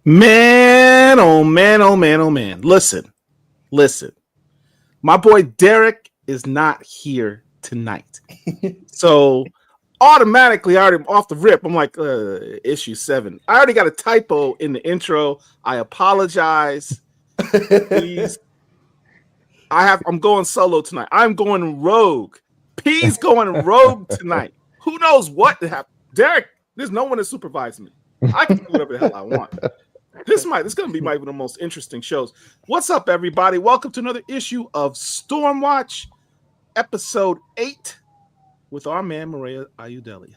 Man, oh man, oh man, oh man. Listen. My boy Derek is not here tonight. So automatically, I already off the rip, I'm like, issue 7. I already got a typo in the intro. I apologize. Please. I'm going solo tonight. I'm going rogue. P's going rogue tonight. Who knows what to happen? Derek, there's no one to supervise me. I can do whatever the hell I want. This is going to be one of the most interesting shows. What's up, everybody? Welcome to another issue of Stormwatch, episode 8, with our man Murewa Ayodele.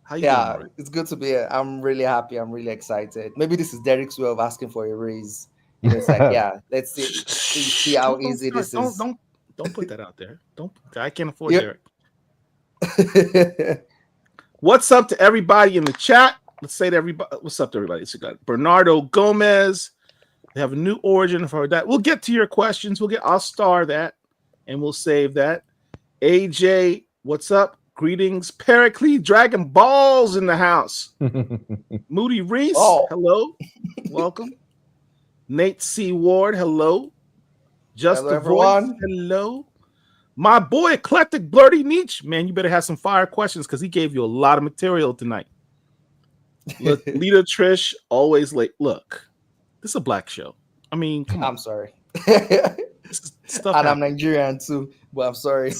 How you doing, Murewa? It's good to be here. I'm really happy. I'm really excited. Maybe this is Derek's way of asking for a raise. You know, it's like, let's see how easy this is. Don't put that out there. I can't afford Derek. What's up to everybody in the chat? Let's say to everybody, what's up to everybody? So got Bernardo Gomez. They have a new origin for that. We'll get to your questions. I'll star that and we'll save that. AJ, what's up? Greetings. Pericles, Dragon Balls in the house. Moody Reese, hello. Welcome. Nate C. Ward, hello. Just everyone. Hello. My boy, Eclectic Blurty Nietzsche. Man, you better have some fire questions because he gave you a lot of material tonight. Look, Lita Trish, always late. Look, this is a black show. I mean, come on. I'm sorry. And I'm Nigerian too, but I'm sorry.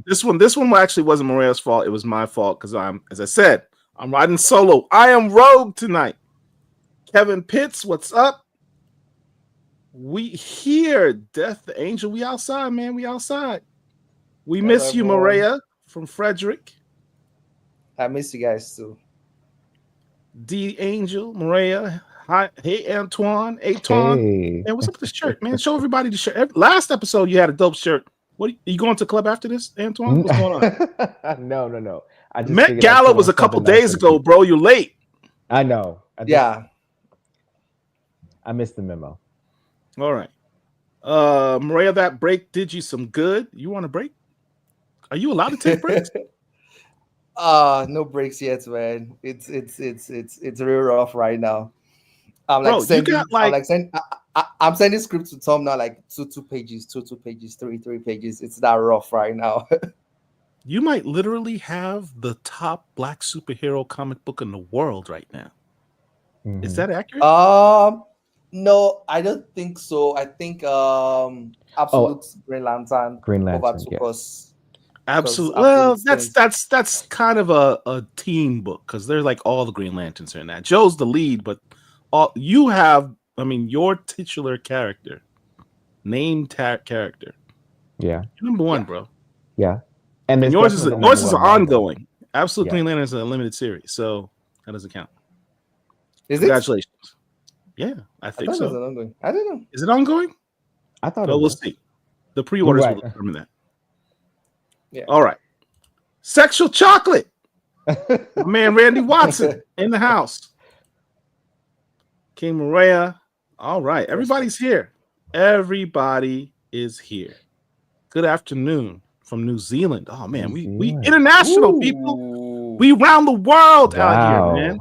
This one actually wasn't Maria's fault. It was my fault because as I said, I'm riding solo. I am rogue tonight. Kevin Pitts, what's up? We here, Death the Angel. We outside, man. We outside. We miss you, Murewa from Frederick. I miss you guys too. D Angel, Murewa. Hi, hey Antoine. Man, what's up with this shirt, man? Show everybody the shirt. Last episode, you had a dope shirt. What are you going to club after this, Antoine? What's going on? No. Met Gala was a couple days ago, bro. You're late. I know. I missed the memo. All right. Murewa, that break did you some good. You want a break? Are you allowed to take breaks? No breaks yet, man. It's real rough right now. I'm sending scripts to Tom now, like two pages, two pages, three pages. It's that rough right now. You might literally have the top black superhero comic book in the world right now. Mm-hmm. Is that accurate? No, I don't think so. I think Absolute Green Lantern overtook us. Absolutely. Well, that's kind of a team book because they're like all the Green Lanterns are in that. Joe's the lead, but you have, your titular character, named character. Yeah. You're number 1, bro. Yeah. And yours is ongoing. Absolute Green Lantern is a limited series, so that doesn't count. Congratulations. Yeah, I think so. Ongoing. I don't know. Is it ongoing? I thought we'll see. The pre-orders will determine that. Yeah. All right. Sexual chocolate. My man Randy Watson in the house. King Murewa. All right. Everybody's here. Everybody is here. Good afternoon from New Zealand. Oh man, we international people. We round the world out here, man.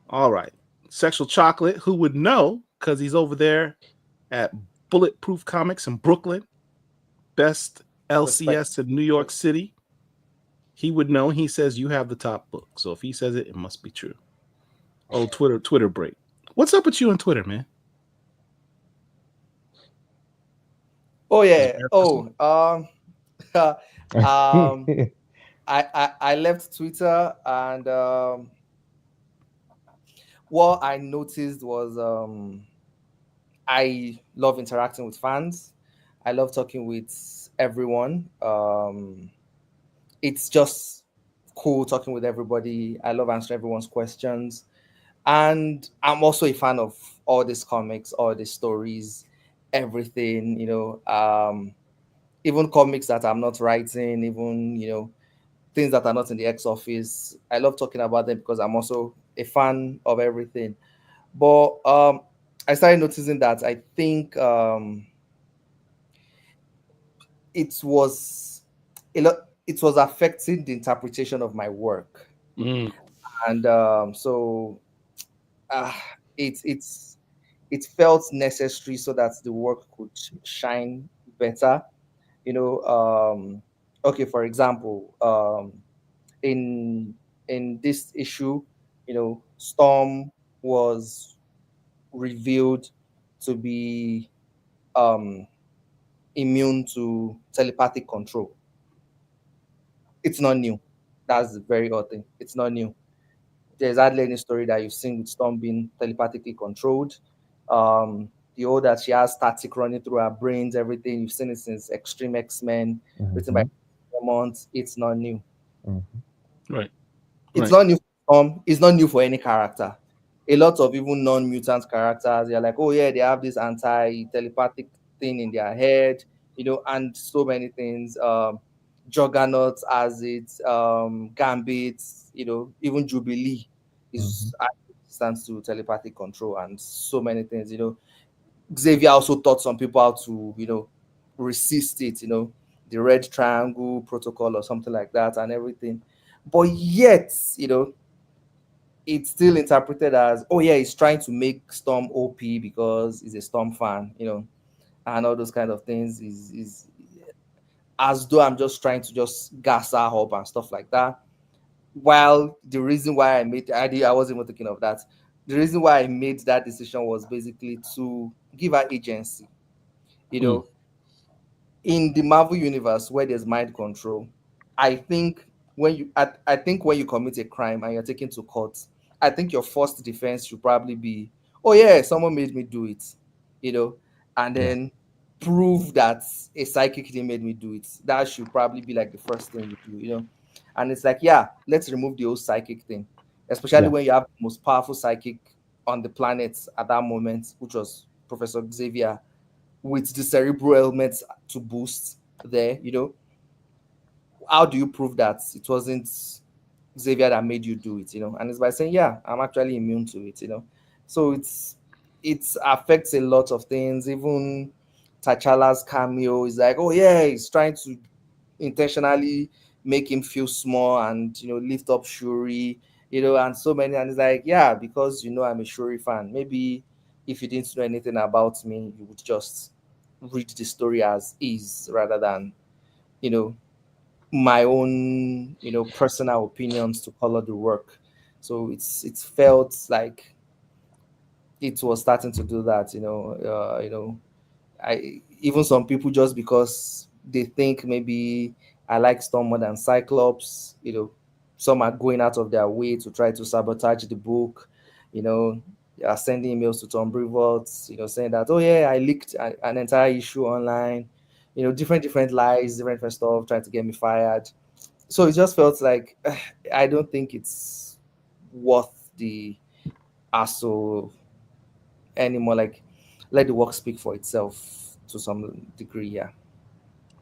All right. Sexual chocolate, who would know because he's over there at Bulletproof Comics in Brooklyn, best LCS in New York City. He would know. He says you have the top book. So if he says it, it must be true. Oh, Twitter break. What's up with you on Twitter, man? Oh yeah. I left Twitter and what I noticed was I love interacting with fans. I love talking with everyone. It's just cool talking with everybody. I love answering everyone's questions. And I'm also a fan of all these comics, all these stories, everything, even comics that I'm not writing, even, things that are not in the X office. I love talking about them because I'm also a fan of everything. But I started noticing that I think it was affecting the interpretation of my work. And so it felt necessary so that the work could shine better. Okay, for example, in this issue, Storm was revealed to be um immune to telepathic control. It's not new. That's the very odd thing. It's not new. There's hardly any story that you've seen with Storm being telepathically controlled. The old that she has static running through her brains, everything. You've seen it since Extreme X-Men, written by Claremont. It's not new. Right. It's not new for Storm. It's not new for any character. A lot of even non-mutant characters, they're like, oh yeah, they have this anti-telepathic thing in their head, and so many things. Juggernaut as it, Gambit, even Jubilee is stands to telepathic control and so many things. Xavier also taught some people how to, resist it. The red triangle protocol or something like that and everything. But yet, it's still interpreted as, oh yeah, he's trying to make Storm OP because he's a Storm fan, and all those kind of things is as though I'm just trying to just gas her up and stuff like that. While the reason why I wasn't even thinking of that. The reason why I made that decision was basically to give her agency. In the Marvel universe where there's mind control, I think I think when you commit a crime and you're taken to court, I think your first defense should probably be, oh yeah, someone made me do it, and then prove that a psychic thing made me do it. That should probably be like the first thing you do, And it's like, yeah, let's remove the old psychic thing, especially when you have the most powerful psychic on the planet at that moment, which was Professor Xavier, with the cerebral elements to boost there. How do you prove that it wasn't Xavier that made you do it? And it's by saying, yeah, I'm actually immune to it. So it affects a lot of things. Even T'Challa's cameo is like, oh yeah, he's trying to intentionally make him feel small and lift up Shuri, and so many. And it's like, yeah, because I'm a Shuri fan. Maybe if you didn't know anything about me, you would just read the story as is rather than my own personal opinions to color the work. So it's felt like it was starting to do that. I even some people, just because they think maybe I like Storm more than Cyclops, some are going out of their way to try to sabotage the book. They are sending emails to Tom Brevoort, saying that, oh yeah, I leaked an entire issue online, different lies, different stuff, trying to get me fired. So it just felt like I don't think it's worth the hassle anymore. Like, let the work speak for itself to some degree.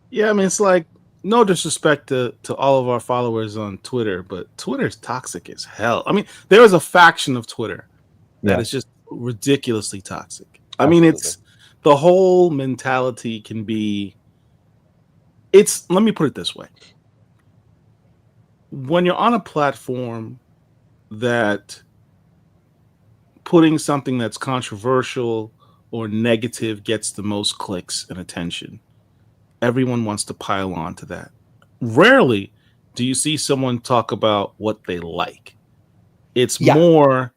Yeah, I mean, it's like, no disrespect to all of our followers on Twitter, but Twitter's toxic as hell. I mean, there is a faction of Twitter that is just ridiculously toxic. I mean, it's the whole mentality can be, let me put it this way. When you're on a platform that putting something that's controversial or negative gets the most clicks and attention, everyone wants to pile on to that. Rarely do you see someone talk about what they like. It's more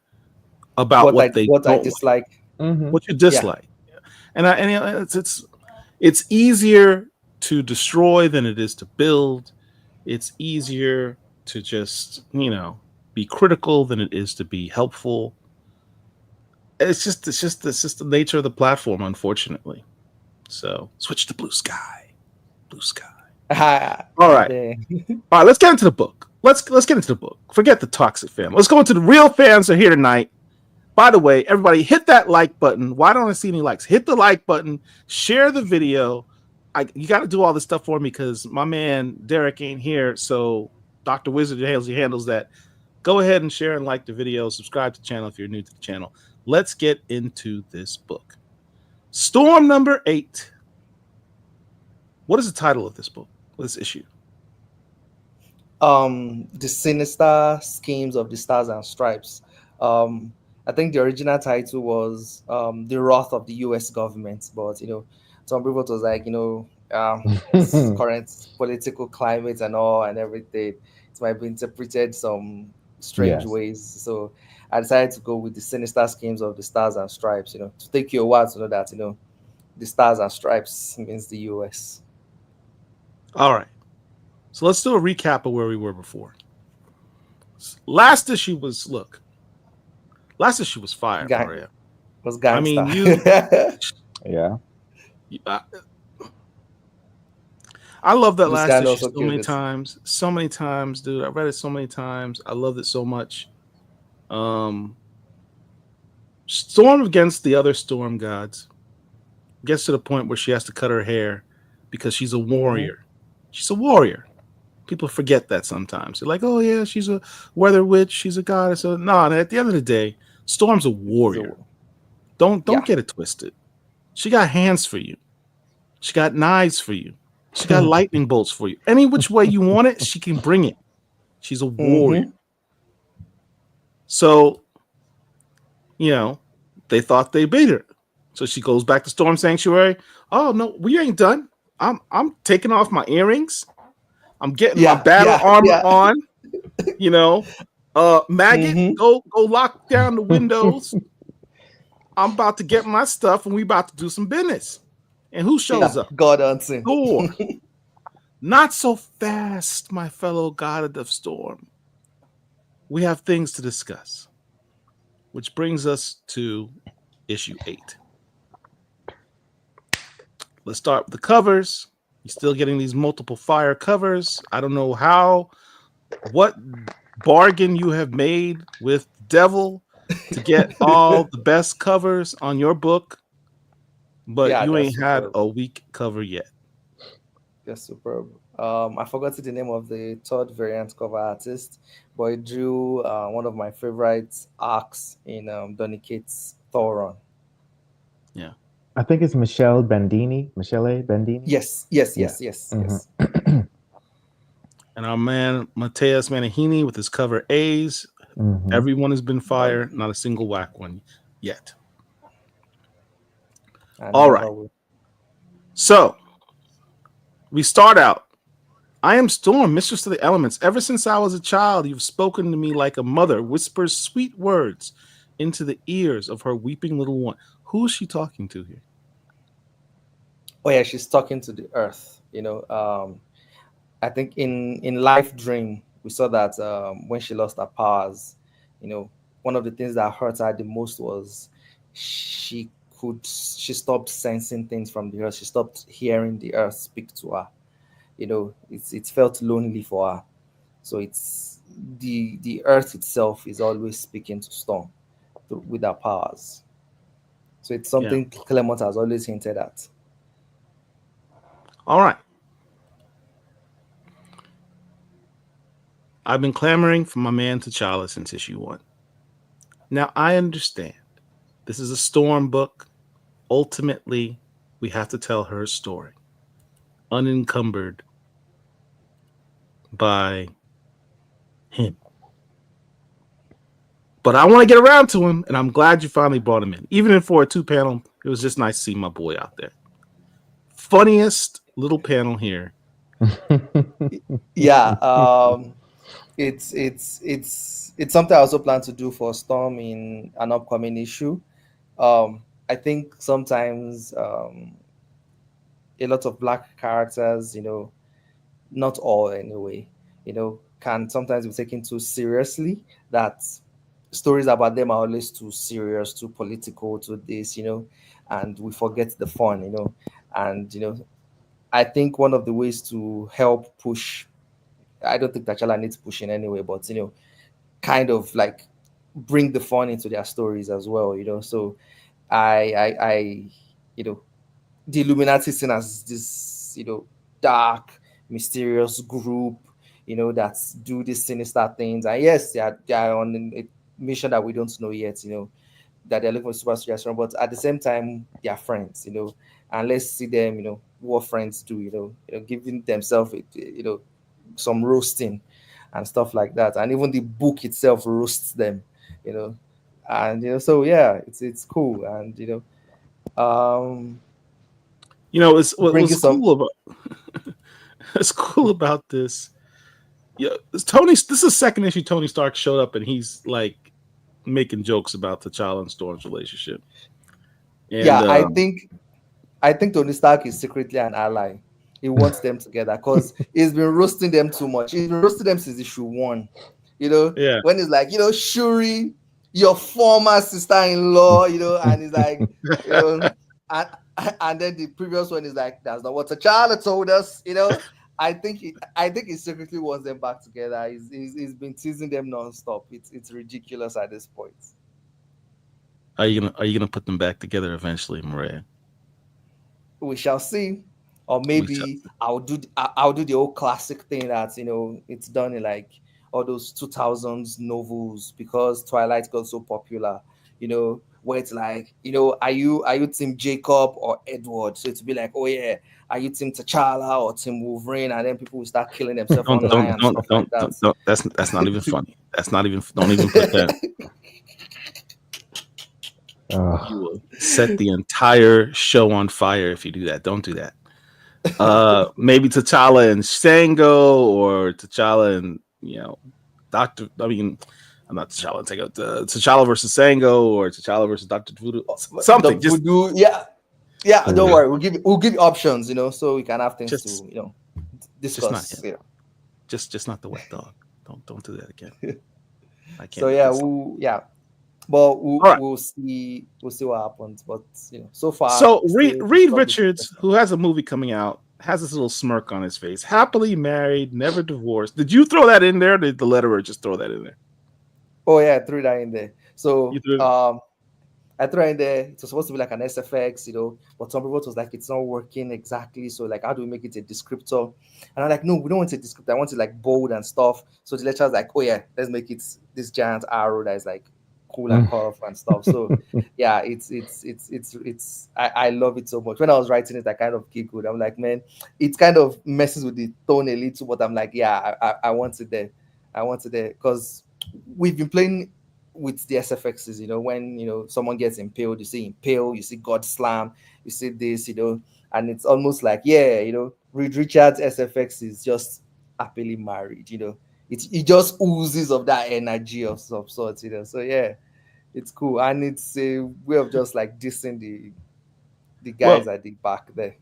about what I dislike, what you dislike. And it's easier to destroy than it is to build. It's easier to just, be critical than it is to be helpful. It's just the nature of the platform, unfortunately. So switch to blue sky. All right. Let's get into the book. Let's get into the book. Forget the toxic family. Let's go into the real fans are here tonight. By the way, everybody hit that like button. Why don't I see any likes? Hit the like button. Share the video. You got to do all this stuff for me because my man Derek ain't here. So Dr. Wizard handles that. Go ahead and share and like the video. Subscribe to the channel if you're new to the channel. Let's get into this book. Storm number 8. What is the title of this book? This issue? The Sinister Schemes of the Stars and Stripes. I think the original title was The Wrath of the US Government, but some people was like, current political climate and all and everything, it might be interpreted some strange Yes. ways. So I decided to go with the sinister schemes of the Stars and Stripes, to take you a while to know that, the Stars and Stripes means the US. All right. So let's do a recap of where we were before. Last issue was fire, Maria. Was gangsta. I mean, Yeah. I love that This last guy issue also so killed many it. times. So many times, dude. I read it so many times. I loved it so much. Storm against the other storm gods gets to the point where she has to cut her hair because she's a warrior. She's a warrior. People forget that sometimes. They're like, oh yeah, she's a weather witch, she's a goddess. So no, at the end of the day, Storm's a warrior. Don't get it twisted. She got hands for you. She got knives for you. She got lightning bolts for you. Any which way you want it, she can bring it. She's a warrior. So, they thought they beat her. So she goes back to Storm Sanctuary. Oh no, we ain't done. I'm taking off my earrings. I'm getting my battle armor on. Maggot, go lock down the windows. I'm about to get my stuff, and we about to do some business. And who shows up? God unseen. Thor. Not so fast, my fellow god of storm. We have things to discuss, which brings us to issue 8. Let's start with the covers. You're still getting these multiple fire covers. I don't know what bargain you have made with Devil to get all the best covers on your book, but you ain't had a weak cover yet. Yes, superb. I forgot the name of the third variant cover artist, but he drew one of my favorite arcs in Donny Cates' Thor run. Yeah. I think it's Michele Bandini. Yes. Mm-hmm. And our man Mateus Manahini with his cover A's. Everyone has been fire, not a single whack one yet. All right. So we start out. I am Storm, mistress of the elements. Ever since I was a child, you've spoken to me like a mother whispers sweet words into the ears of her weeping little one. Who is she talking to here? Oh yeah, she's talking to the earth. I think in Life Dream we saw that when she lost her powers, one of the things that hurt her the most was she stopped sensing things from the earth. She stopped hearing the earth speak to her. It felt lonely for her. So it's the earth itself is always speaking to Storm with her powers. So it's something Claremont has always hinted at. All right. I've been clamoring for my man T'Challa since issue 1. Now, I understand. This is a Storm book. Ultimately, we have to tell her story. Unencumbered by him. But I want to get around to him, and I'm glad you finally brought him in. Even for a 2-panel, it was just nice to see my boy out there. Funniest little panel here. Yeah. It's something I also plan to do for Storm in an upcoming issue. I think sometimes a lot of black characters, not all anyway, can sometimes be taken too seriously. That stories about them are always too serious, too political, to this, and we forget the fun, and I think one of the ways to help push, I don't think T'Challa needs pushing anyway, but kind of like bring the fun into their stories as well, So I the Illuminati seen as this, dark, mysterious group, that do these sinister things. And yes, they are on a mission that we don't know yet, that they're looking for super soldiers, but at the same time, they are friends, and let's see them, what friends do, giving themselves, some roasting and stuff like that. And even the book itself roasts them, And so yeah, it's cool. And What's bringing some. cool about it's cool about this. Yeah, Tony. This is the second issue. Tony Stark showed up, and he's like making jokes about T'Challa and Storm's relationship. And, Yeah, I think Tony Stark is secretly an ally. He wants them together because he's been roasting them too much. He's been roasting them since issue 1. Yeah. When he's like, Shuri, your former sister-in-law, and he's like, and then the previous one is like, that's not what T'Challa told us, I think he secretly wants them back together. He's been teasing them nonstop. It's ridiculous at this point. Are you gonna put them back together eventually, Murewa? We shall see. Or maybe I'll do the old classic thing that it's done in like all those 2000s novels, because Twilight got so popular, where it's like, are you team Jacob or Edward? So it'll be like, oh yeah, are you team T'Challa or team Wolverine? And then people will start killing themselves online and stuff like that. Don't, that's not even funny. That's not even. Don't even put that. You will set the entire show on fire if you do that. Don't do that. Maybe T'Challa and Sango, or T'Challa and I'm not T'Challa and Sango. T'Challa versus Sango, or T'Challa versus Dr. Voodoo. Something. Just Voodoo, yeah. Don't worry. We'll give you options, so we can have things to discuss. Just not the wet dog. Don't do that again. I can't. So yeah, but we'll see what happens. But so far. So Reed Richards, who has a movie coming out, has this little smirk on his face. Happily married, never divorced. Did you throw that in there? Or did the letterer just throw that in there? Oh yeah, I threw that in there. So I threw it in there. It was supposed to be like an SFX, but some people was like, it's not working exactly. So like, how do we make it a descriptor? And I'm like, no, we don't want a descriptor. I want it like bold and stuff. So the lecturer's like, oh yeah, let's make it this giant arrow that is like cool and colorful and stuff. So yeah, it's I love it so much. When I was writing it, I kind of giggled. I'm like, man, it kind of messes with the tone a little, but I'm like, yeah, I want it there. I want it there because we've been playing with the SFXs, when someone gets impaled, you see impale, you see God slam, you see this, and it's almost like, yeah, Reed Richards SFX is just happily married, it just oozes of that energy of some sort, So yeah, it's cool, and it's a way of just like dissing the guys at the back there.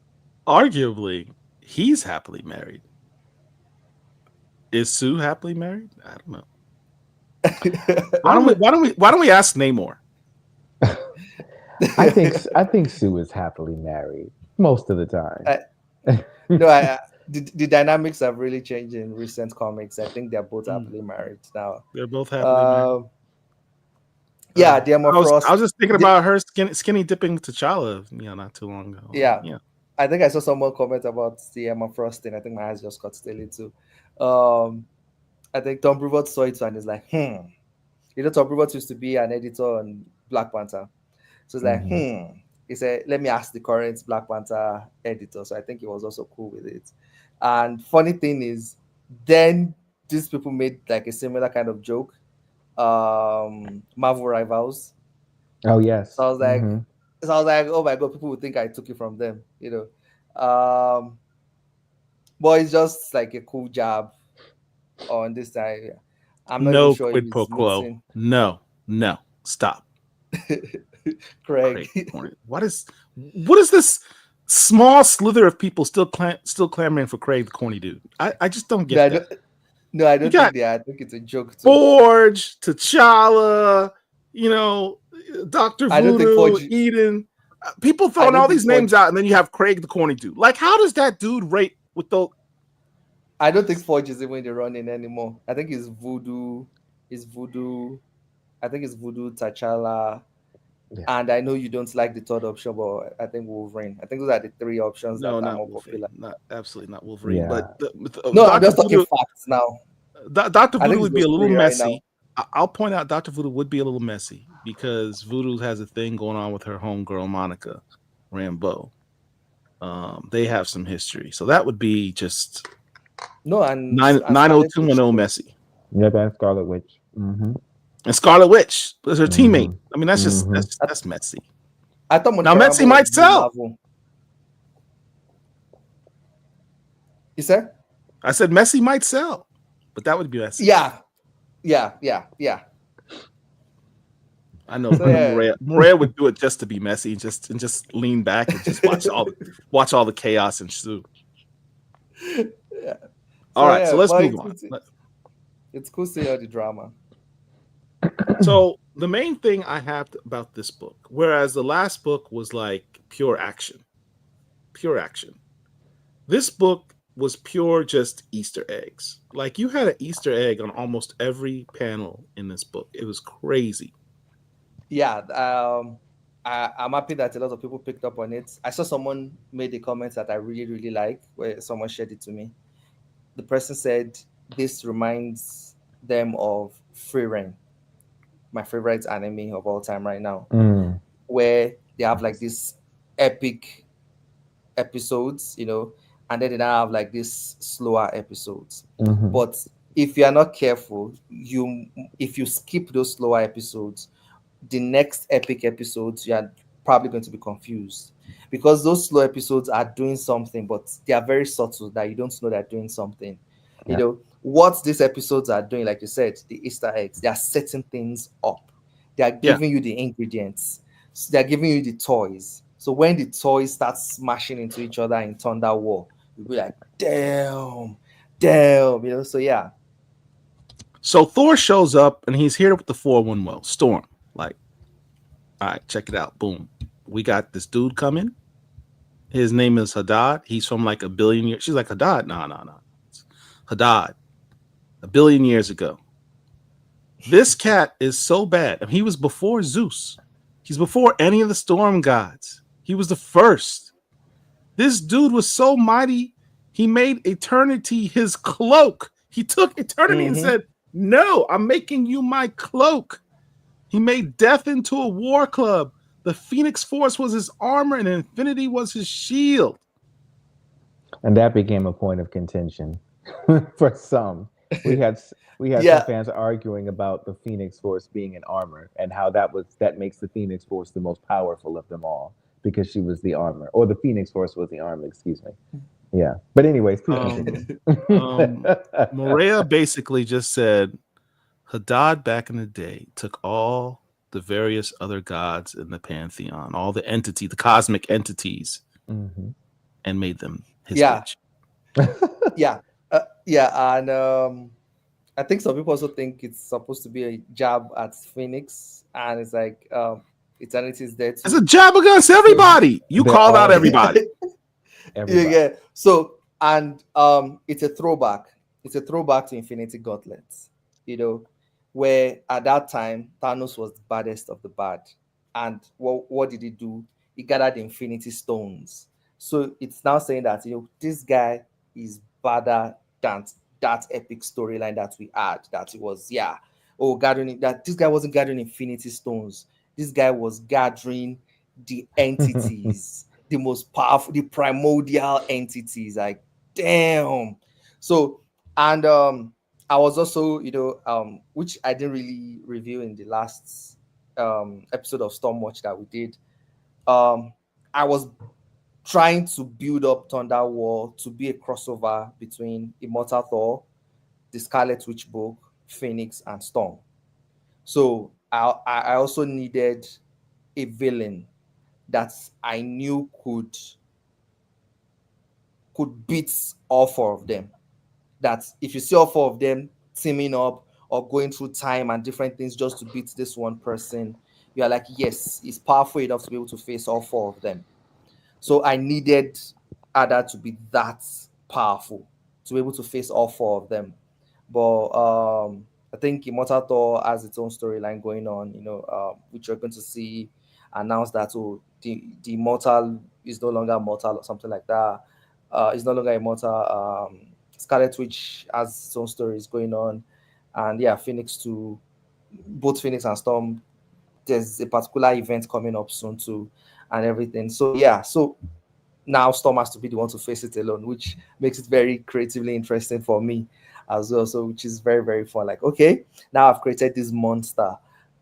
Arguably, he's happily married. Is Sue happily married? I don't know. Why don't we ask Namor? I think Sue is happily married most of the time. The dynamics have really changed in recent comics. I think they're both happily married now. They're both happily married. Yeah, the Emma Frost. I was just thinking about her skinny dipping T'Challa, not too long ago. Yeah. I think I saw someone comment about the Emma Frost thing. I think my eyes just got still too. I think Tom Brevoort saw it and is like, Tom Brevoort used to be an editor on Black Panther. So it's like, He said, let me ask the current Black Panther editor. So I think he was also cool with it. And funny thing is, then these people made like a similar kind of joke. Marvel Rivals. Oh yes. So I was like, oh my god, people would think I took it from them, But it's just like a cool job on this side. I'm not even sure quid pro quo. No, stop. Craig. What is this small slither of people still clamoring for Craig the corny dude? I just don't get that. No, I don't think that. I think it's a joke too. Forge, T'Challa, Dr. Voodoo, Eden. People throwing all these names out, and then you have Craig the corny dude. Like, how does that dude rate with the... I don't think Forge is even in the running anymore. I think it's Voodoo. I think it's Voodoo, T'Challa. Yeah. And I know you don't like the third option, but I think Wolverine. I think those are the three options that are more popular. Absolutely not Wolverine. Yeah. But no, I'm just talking facts now. Dr. Voodoo would be a little messy. Right, I'll point out Dr. Voodoo would be a little messy because Voodoo has a thing going on with her homegirl, Monica Rambeau. They have some history. So that would be just... No, and 90210 messy. Yeah, that's Scarlet Witch. And Scarlet Witch was her teammate. I mean, that's just Mhm. that's messy. I thought Now Monica Metsy Rambeau might was Blue sell. Marvel. You said? I said Messi might sell, but that would be messy. Yeah. I know So, yeah. Murewa would do it just to be messy, and just lean back and just watch all the chaos ensue. Yeah. All right, so let's move on. It's cool seeing all the drama. So the main thing I have about this book, whereas the last book was like pure action, this book was pure just Easter eggs. Like you had an Easter egg on almost every panel in this book. It was crazy. Yeah, I'm happy that a lot of people picked up on it. I saw someone made a comment that I really, really like, where someone shared it to me. The person said this reminds them of Free Reign, my favorite anime of all time right now, where they have like these epic episodes, and then they now have like these slower episodes. But if you are not careful, if you skip those slower episodes, the next epic episodes, you are probably going to be confused, because those slow episodes are doing something, but they are very subtle that you don't know they're doing something. What these episodes are doing, like you said, the Easter eggs, they are setting things up. They are giving you the ingredients. So they are giving you the toys. So when the toys start smashing into each other in Thunder War, you'll be like, damn. So yeah. So Thor shows up and he's here with the 411 Storm. Like, all right, check it out. Boom. We got this dude coming. His name is Hadad. He's from like a billion years. She's like, Hadad? No. It's Hadad. A billion years ago. This cat is so bad. I mean, he was before Zeus. He's before any of the storm gods. He was the first. This dude was so mighty, he made eternity his cloak. He took eternity and said, no, I'm making you my cloak. He made death into a war club. The Phoenix Force was his armor and infinity was his shield. And that became a point of contention for some. We had some fans arguing about the Phoenix Force being an armor and how that makes the Phoenix Force the most powerful of them all because she was the armor, or the Phoenix Force was the armor. Excuse me. Yeah, but anyways, Murewa basically just said Hadad back in the day took all the various other gods in the pantheon, all the cosmic entities, and made them his bitch. And I think some people also think it's supposed to be a jab at Phoenix, and it's like eternity is there too. It's a jab against everybody. You called out everybody. Yeah. So, and it's a throwback. It's a throwback to Infinity Gauntlets, where at that time Thanos was the baddest of the bad. And what did he do? He gathered Infinity Stones. So it's now saying that this guy is badder than that epic storyline that we had. That it was gathering, that this guy wasn't gathering Infinity Stones. This guy was gathering the entities, the most powerful, the primordial entities. Like, damn. So, and I was also, which I didn't really review in the last episode of Stormwatch that we did. I was trying to build up Thunder War to be a crossover between Immortal Thor, the Scarlet Witch book, Phoenix, and Storm. So I also needed a villain that I knew could beat all four of them. That if you see all four of them teaming up or going through time and different things just to beat this one person, you are like, yes, he's powerful enough to be able to face all four of them. So I needed Hadad to be that powerful to be able to face all four of them. But I think Immortal Thor has its own storyline going on, which you're going to see announced that the Immortal is no longer mortal or something like that. It's no longer immortal. Scarlet Witch has its own stories going on, and both Phoenix and Storm, there's a particular event coming up soon too, and everything. So so now Storm has to be the one to face it alone, which makes it very creatively interesting for me. as well. So which is very, very fun. Like, okay, now I've created this monster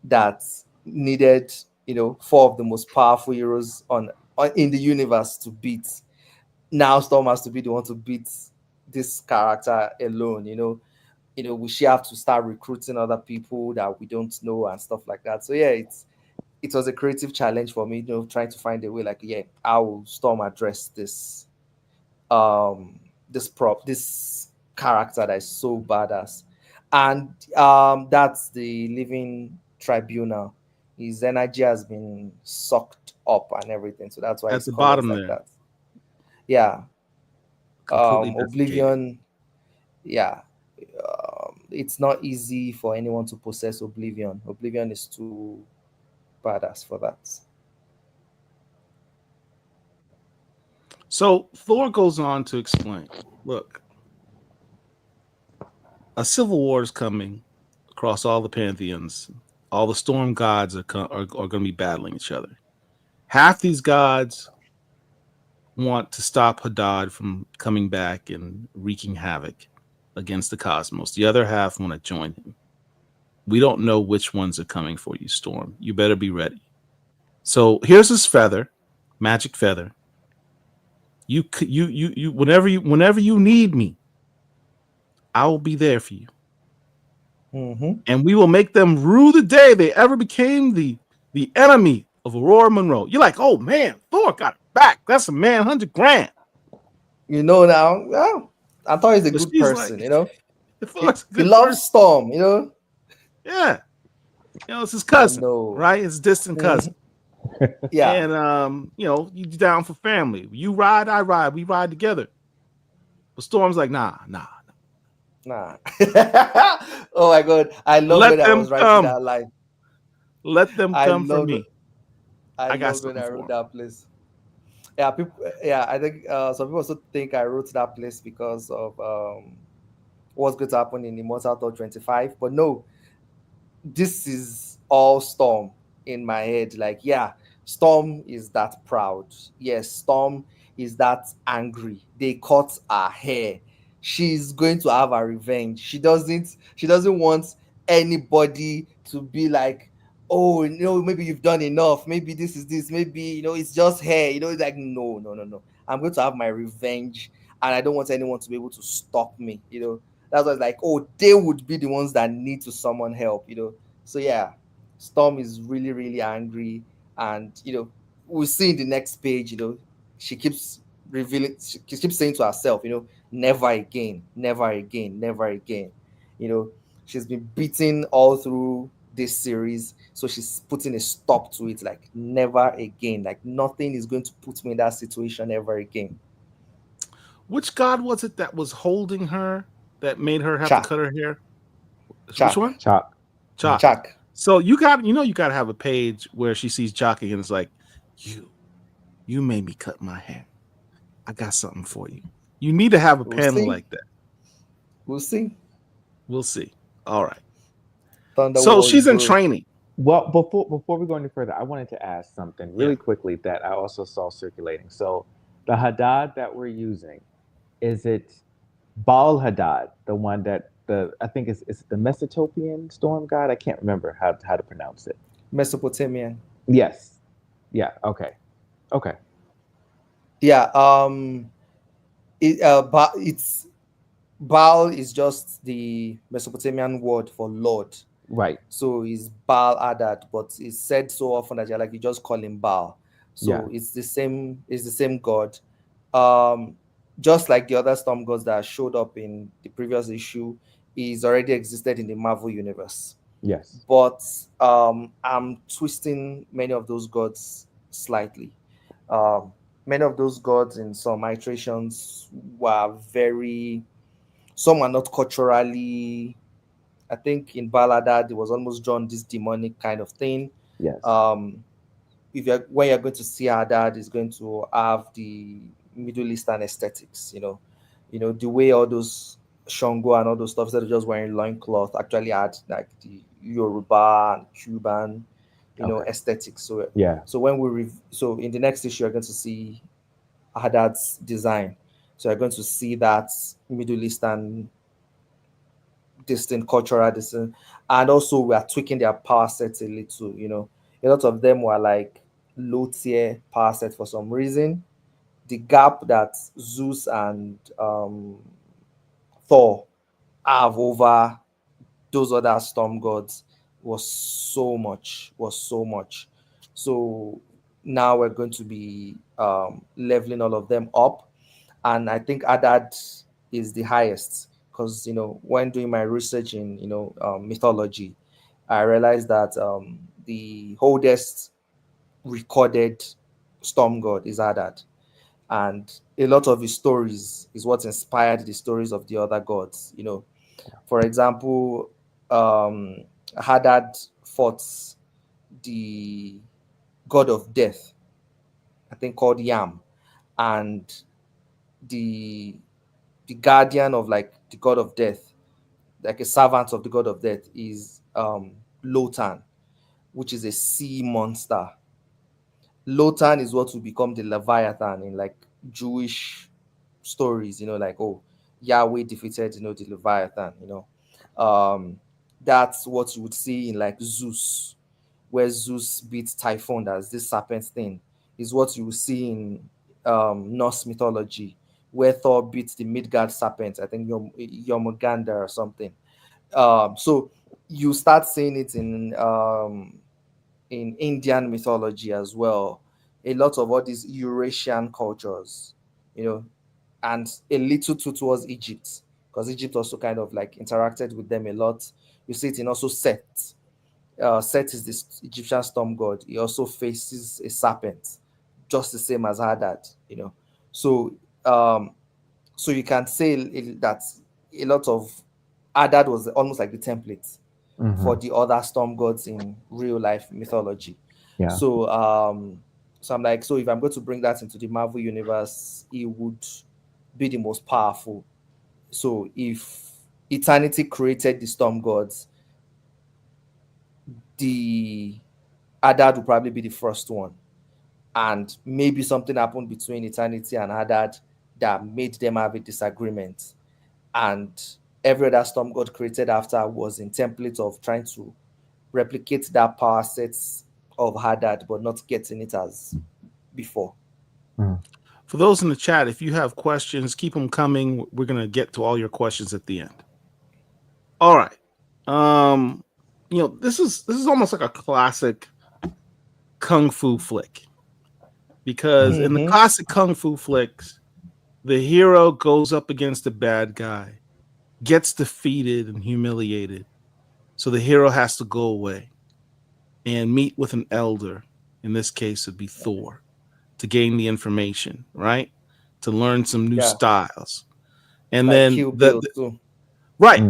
that needed, 4 of the most powerful heroes on in the universe to beat. Now Storm has to be the one to beat this character alone. We should have to start recruiting other people that we don't know and stuff like that. So yeah, it was a creative challenge for me, trying to find a way, like, yeah, how will Storm address this character that is so badass. And that's the living tribunal. His energy has been sucked up and everything, so that's why At his the colors bottom like there, that. Yeah. completely desiccated. Oblivion. Yeah. It's not easy for anyone to possess Oblivion. Oblivion is too badass for that. So Thor goes on to explain, look, a civil war is coming across all the pantheons. All the storm gods are going to be battling each other. Half these gods want to stop Hadad from coming back and wreaking havoc against the cosmos. The other half want to join him. We don't know which ones are coming for you, Storm. You better be ready. So here's his feather, magic feather. You whenever you need me, I will be there for you. Mm-hmm. And we will make them rue the day they ever became the enemy of Aurora Monroe. You're like, oh man, Thor got it back. That's a man, $100,000. Now, well, I thought he's a good person, like, he loves Storm, Yeah. It's his cousin, right? His distant cousin. Yeah. And you down for family. You ride, I ride, we ride together. But Storm's like, nah. Oh my God. I love when I was writing that line. Let them come for me. I love when I wrote that place. Yeah, I think some people also think I wrote that place because of what's going to happen in Immortal Thor 25. But no, this is all Storm in my head. Like, yeah, Storm is that proud. Yes, Storm is that angry. They cut her hair. She's going to have a revenge. She doesn't want anybody to be like, oh, maybe you've done enough. Maybe this is this. Maybe, it's just hair. It's like, no. I'm going to have my revenge, and I don't want anyone to be able to stop me. That's why it's like, oh, they would be the ones that need to summon help. So yeah, Storm is really, really angry, and we'll see in the next page. She keeps revealing. She keeps saying to herself, never again, never again, never again. She's been beaten all through this series, so she's putting a stop to it. Like, never again. Like, nothing is going to put me in that situation ever again. Which god was it that was holding her that made her have to cut her hair? Which one? Chak. So you got to have a page where she sees Jockey and it's like, you made me cut my hair. I got something for you. You need to have a panel like that. We'll see. All right. So she's in training. Well, before we go any further, I wanted to ask something really quickly that I also saw circulating. So the Hadad that we're using, is it Baal Hadad, the one that I think is the Mesopotamian storm god? I can't remember how to pronounce it. Mesopotamian. Yes. Yeah. Okay. Yeah. It's Baal is just the Mesopotamian word for Lord. Right. So it's Baal Hadad, but it's said so often that you just call him Baal. So it's the same god. Just like the other storm gods that showed up in the previous issue, is already existed in the Marvel universe. Yes. But I'm twisting many of those gods slightly. Many of those gods in some iterations were some are not culturally. I think in Baladad it was almost drawn this demonic kind of thing. Yes. When you're going to see Hadad, is going to have the Middle Eastern aesthetics. The way all those Shango and all those stuff that are just wearing loincloth actually had like the Yoruba and Cuban, aesthetics. So So when so in the next issue, you're going to see Hadad's design. So you're going to see that Middle Eastern distinct cultural distinct, and also we are tweaking their power sets a little. You know, a lot of them were like low tier power set for some reason. The gap that Zeus and Thor have over those other storm gods was so much. So now we're going to be leveling all of them up, and I think Hadad is the highest because, you know, when doing my research in, you know, mythology, I realized that the oldest recorded storm god is Hadad, and a lot of his stories is what inspired the stories of the other gods. You know, for example, Hadad fought the god of death, I think called Yam, and the guardian of like the god of death, like a servant of the god of death, is Lotan, which is a sea monster. Lotan is what will become the Leviathan in like Jewish stories, you know, like, oh, Yahweh defeated, you know, the Leviathan, you know. That's what you would see in like Zeus, where Zeus beats Typhon as this serpent thing, is what you will see in Norse mythology, where Thor beats the Midgard serpent, I think Jormungandr or something. So you start seeing it in Indian mythology as well. A lot of all these Eurasian cultures, you know, and a little too towards Egypt, because Egypt also kind of like interacted with them a lot. You see it in also Set. Set is this Egyptian storm god. He also faces a serpent, just the same as Hadad, you know. So so you can say that a lot of Hadad was almost like the template for the other storm gods in real life mythology. Yeah. So so I'm like, so if I'm going to bring that into the Marvel universe, it would be the most powerful. So if Eternity created the storm gods, the Hadad would probably be the first one. And maybe something happened between Eternity and Hadad that made them have a disagreement. And every other storm god created after was in template of trying to replicate that power sets of Hadad, but not getting it as before. For those in the chat, if you have questions, keep them coming. We're gonna get to all your questions at the end. All right. You know, this is almost like a classic kung fu flick, because in the classic kung fu flicks, the hero goes up against the bad guy, gets defeated and humiliated, so the hero has to go away and meet with an elder. In this case, it'd be Thor, to gain the information, right? To learn some new styles. And like then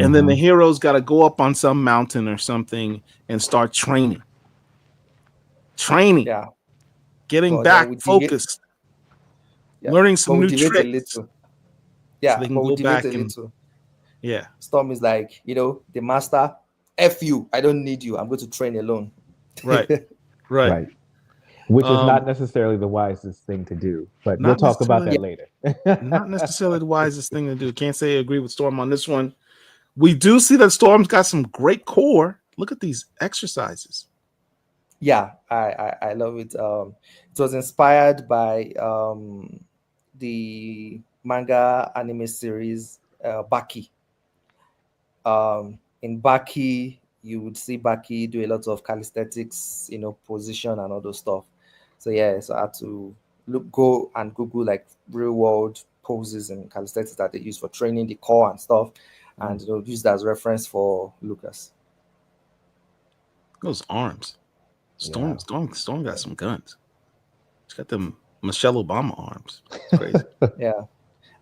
and then the hero's got to go up on some mountain or something and start training. Getting back focused. Learning some new tricks. Yeah, so they can but go we back a and little. Yeah. Storm is like, you know, the master, F you, I don't need you. I'm going to train alone. Right. Which is not necessarily the wisest thing to do, but we'll talk about that later. Not necessarily the wisest thing to do. Can't say I agree with Storm on this one. We do see that Storm's got some great core. Look at these exercises. Yeah, I love it. It was inspired by the manga anime series Baki. In Baki, you would see Baki do a lot of calisthenics, you know, position and all those stuff. So yeah, so I had to go and Google like real world poses and calisthenics that they use for training the core and stuff, and, you know, use that as reference for Lucas. Those arms. Storm got some guns. She's got them Michelle Obama arms. It's crazy. Yeah.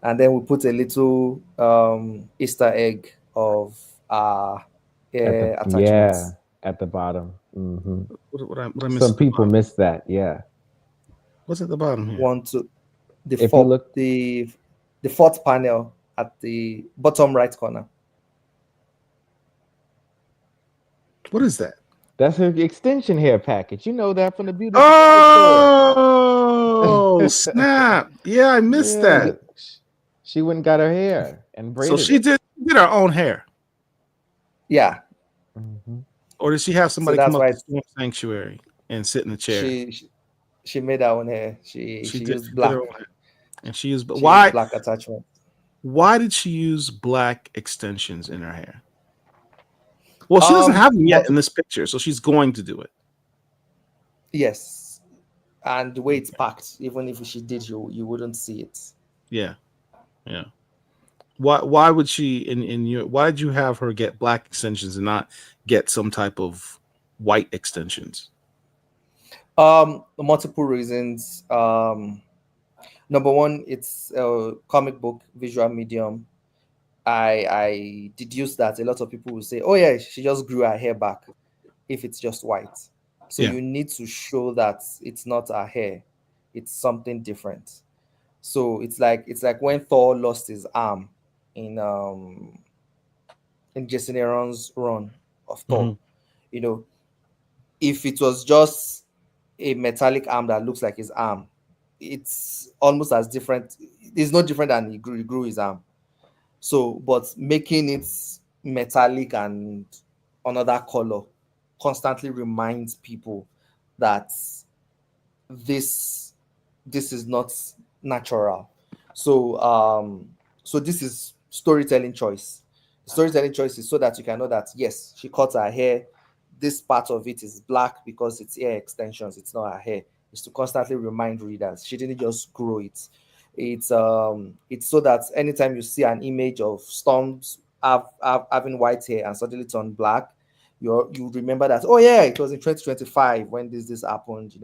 And then we put a little Easter egg of attachments. At the bottom. What I missed? Some people miss that. Yeah. What's at the bottom here? The fourth panel at the bottom right corner. What is that? That's her extension hair package. You know that from the beauty. Oh, snap! Yeah, I missed that. She went and got her hair and braided. So she did her own hair. Yeah. Mm-hmm. Or did she have So somebody come that's up why to Storm Sanctuary and sit in the chair? she made her own hair. She She did. used She did her black. own hair. And she used. But She used why? black attachment. Why did she use black extensions in her hair? Well, she doesn't have them yet in Multiple. this picture, so she's going to do it. Yes, and the way it's packed, even if she did, you wouldn't see it. Yeah, yeah. Why would she in your why did you have her get black extensions and not get some type of white extensions? Multiple reasons. Number one, it's a comic book visual medium. I deduce that a lot of people will say, "Oh yeah, she just grew her hair back." If it's just white, so Yeah. you need to show that it's not her hair, it's something different. So it's like when Thor lost his arm in Jason Aaron's run of Thor. Hmm. You know, if it was just a metallic arm that looks like his arm, it's almost as different. It's no different than he grew his arm. So, but making it metallic and another color constantly reminds people that this this is not natural. So so this is storytelling choice. Storytelling choice is so that you can know that yes, she cut her hair. This part of it is black because it's hair extensions, it's not her hair. It's to constantly remind readers she didn't just grow it. It's so that anytime you see an image of Storms having white hair and suddenly turn black, you remember that, oh yeah, it was in 2025 when this happened.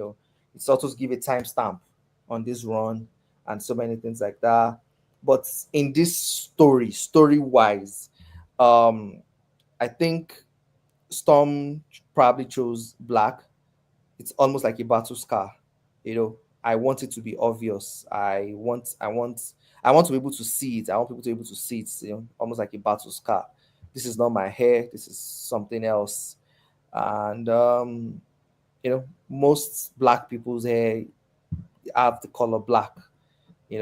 It's also to give a timestamp on this run and so many things like that. But in this story wise, I think Storm probably chose black. It's almost like a battle scar. I want it to be obvious. I want to be able to see it. I want people to be able to see it, almost like a battle scar. This is not my hair, this is something else. And most black people's hair have the color black.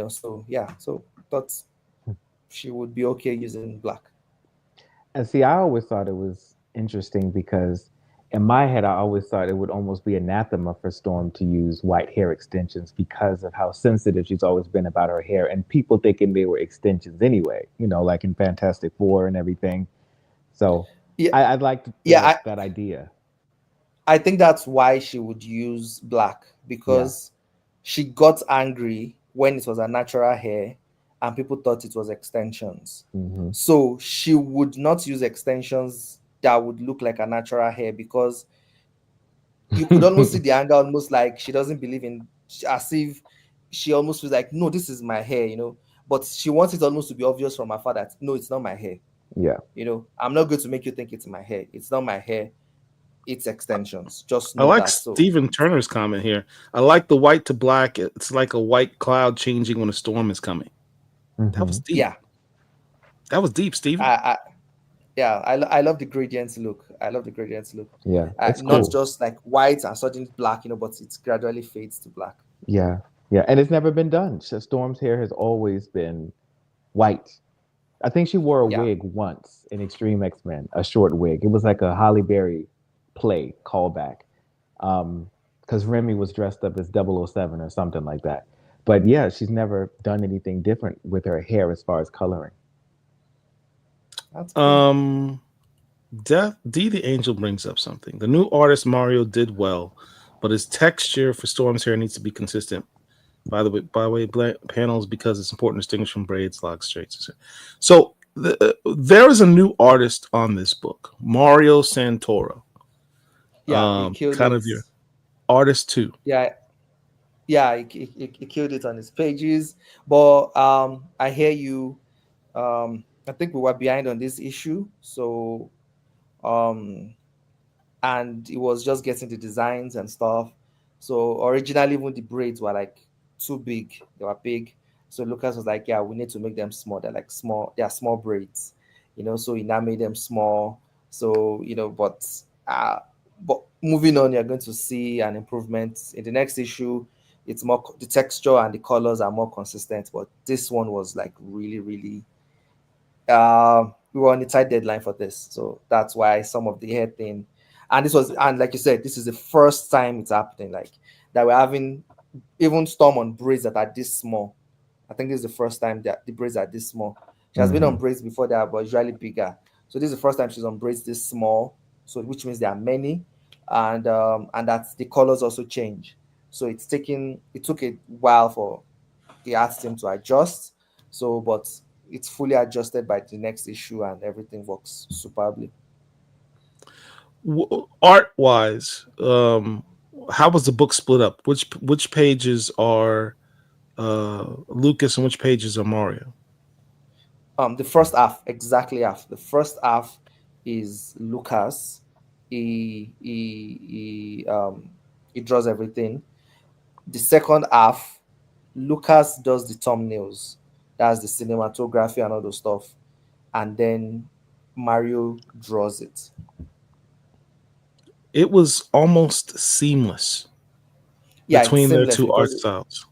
So yeah, so thought she would be okay using black. And see, I always thought it was interesting because in my head, I always thought it would almost be anathema for Storm to use white hair extensions because of how sensitive she's always been about her hair and people thinking they were extensions anyway, like in Fantastic Four and everything. So Yeah, I liked yeah, that idea. I think that's why she would use black, Yeah. because she got angry when it was a natural hair and people thought it was extensions. Hmm. So she would not use extensions that would look like a natural hair, because you could almost see the anger, almost like she doesn't believe in, as if she almost feels like, no, this is my hair. But she wants it almost to be obvious from afar that no, it's not my hair. Yeah. I'm not going to make you think it's my hair. It's not my hair. It's extensions. Just I know like that. So Stephen Turner's comment here. I like the white to black. It's like a white cloud changing when a storm is coming. That was deep. yeah, That was deep, Stephen. I love the gradients look. I love the gradients look. Yeah. It's Not cool. just like white and suddenly black, but it gradually fades to black. Yeah. Yeah. And it's never been done. Storm's hair has always been white. I think she wore a Yeah. wig once in Extreme X-Men, a short wig. It was like a Holly Berry play callback. Because Remy was dressed up as 007 or something like that. But yeah, she's never done anything different with her hair as far as coloring. That's cool. Death D the Angel brings up something. The new artist Mario did well, but his texture for Storm's hair needs to be consistent. By the way, panels, because it's important to distinguish from braids, locks, straights. So there is a new artist on this book, Mario Santoro. Yeah, he killed kind it. of your artist too. Yeah, he killed it on his pages. But I hear you. I think we were behind on this issue, so and it was just getting the designs and stuff. So originally, even the braids were like too big. They were big. So Lucas was like, "Yeah, we need to make them small. They're like small. They are small braids, So he now made them small. So but moving on, you're going to see an improvement in the next issue. It's more, the texture and the colors are more consistent. But this one was like really, really. we were on a tight deadline for this, so that's why some of the hair thing, and like you said, this is the first time it's happening, like that we're having even Storm on braids that are this small. I think this is the first time that the braids are this small. She has been on braids before that, but usually bigger. So this is the first time she's on braids this small. So which means there are many, and that the colors also change. So it took a while for the art team to adjust. So, but it's fully adjusted by the next issue, and everything works superbly. Art wise, how was the book split up? Which pages are Lucas and which pages are Mario? The first half, exactly half. The first half is Lucas. He draws everything. The second half, Lucas does the thumbnails. That's the cinematography and all those stuff. And then Mario draws it. It was almost seamless between their two art styles.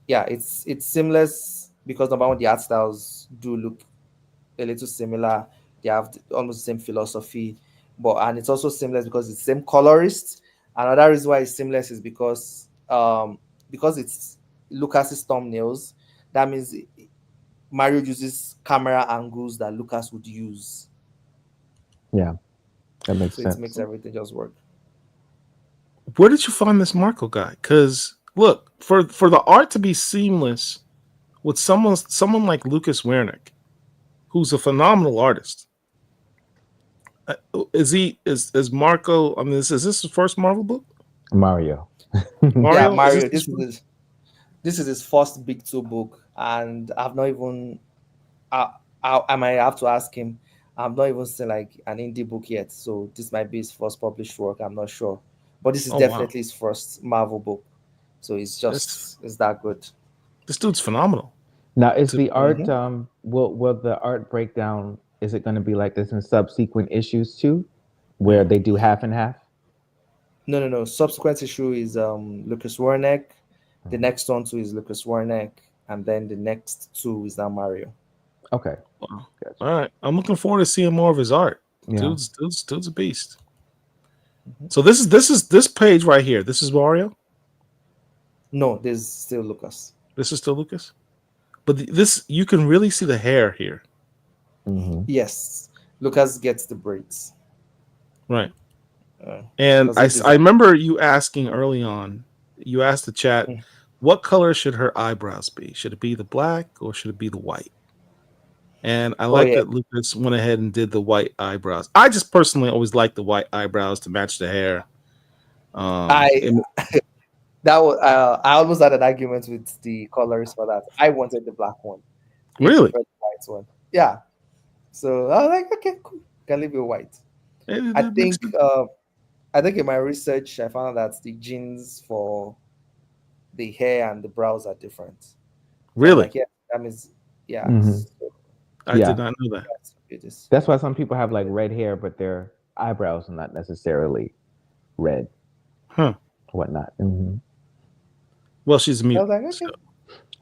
It's seamless because number one, the art styles do look a little similar. They have almost the same philosophy, and it's also seamless because it's the same colorist. Another reason why it's seamless is because it's Lucas's thumbnails. That means Mario uses camera angles that Lucas would use. Yeah, that makes sense. It makes everything just work. Where did you find this Marco guy? Because look, for the art to be seamless with someone like Lucas Wernick, who's a phenomenal artist, is Marco? I mean, is this his first Marvel book? Mario. Yeah, Mario. This is his first big two book, and I've not even. I might have to ask him. I'm not even seen like an indie book yet, so this might be his first published work. I'm not sure, but this is definitely his first Marvel book, so it's that good. This dude's phenomenal. Now, is the art? Will the art breakdown? Is it going to be like this in subsequent issues too, where they do half and half? No. Subsequent issue is Lucas Wernick. The next one too is Lucas Wernick, and then the next two is now Mario. Okay. Wow. Gotcha. All right. I'm looking forward to seeing more of his art. Yeah. Dude's a beast. So this page right here. This is Mario? No, this is still Lucas. This is still Lucas? But this, you can really see the hair here. Yes. Lucas gets the braids. Right. And I remember you asking early on, you asked the chat, what color should her eyebrows be? Should it be the black or should it be the white? And I like that Lucas went ahead and did the white eyebrows. I just personally always like the white eyebrows to match the hair. I almost had an argument with the colorist for that. I wanted the black one. Really? The white one. Yeah. So I was like, okay, cool. Can leave it white. I think in my research I found that the genes for the hair and the brows are different. So really? like, yeah, that means I did not know that. That's why some people have like red hair, but their eyebrows are not necessarily red. Huh. Whatnot. Well, she's mute. Like, okay.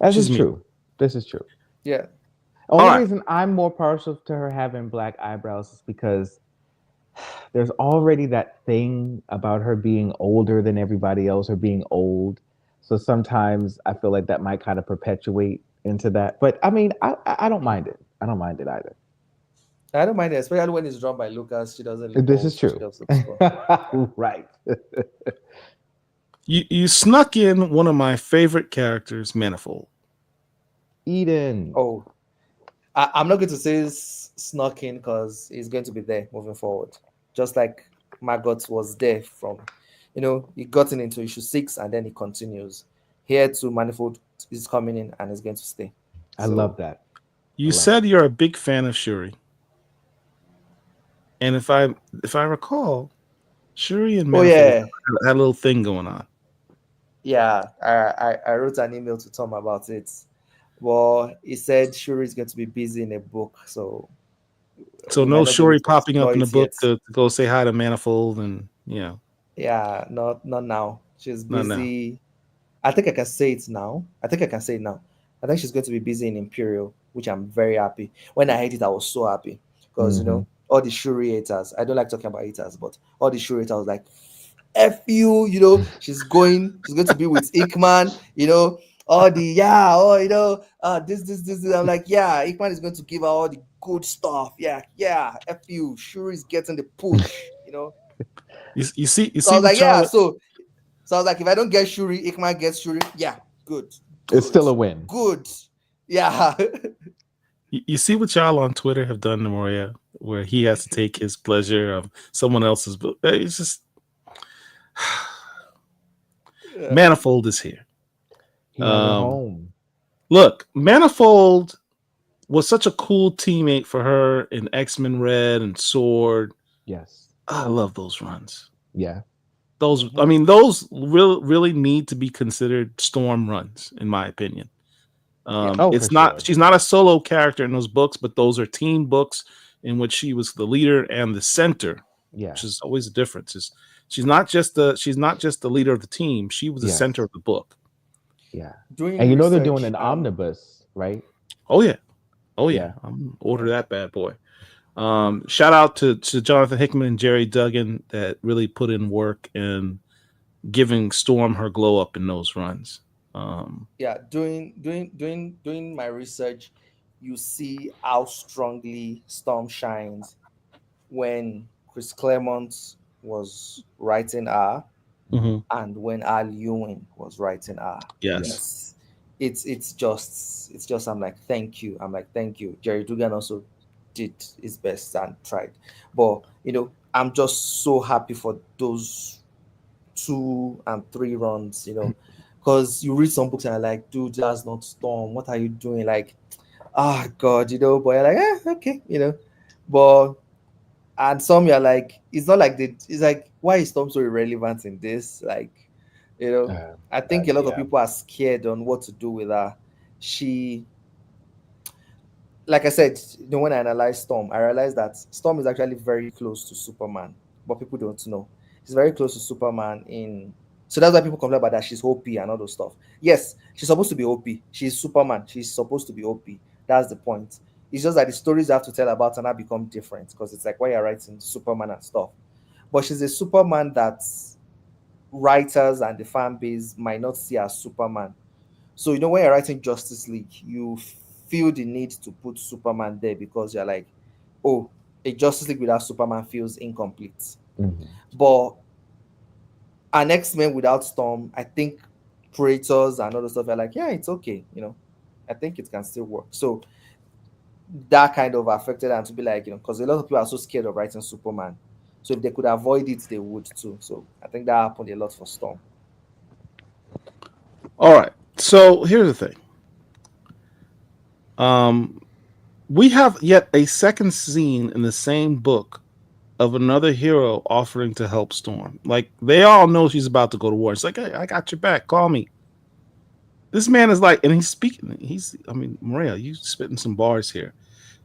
This is true. This is true. Yeah. Only reason I'm more partial to her having black eyebrows is because there's already that thing about her being older than everybody else, her being old. So sometimes I feel like that might kind of perpetuate into that. But I mean, I don't mind it. I don't mind it either. I don't mind it, especially when it's drawn by Lucas. She doesn't look This old. is true. Right. You snuck in one of my favorite characters, Manifold. Eden. Oh, I'm not going to say snuck in because he's going to be there moving forward. Just like MAGGOTT was there from, he got into issue 6 and then he continues. Here too, Manifold is coming in and is going to stay. I love that. You said you're a big fan of Shuri. And if I recall, Shuri and Manifold had a little thing going on. Yeah, I wrote an email to Tom about it. Well, he said Shuri is going to be busy in a book, so no Shuri popping up in the book to go say hi to Manifold and Yeah, not now. She's busy. I think I can say it now. I think she's going to be busy in Imperial. which I'm very happy. When I heard it, I was so happy because you know all the Shuri haters. I don't like talking about haters, but all the Shuri haters was like, "F you," you know. She's going to be with Ickman, you know. All the you know, this. I'm like, yeah, Ickman is going to give her all the good stuff. Yeah, F you. Shuri is getting the push, you know. You see, So I was like, Charlotte. so I was like, if I don't get Shuri, Ickman gets Shuri. Yeah, good. It's still a win. Good. Yeah. You see what y'all on Twitter have done to Moria, where he has to take his pleasure of someone else's book. It's just Manifold is here. He has a home. Look, Manifold was such a cool teammate for her in X-Men Red and Sword. Yes. I love those runs. Yeah. Those, I mean, those really need to be considered Storm runs, in my opinion. It's not, she's not a solo character in those books, but those are team books in which she was the leader and the center. Yeah. Which is always a difference. She's not just the leader of the team. She was the center of the book. Yeah. And you know they're doing an omnibus, right? Oh yeah. I'm order that bad boy. Shout out to Jonathan Hickman and Jerry Duggan that really put in work in giving Storm her glow up in those runs. Doing my research, you see how strongly Storm shines when Chris Claremont was writing her, and when Al Ewing was writing her. Yes. It's just I'm like, thank you. Jerry Duggan also did his best and tried, but you know, I'm just so happy for those 2 and 3 runs, you know, because you read some books and you're like, dude, that's not Storm, what are you doing? Like, God, you know, but you're like, okay, you know, but and some you're like, it's not like it's like, why is Storm so irrelevant in this? Like, you know, I think a lot of people are scared on what to do with her. She, like I said, you know, when I analyzed Storm, I realized that Storm is actually very close to Superman, but people don't know. She's very close to Superman so that's why people complain about that she's OP and all those stuff. Yes, she's supposed to be OP. She's Superman. She's supposed to be OP. That's the point. It's just that the stories you have to tell about her now become different because it's like why you're writing Superman and stuff. But she's a Superman that writers and the fan base might not see as Superman. So, you know, when you're writing Justice League, you feel the need to put Superman there because you're like, oh, a Justice League without Superman feels incomplete. But an X-Men without Storm, I think creators and other stuff are like, yeah, it's okay, you know, I think it can still work. So that kind of affected them to be like, you know, because a lot of people are so scared of writing Superman. So if they could avoid it, they would too. So I think that happened a lot for Storm. All right. So here's the thing. We have yet a second scene in the same book of another hero offering to help Storm. Like, they all know she's about to go to war. It's like, hey, I got your back. Call me. This man is like, and he's speaking. Murewa, you spitting some bars here.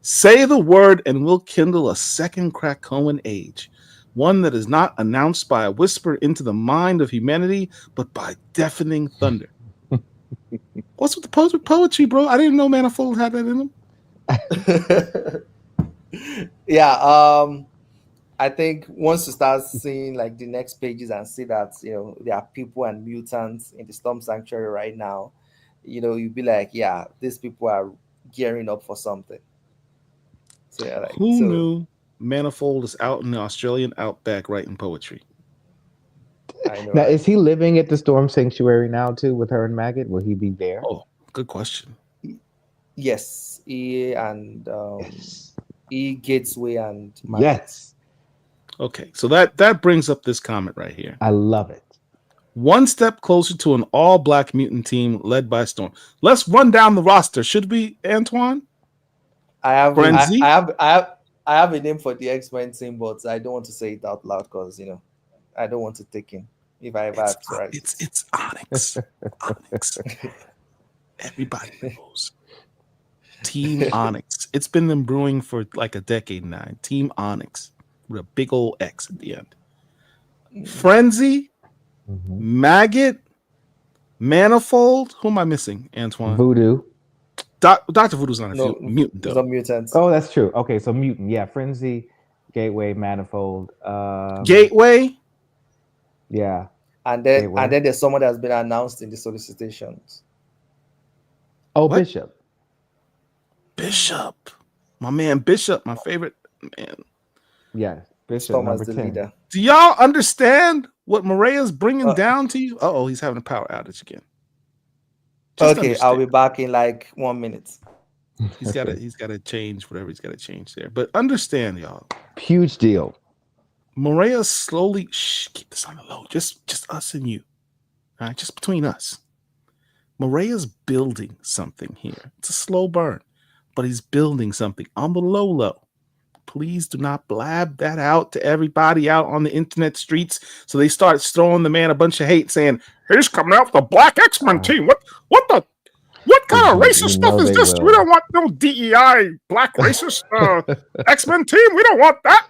Say the word and we'll kindle a second Krakoan age. One that is not announced by a whisper into the mind of humanity, but by deafening thunder. What's with the poetry, bro? I didn't know Manifold had that in him. Yeah, I think once you start seeing like the next pages and see that, you know, there are people and mutants in the Storm Sanctuary right now, you know, you'll be like, yeah, these people are gearing up for something. So yeah, like, who knew Manifold is out in the Australian outback writing poetry? I know, now, right? Is he living at the Storm Sanctuary now too with her and Maggot? Will he be there? Oh, good question. Yes, he and he Gatesway and Maggot. Yes. Okay, so that brings up this comment right here. I love it. One step closer to an all-black mutant team led by Storm. Let's run down the roster. Should we, Antoine? I have a name for the X-Men team, but I don't want to say it out loud because, you know, I don't want to take him if I ever have to write. It's Onyx. Onyx. Everybody knows. Team Onyx. It's been them brewing for like a decade now. Team Onyx with a big old X at the end. Frenzy, Maggot, Manifold. Who am I missing, Antoine? Voodoo. Dr. Voodoo's not a No, mutant, it's though. not mutant. Oh, that's true. Okay, so mutant. Yeah, Frenzy, Gateway, Manifold. Gateway? Yeah. And then Gateway. there's someone that's been announced in the solicitations. Oh, What? Bishop. Bishop. My man Bishop, my favorite man. Yes, Bishop, Storm number as the 10. leader. Do y'all understand what Morea's bringing down to you? Oh, he's having a power outage again. Just Okay, I'll be understand. back in like 1 minute. He's got to change whatever he's got to change there. But understand, y'all. Huge deal. Murewa slowly keep this on the low. Just us and you. All right, just between us. Murewa's building something here. It's a slow burn, but he's building something on the low. Please do not blab that out to everybody out on the internet streets, so they start throwing the man a bunch of hate, saying he's coming out with the Black X-Men team. What kind of racist stuff is this? We don't want no DEI Black racist X-Men team. We don't want that.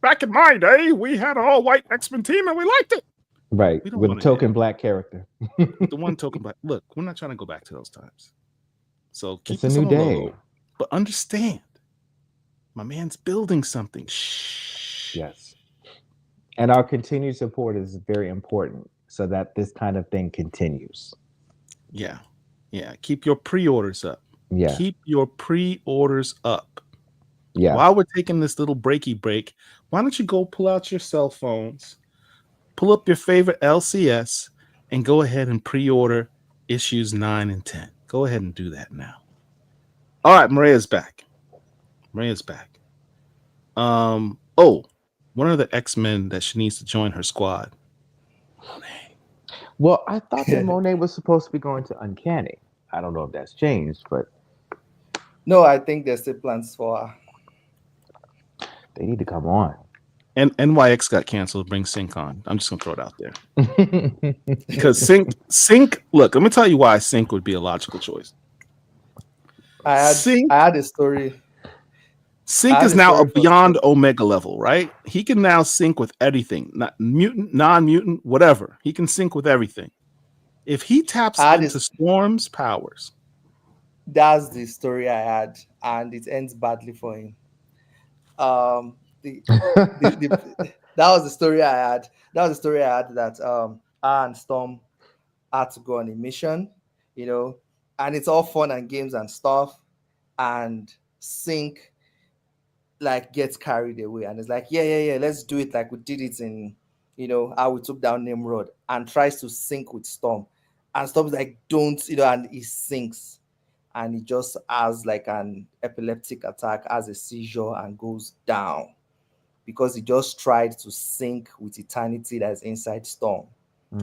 Back in my day, we had an all-white X-Men team and we liked it. Right, with a token black character. The one token black. Look, we're not trying to go back to those times. So keep it's a new day. Low, but understand, my man's building something. Shh. Yes. And our continued support is very important so that this kind of thing continues. Yeah. Yeah. Keep your pre-orders up. Yeah. Keep your pre-orders up. Yeah. While we're taking this little breaky break, why don't you go pull out your cell phones, pull up your favorite LCS, and go ahead and pre-order issues 9 and 10. Go ahead and do that now. All right, Maria's back. One of the X-Men that she needs to join her squad. Monet. Well, I thought that Monet was supposed to be going to Uncanny. I don't know if that's changed, but no, I think there's still plans for her. They need to come on. And NYX got canceled. Bring Sync on. I'm just gonna throw it out there because Sync. Look, let me tell you why Sync would be a logical choice. I had a story. Sync is now a beyond Omega level, right? He can now sync with everything, not mutant, non-mutant, whatever. He can sync with everything. If he taps into Storm's powers, that's the story I had, and it ends badly for him. That was the story I had. That her and Storm had to go on a mission, and it's all fun and games and stuff, and Sync like gets carried away and it's like, yeah, let's do it like we did it in, how we took down Nimrod, and tries to sync with Storm, and Storm's like, don't, and he sinks, and he just has like an epileptic attack, has a seizure, and goes down because he just tried to sync with eternity that's inside Storm.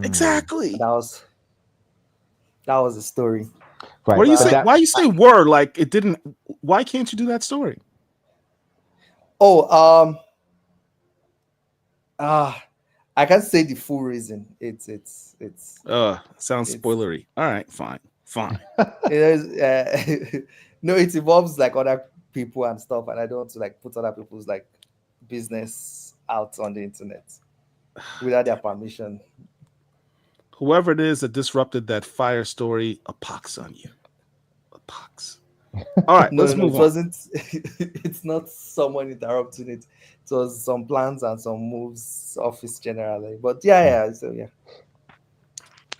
Exactly. That was the story. Right. What do you say? Why you say word like it didn't? Why can't you do that story? I can't say the full reason. It's sounds spoilery. All right, fine. It is, no, it involves like other people and stuff, and I don't want to like put other people's like business out on the internet without their permission. Whoever it is that disrupted that fire story, a pox on you. A pox. All right, let's move on. It's not someone interrupting it. It was some plans and some moves, office generally. But yeah. So yeah.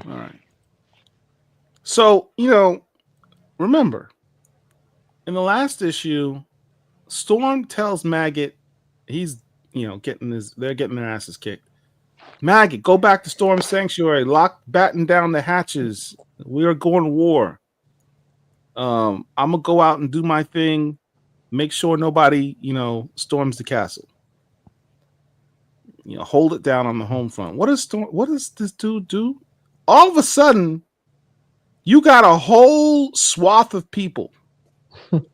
All right. So remember, in the last issue, Storm tells Maggot he's they're getting their asses kicked. Maggot, go back to Storm Sanctuary, batten down the hatches. We are going to war. I'm gonna go out and do my thing, make sure nobody, storms the castle. Hold it down on the home front. What does this dude do? All of a sudden, you got a whole swath of people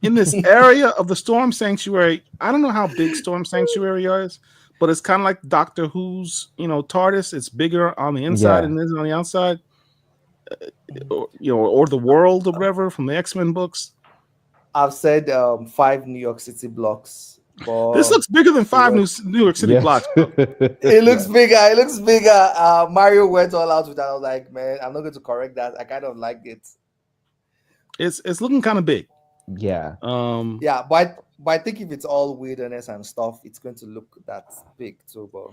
in this area of the Storm Sanctuary. I don't know how big Storm Sanctuary is, but it's kind of like Doctor Who's, TARDIS. It's bigger on the inside than it is on the outside. Or the world or whatever from the X-Men books. I've said 5 New York City blocks. This looks bigger than 5 New York City blocks. It looks bigger. Mario went all out with that. I was like, man, I'm not going to correct that. I kind of liked it. It's looking kind of big. Yeah. Yeah, but I think if it's all wilderness and stuff, it's going to look that big too. But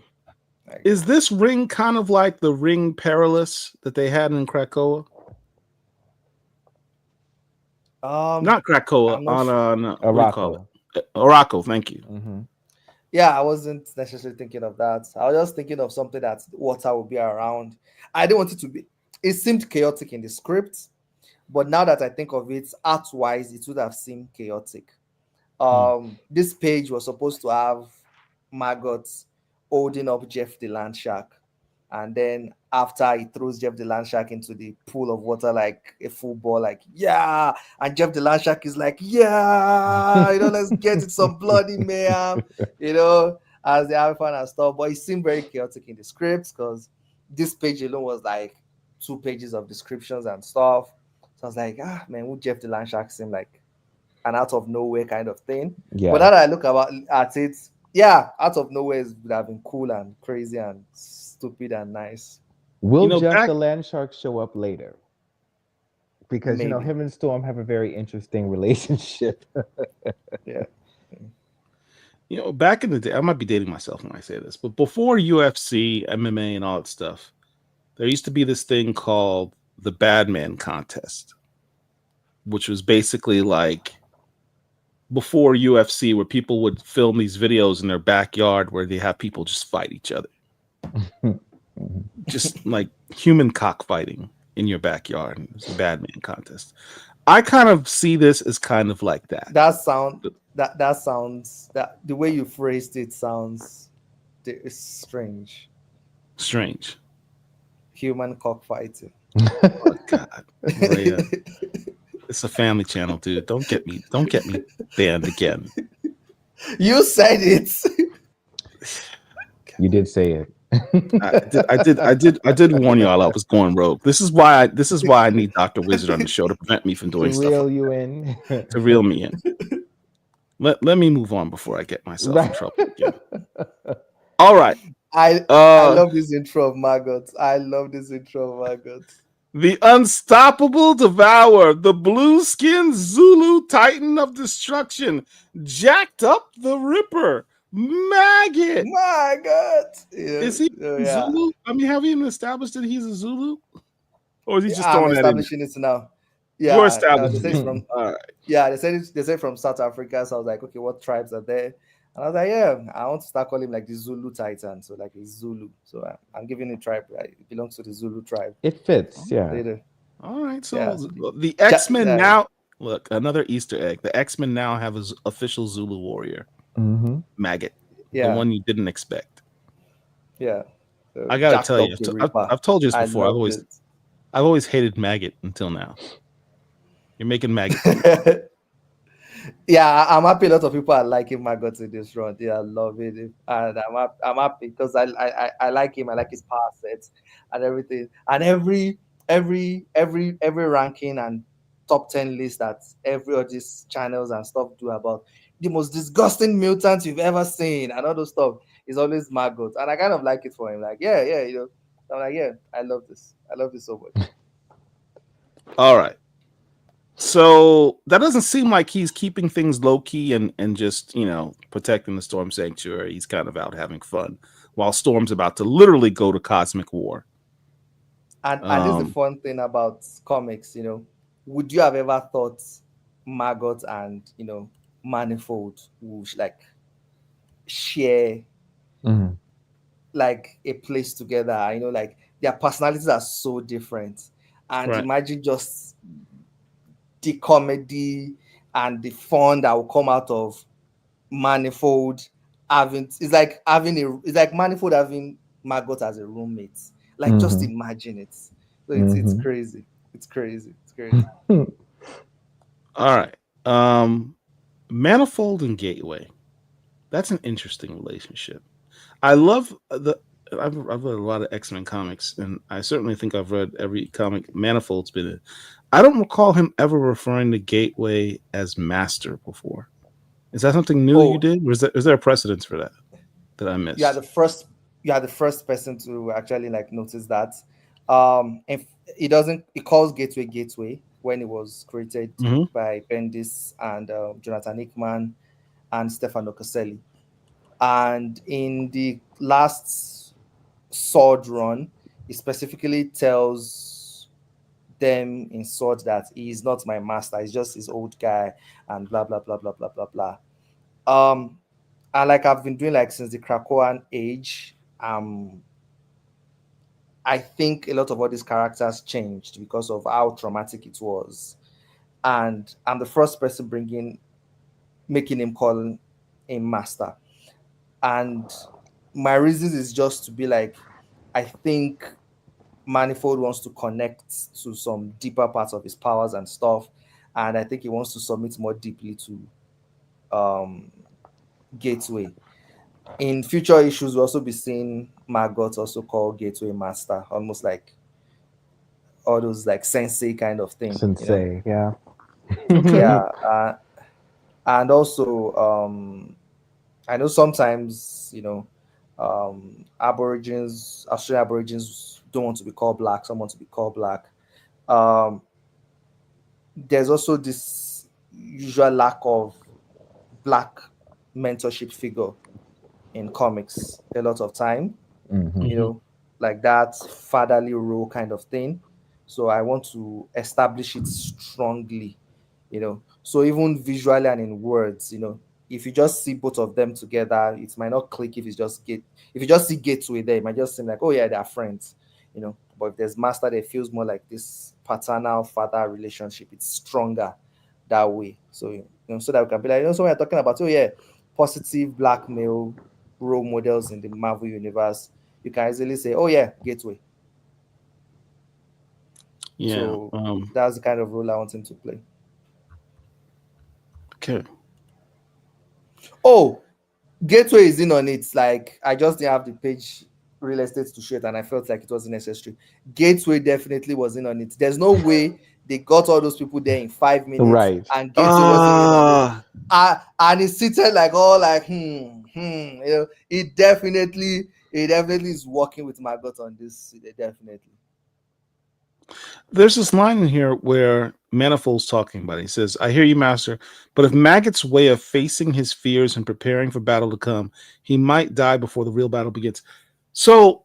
like, Is this ring kind of like the ring Perilous that they had in Krakoa? Not Krakoa, I'm not on sure. what do you call it? Oracle, thank you. Mm-hmm. Yeah, I wasn't necessarily thinking of that. I was just thinking of something that water will be around. I didn't want it to be. It seemed chaotic in the script, but now that I think of it, art-wise, it would have seemed chaotic. This page was supposed to have MAGGOTT holding up Jeff the Land Shark, and then after he throws Jeff the Land Shark into the pool of water like a full ball, like yeah, and Jeff the Land Shark is like yeah, let's get it some bloody mayhem, as they have fun and stuff. But it seemed very chaotic in the scripts because this page alone was like 2 pages of descriptions and stuff. So I was like, man, would Jeff the Land Shark seem like an out of nowhere kind of thing? Yeah. But now that I look at it, yeah, out of nowhere would have been cool and crazy and stupid and nice. Will Jeff the Land Shark show up later? Because Maybe. him and Storm have a very interesting relationship. Yeah. Back in the day, I might be dating myself when I say this, but before UFC, MMA, and all that stuff, there used to be this thing called the Badman Contest, which was basically like before UFC, where people would film these videos in their backyard where they have people just fight each other. Just like human cockfighting in your backyard. It's a Badman Contest. I kind of see this as kind of like that. That sounds the way you phrased it sounds strange. Strange. Human cockfighting. Oh God. Maria. It's a family channel, dude. Don't get me banned again. You said it. You did say it. I did warn y'all I was going rogue. This is why I need Dr. Wizard on the show to prevent me from doing stuff. To reel you in. To reel me in. Let me move on before I get myself in trouble again. All right. I love this intro of MAGGOTT. The unstoppable devourer, the blue-skinned Zulu titan of destruction, jacked up the Ripper, MAGGOTT. Is he Zulu? I mean, have we even established that he's a Zulu? Or is he just throwing that in? Establishing it now. Yeah, we're establishing all right. Yeah, they said from South Africa. So I was like, okay, what tribes are there? And I was like, yeah, I want to start calling him like the Zulu Titan. So like he's Zulu. So I'm giving it tribe. Right? It belongs to the Zulu tribe. It fits, yeah. Later. All right. So the X-Men now, look, another Easter egg. The X-Men now have an official Zulu warrior, MAGGOTT. Yeah. The one you didn't expect. Yeah. So I gotta tell you, I've told you this before. I've always hated MAGGOTT until now. You're making MAGGOTT. Yeah, I'm happy a lot of people are liking MAGGOTT in this run. Yeah, I love it. And I'm happy because I like him. I like his power sets and everything. And every ranking and top 10 list that every of these channels and stuff do about the most disgusting mutant you've ever seen and all those stuff is always MAGGOTT. And I kind of like it for him. Like, yeah, I'm like, yeah, I love this. I love this so much. All right. So that doesn't seem like he's keeping things low key and just, protecting the Storm Sanctuary. He's kind of out having fun while Storm's about to literally go to cosmic war. And this is the fun thing about comics, would you have ever thought MAGGOTT and, Manifold would like share like a place together? Like their personalities are so different. And imagine just the comedy and the fun that will come out of Manifold it's like Manifold having MAGGOTT as a roommate. Like just imagine it. So it's crazy. It's crazy. All right. Manifold and Gateway. That's an interesting relationship. I've read a lot of X-Men comics, and I certainly think I've read every comic Manifold's been in. I don't recall him ever referring to Gateway as Master before. Is that something new you did? Or is there a precedence for that I missed? Yeah, the first person to actually like notice that. If he calls Gateway, when it was created Mhm. by Bendis and Jonathan Hickman and Stefano Caselli. And in the last Sword run, it specifically tells them in Sword that he is not my master, he's just his old guy, and blah blah blah blah blah blah blah. And like I've been doing like since the Krakoan age, I think a lot of all these characters changed because of how traumatic it was. And I'm the first person making him call him master. And my reasons is just to be like, I think Manifold wants to connect to some deeper parts of his powers and stuff. And I think he wants to submit more deeply to Gateway. In future issues, we'll also be seeing MAGGOTT also called Gateway Master, almost like all those like sensei kind of thing. Sensei, yeah. Yeah. And also, I know sometimes, Australian Aborigines don't want to be called black, some want to be called black. There's also this usual lack of black mentorship figure in comics a lot of time, like that fatherly role kind of thing. So I want to establish it strongly, so even visually and in words, if you just see both of them together, it might not click. If you just see Gateway there, it might just seem like, oh yeah, they're friends, but if there's master, there feels more like this paternal father relationship. It's stronger that way. So so that we can be like, so we're talking about, oh yeah, positive black male role models in the Marvel universe, you can easily say, oh yeah, Gateway. Yeah. So that's the kind of role I want him to play. Okay. Oh, Gateway is in on it. Like, I just didn't have the page real estate to show it, and I felt like it wasn't necessary. Gateway definitely was in on it. There's no way they got all those people there in 5 minutes, right? And Gateway wasn't in on it. And he's seated like all like, it definitely is working with MAGGOTT on this. Definitely. There's this line in here where Manifold's talking about it. He says, I hear you, Master, but if Maggot's way of facing his fears and preparing for battle to come, he might die before the real battle begins. So,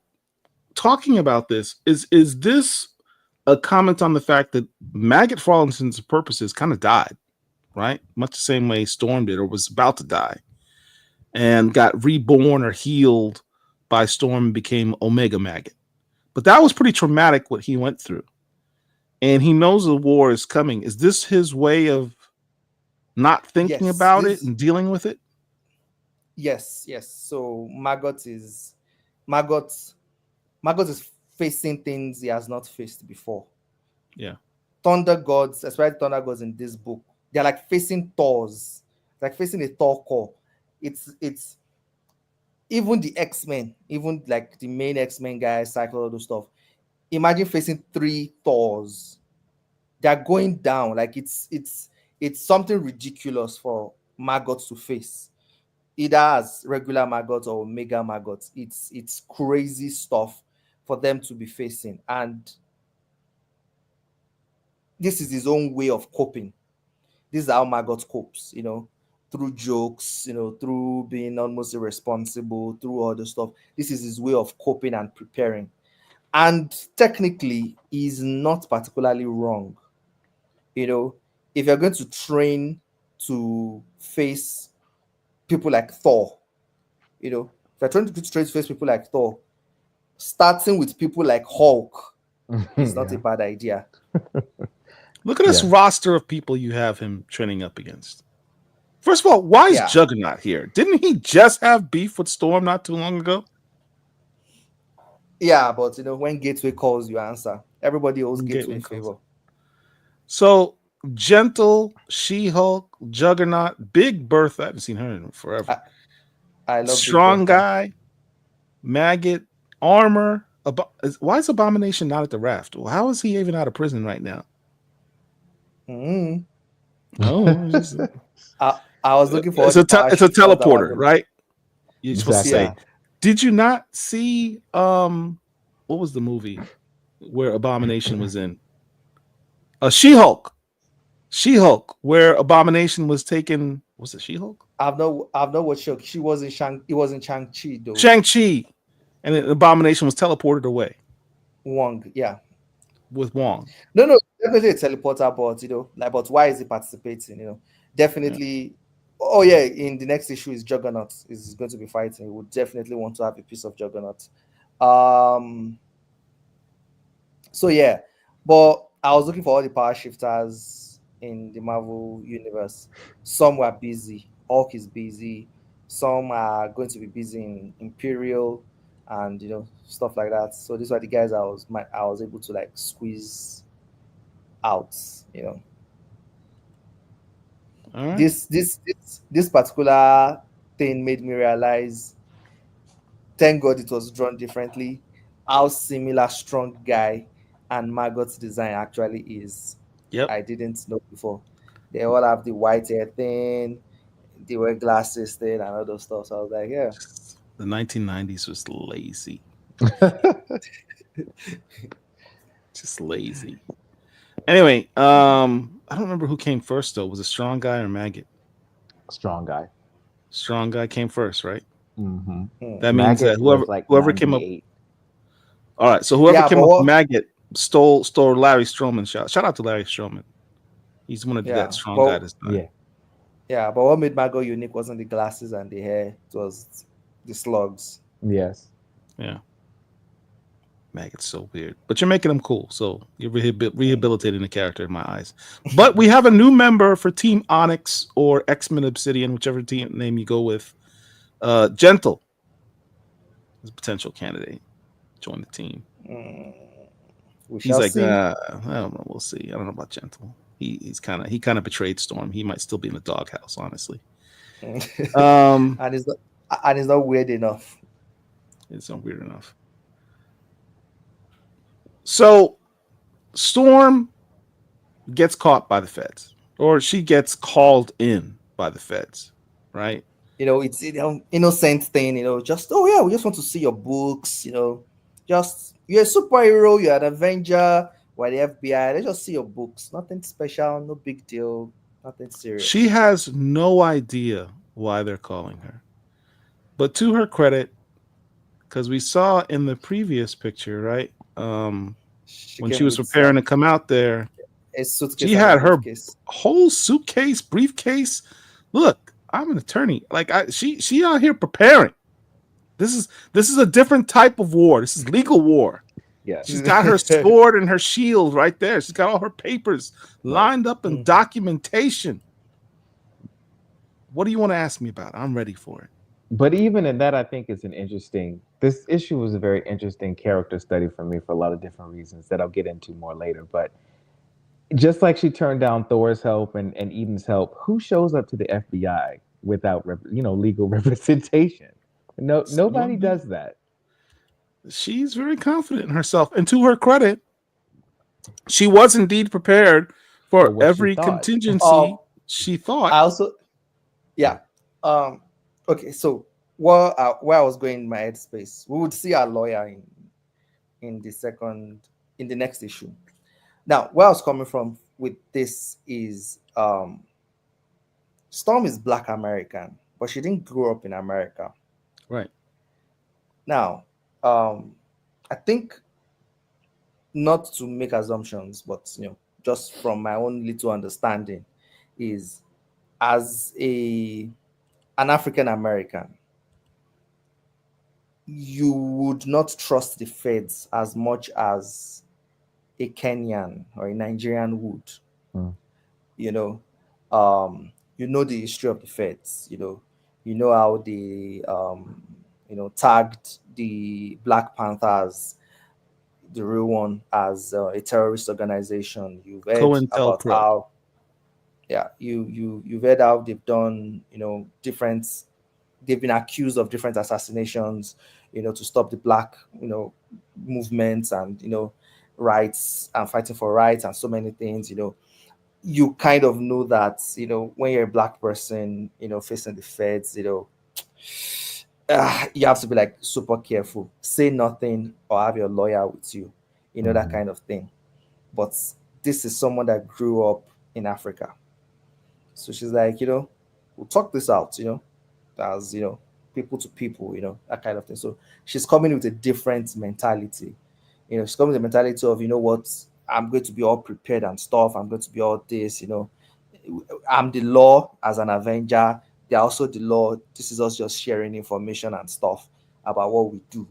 talking about this, is this a comment on the fact that Maggot, for all intents and purposes, kind of died, right? Much the same way Storm did, or was about to die, and got reborn or healed by Storm and became Omega Maggot. But that was pretty traumatic what he went through. And he knows the war is coming. Is this his way of not thinking about it and dealing with it? Yes. So Maggot is facing things he has not faced before. Yeah. Thunder gods, especially Thunder gods in this book, they're like facing Thors, like facing a Thor core. It's even the X-Men, even like the main X-Men guys, Cycle, all those stuff. Imagine facing 3 Thors. They're going down. Like it's something ridiculous for MAGGOTT to face, either as regular MAGGOTT or Omega MAGGOTT. It's crazy stuff for them to be facing, and this is his own way of coping. This is how MAGGOTT copes, through jokes, through being almost irresponsible, through all the stuff. This is his way of coping and preparing. And technically, he's not particularly wrong. If you're going to train to face people like Thor, if you're trying to train to face people like Thor, starting with people like Hulk is not a bad idea. Look at this roster of people you have him training up against. First of all, why is Juggernaut here? Didn't he just have beef with Storm not too long ago? Yeah, but when Gateway calls, you answer. Everybody owes Gateway in favor. So, Gentle, She-Hulk, Juggernaut, Big Bertha. I haven't seen her in forever. I love Strong Guy, Maggot, Armor. Why is Abomination not at the raft? Well, how is he even out of prison right now? I was looking for it's a teleporter, right? You're supposed to say. Did you not see what was the movie where Abomination was in? She-Hulk, where Abomination was taken. Was it She-Hulk? I've not watched Shang. She was in Shang. It was in Shang-Chi though. Shang-Chi, and then Abomination was teleported away Wong, yeah. with Wong. No, definitely a teleporter, but but why is he participating? Definitely. Oh yeah, in the next issue is Juggernaut is going to be fighting. We would definitely want to have a piece of Juggernaut. So yeah, but I was looking for all the power shifters in the Marvel universe. Some were busy. Hulk is busy. Some are going to be busy in Imperial, and stuff like that. So these were the guys I was able to like squeeze out. All right. This particular thing made me realize, thank God it was drawn differently, how similar Strong Guy and Maggott's design actually is. Yep. I didn't know before. They all have the white hair thing, they wear glasses thing, and all those stuff. So I was like, yeah. The 1990s was lazy. Just lazy. Anyway, I don't remember who came first though. Was it Strong Guy or Maggot? Strong Guy. Strong Guy came first, right? Mm-hmm. That means that whoever came up. All right, so whoever came up with Maggot stole Larry Stroman's shot. Shout out to Larry Stroman. He's one of that Strong Guy design. Yeah, but what made Maggot unique wasn't the glasses and the hair; it was the slugs. Yes. Yeah. Maggot's so weird, but you're making him cool, so you're rehabilitating the character in my eyes. But we have a new member for Team Onyx or X-Men Obsidian, whichever team name you go with. Gentle is a potential candidate. Join the team. He's like, I don't know. We'll see. I don't know about Gentle. He kind of betrayed Storm. He might still be in the doghouse, honestly. And it's not weird enough. It's not weird enough. So Storm gets caught by the feds, or she gets called in by the feds, right? It's innocent thing, just we just want to see your books, just you're a superhero, you're an Avenger, we're the FBI, let's just see your books. Nothing special, no big deal, nothing serious. She has no idea why they're calling her. But to her credit, because we saw in the previous picture, right? When she was preparing to come out there, she had her whole suitcase, briefcase. Look, I'm an attorney. Like she out here preparing. This is a different type of war. This is legal war. Yeah. She's got her sword and her shield right there. She's got all her papers lined up in documentation. What do you want to ask me about? I'm ready for it. But even in that, I think this issue was a very interesting character study for me for a lot of different reasons that I'll get into more later. But just like she turned down Thor's help and Eden's help, who shows up to the FBI without legal representation? Nobody does that. She's very confident in herself. And to her credit, she was indeed prepared for every contingency she thought. I also, yeah. Okay, so where I was going in my headspace, we would see our lawyer in the next issue. Now, where I was coming from with this is Storm is Black American, but she didn't grow up in America. Right. Now, I think, not to make assumptions, but just from my own little understanding, is as an African American, you would not trust the feds as much as a Kenyan or a Nigerian would. You know the history of the feds. You know how they tagged the Black Panthers, the real one, as a terrorist organization. You've heard about how, you've heard how they've done, they've been accused of different assassinations, to stop the Black, movements and, rights and fighting for rights and so many things. You kind of know that, when you're a Black person, facing the feds, you have to be like super careful, say nothing or have your lawyer with you, that kind of thing. But this is someone that grew up in Africa. So she's like, we'll talk this out, as people to people, that kind of thing. So she's coming with a different mentality. She's coming with the mentality of, what, I'm going to be all prepared and stuff. I'm going to be all this, I'm the law as an Avenger. They're also the law. This is us just sharing information and stuff about what we do.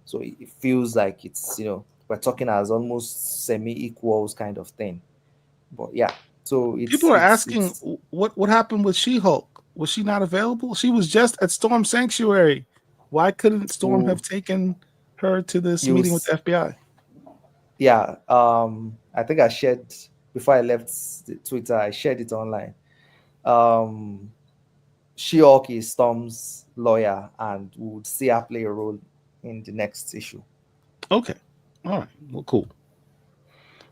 So it feels like it's, we're talking as almost semi-equals kind of thing. But yeah, so people are asking what happened with She-Hulk. Was she not available? She was just at Storm Sanctuary. Why couldn't Storm have taken her to this meeting with the FBI? Yeah, I think I shared before I left Twitter. I shared it online. She-Hulk is Storm's lawyer, and we would see her play a role in the next issue. Okay, all right, well, cool.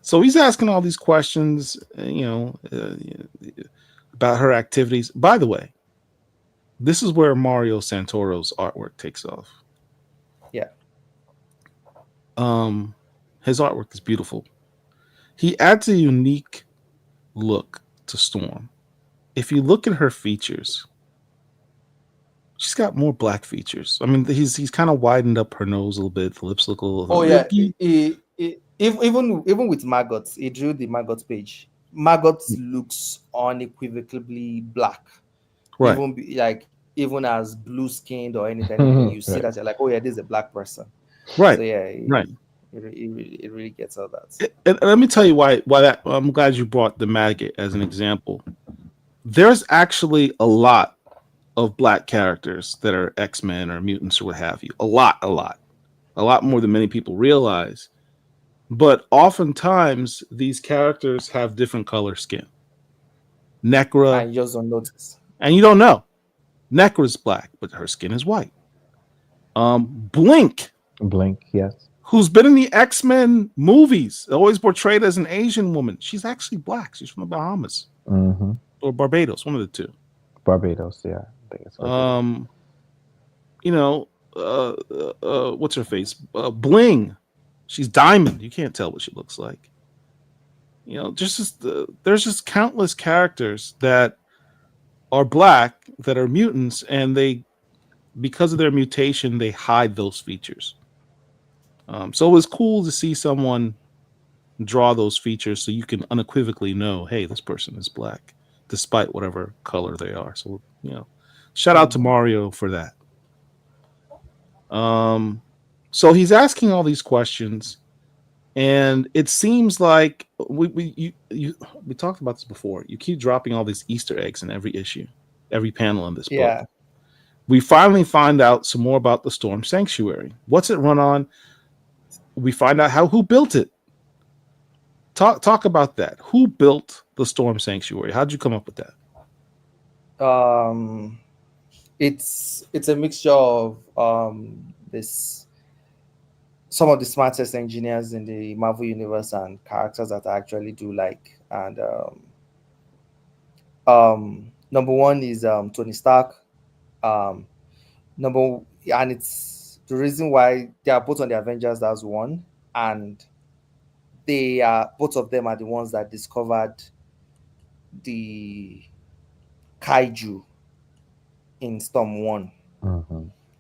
So he's asking all these questions, about her activities. By the way, this is where Mario Santoro's artwork takes off. Yeah. His artwork is beautiful. He adds a unique look to Storm. If you look at her features, she's got more black features. I mean, he's kind of widened up her nose a little bit. The lips look a little. Oh yeah. Even with MAGGOTT, he drew the MAGGOTT page. MAGGOTT looks unequivocally black. Right. Even as blue skinned or anything, you see that you're like, oh yeah, this is a black person. Right. So yeah. Right. It really gets all that. And let me tell you why that. I'm glad you brought the maggot as an example. There's actually a lot of black characters that are X-Men or mutants or what have you. A lot more than many people realize. But oftentimes these characters have different color skin. Necra, and you just don't notice, and you don't know. Necra's black, but her skin is white. Blink, yes, who's been in the X-Men movies, always portrayed as an Asian woman. She's actually black. She's from the Bahamas or Barbados, one of the two. Barbados, yeah. I think it's Barbados. What's her face? Bling. She's Diamond. You can't tell what she looks like. There's just countless characters that are black that are mutants, and because of their mutation, they hide those features. So it was cool to see someone draw those features so you can unequivocally know, hey, this person is black, despite whatever color they are. So, shout out to Mario for that. So he's asking all these questions, and it seems like we talked about this before. You keep dropping all these Easter eggs in every issue, every panel in this book. We finally find out some more about the Storm Sanctuary. What's it run on? We find out who built it. Talk about that. Who built the Storm Sanctuary? How'd you come up with that? It's a mixture of some of the smartest engineers in the Marvel universe and characters that I actually do like. And number one is Tony Stark. And it's the reason why they are both on the Avengers. That's one, and they are both of them are the ones that discovered the kaiju in Storm 1.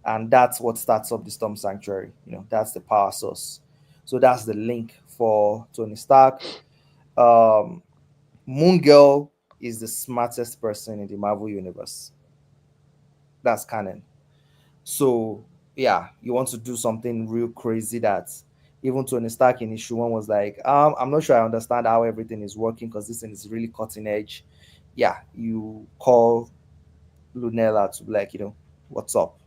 And that's what starts up the Storm Sanctuary. That's the power source. So that's the link for Tony Stark. Moon Girl is the smartest person in the Marvel universe. That's canon. So yeah, you want to do something real crazy that even Tony Stark in issue 1 was like, I'm not sure I understand how everything is working because this thing is really cutting edge. Yeah, you call Lunella to be like, what's up?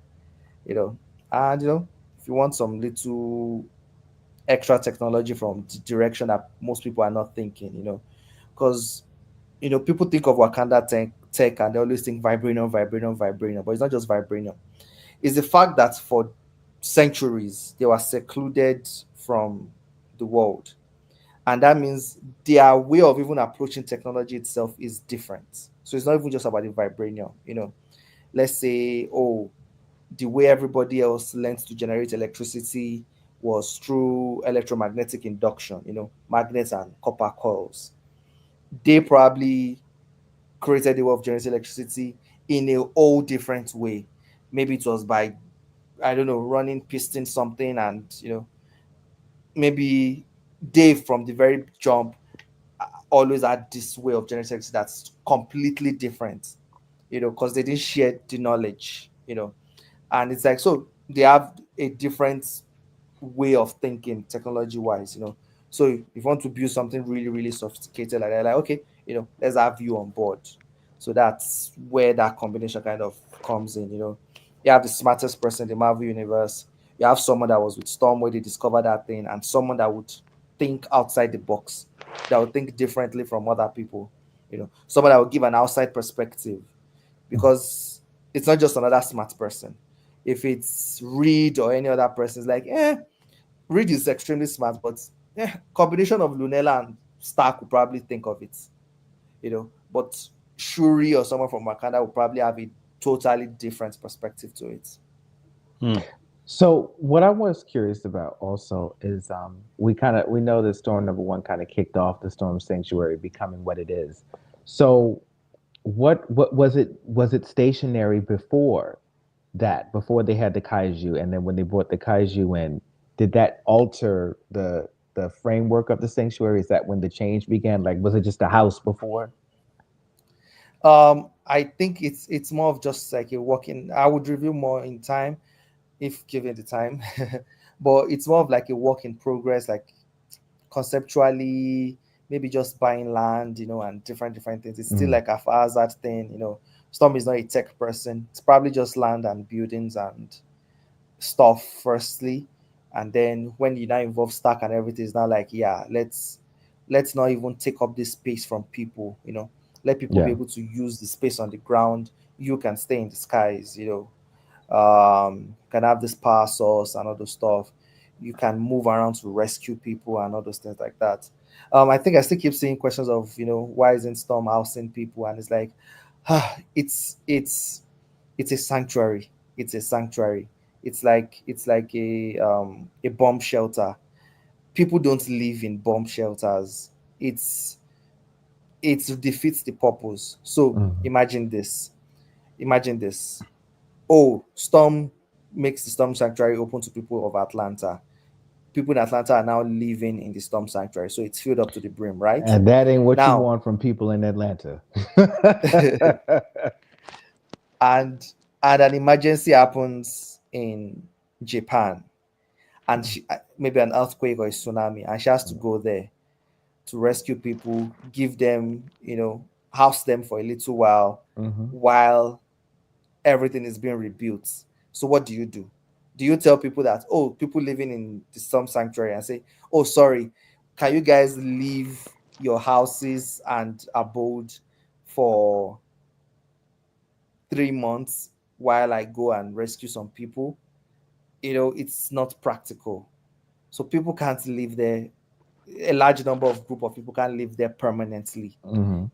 And if you want some little extra technology from the direction that most people are not thinking, because people think of Wakanda tech and they always think vibranium, but it's not just vibranium. It's the fact that for centuries they were secluded from the world, and that means their way of even approaching technology itself is different. So it's not even just about the vibranium. Let's say, the way everybody else learns to generate electricity was through electromagnetic induction, magnets and copper coils. They probably created the way of generating electricity in a whole different way. Maybe it was by, I don't know, running piston something, and maybe Dave from the very jump always had this way of generating electricity that's completely different, because they didn't share the knowledge, and it's like, so they have a different way of thinking technology wise. So if you want to build something really, really sophisticated like that, like, okay, let's have you on board. So that's where that combination kind of comes in. You have the smartest person in the Marvel universe, you have someone that was with Storm where they discovered that thing, and someone that would think outside the box, that would think differently from other people, someone that would give an outside perspective, because it's not just another smart person. If it's Reed or any other person, it's like, Reed is extremely smart, but combination of Lunella and Stark would probably think of it, but Shuri or someone from Wakanda would probably have a totally different perspective to it. So what I was curious about also is we know that Storm number 1 kind of kicked off the Storm Sanctuary becoming what it is. So what was it? Was it stationary before that? Before they had the kaiju, and then when they brought the kaiju in, did that alter the framework of the sanctuary? Is that when the change began? Like, was it just a house before? I think it's more of just like a walking. I would review more in time, if given the time, but it's more of like a work in progress, like conceptually, maybe just buying land, and different things. It's still like a hazard thing, Storm is not a tech person. It's probably just land and buildings and stuff firstly, and then when you now involve Stark and everything, it's now like, yeah, let's not even take up this space from people, let people be able to use the space on the ground. You can stay in the skies, can have this power source and all those stuff. You can move around to rescue people and all those things like that. I think I still keep seeing questions of, why isn't Storm housing people? And it's like, it's a sanctuary. It's a sanctuary. It's like a bomb shelter. People don't live in bomb shelters. It defeats the purpose. So imagine this. Oh, Storm makes the Storm Sanctuary open to people of Atlanta. People in Atlanta are now living in the Storm Sanctuary, so it's filled up to the brim, right? And that ain't what you want from people in Atlanta. and an emergency happens in Japan, and maybe an earthquake or a tsunami, and she has to go there to rescue people, give them, house them for a little while everything is being rebuilt. So what do? Do you tell people that, people living in the Storm Sanctuary, and say, oh, sorry, can you guys leave your houses and abode for 3 months while I go and rescue some people? It's not practical. So people can't live there. A large number of group of people can't live there permanently.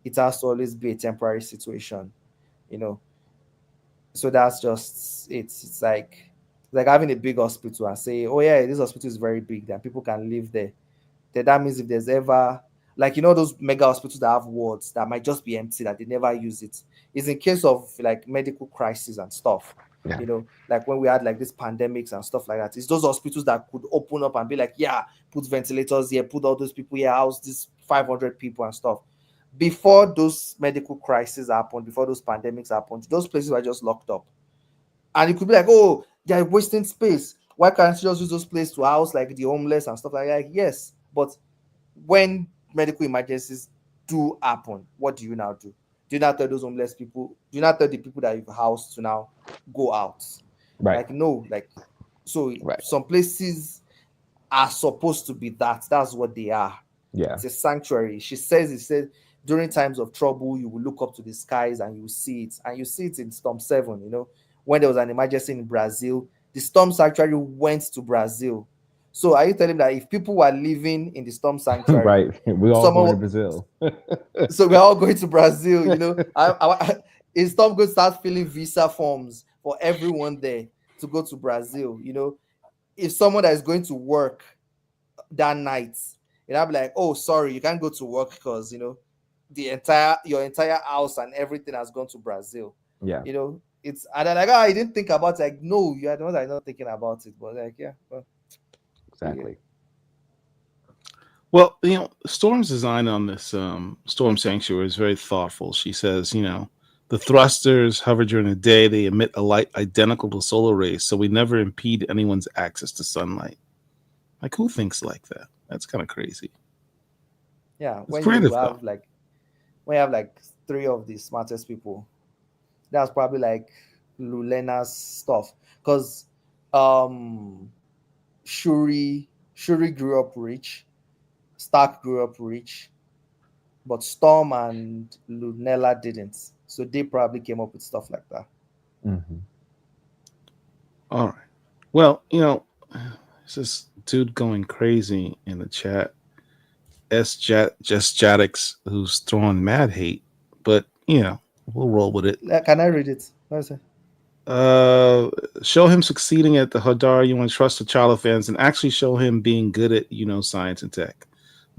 It has to always be a temporary situation, So that's just it. It's like having a big hospital and say, oh yeah, this hospital is very big, that people can live there. Then that means if there's ever, like, those mega hospitals that have wards that might just be empty, that they never use it. It's in case of like medical crisis and stuff. Like when we had like this pandemics and stuff like that. It's those hospitals that could open up and be like, yeah, put ventilators here, put all those people here, house this 500 people and stuff. Before those medical crises happened, before those pandemics happened, those places were just locked up. And you could be like, oh, they're wasting space. Why can't you just use those places to house like the homeless and stuff like that? Yes, but when medical emergencies do happen, what do you now do? Do you not tell those homeless people? Do you not tell the people that you've housed to now go out? Right. Like, no, like, so some places are supposed to be that. That's what they are. Yeah. It's a sanctuary. She says, during times of trouble, you will look up to the skies and you will see it. And you see it in Storm 7, when there was an emergency in Brazil, the Storm Sanctuary went to Brazil. So are you telling me that if people were living in the Storm Sanctuary, right, we all going to Brazil. So we're all going to Brazil, is Storm going to start filling visa forms for everyone there to go to Brazil? if someone that is going to work that night, I'll be like, oh, sorry, you can't go to work because your entire house and everything has gone to Brazil. Yeah. It's, and they're like, oh, I didn't think about it. Like, no, you are the ones that are not thinking about it. But like, yeah, well, Exactly. Well, Storm's design on this Storm Sanctuary is very thoughtful. She says, the thrusters hover during the day. They emit a light identical to solar rays, so we never impede anyone's access to sunlight. Like, who thinks like that? That's kind of crazy. Yeah, when you have like 3 of the smartest people, that's probably like Lulena's stuff. Because Shuri grew up rich, Stark grew up rich, but Storm and Lunella didn't. So they probably came up with stuff like that. Mm-hmm. All right. Well, this is dude going crazy in the chat. Jadix, who's throwing mad hate, but we'll roll with it. Can I read it? What is it? Show him succeeding at the Hadad. You want to trust T'Challa fans and actually show him being good at science and tech,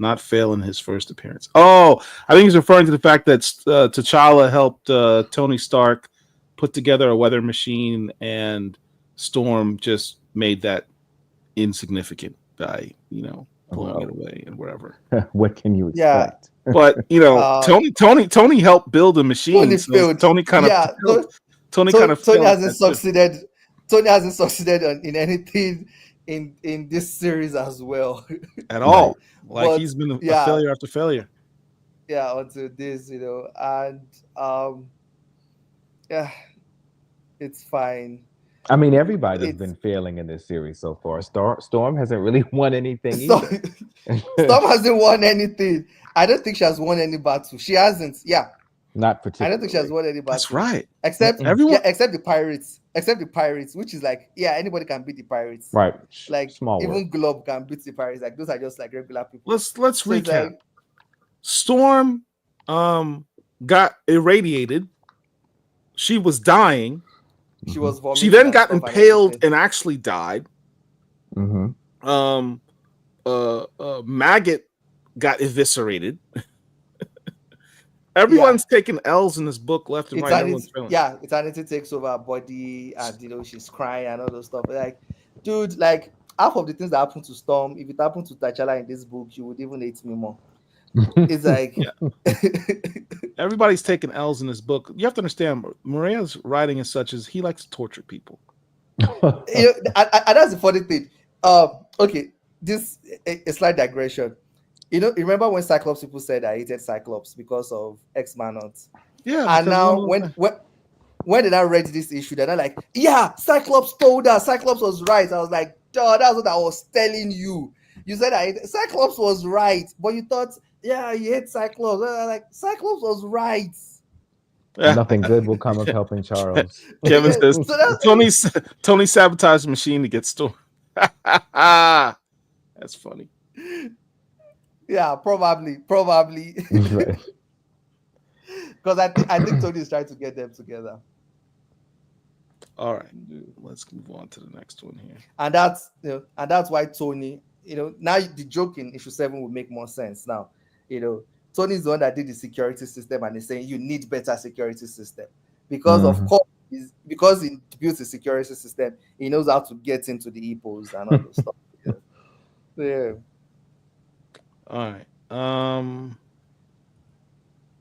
not fail in his first appearance. Oh, I think he's referring to the fact that T'Challa helped Tony Stark put together a weather machine, and Storm just made that insignificant by pulling it away and whatever. What can you expect? Yeah. But Tony helped build a machine. Tony kind of Tony hasn't succeeded. Tony hasn't succeeded in anything in this series as well. At all. But he's been a failure after failure. Yeah, until this, and it's fine. I mean, everybody's been failing in this series so far. Storm hasn't really won anything either. Storm hasn't won anything. I don't think she has won any battle. She hasn't. Yeah. Not particularly. I don't think she has won any battle. That's right. Except everyone, except the pirates. Except the pirates, which is like, anybody can beat the pirates. Right. Like small even work. Globe can beat the pirates. Like those are just like regular people. Let's recap. Storm got irradiated. She was dying. She was vomiting. She then got impaled and actually died. Mm-hmm. Maggot got eviscerated. Everyone's taking L's in this book left and right. Eternity takes over her body, and she's crying and all those stuff. Like, dude, like half of the things that happened to Storm, if it happened to T'Challa in this book, you would even hate me more. It's like everybody's taking L's in this book. You have to understand, Maria's writing is such as he likes to torture people. And that's the funny thing. Okay, this a slight digression. Remember when Cyclops people said I hated Cyclops because of X-MANHUNT? Yeah. And now when did I read this issue, they're like, yeah, Cyclops told us. Cyclops was right. I was like, duh, that's what I was telling you. You said Cyclops was right, but you thought, yeah, you hate Cyclops. Like, Cyclops was right. Nothing good will come of helping Charles. Kevin says Tony sabotaged the machine to get Storm. That's funny. Yeah, probably. Because I think Tony is trying to get them together. All right, let's move on to the next one here. And that's why Tony, now the joke in issue 7 would make more sense now. Tony's the one that did the security system, and he's saying you need better security system because of course because he built a security system, he knows how to get into the EPOs and all those stuff. Yeah. All right.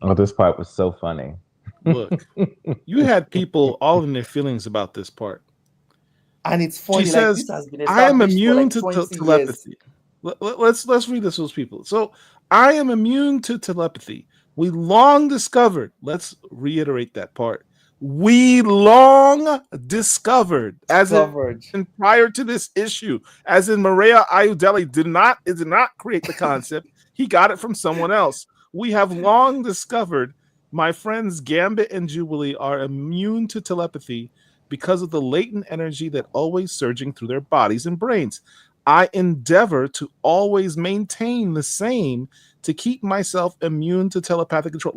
Oh, this part was so funny. Look, you had people all in their feelings about this part. And it's funny. She says, this has been I am immune to telepathy. Let's read this to those people. So, I am immune to telepathy. We long discovered. Let's reiterate that part. We long discovered, and prior to this issue, as in Murewa Ayodele did not create the concept. He got it from someone else. We have long discovered my friends Gambit and Jubilee are immune to telepathy because of the latent energy that always surging through their bodies and brains. I endeavor to always maintain the same to keep myself immune to telepathic control.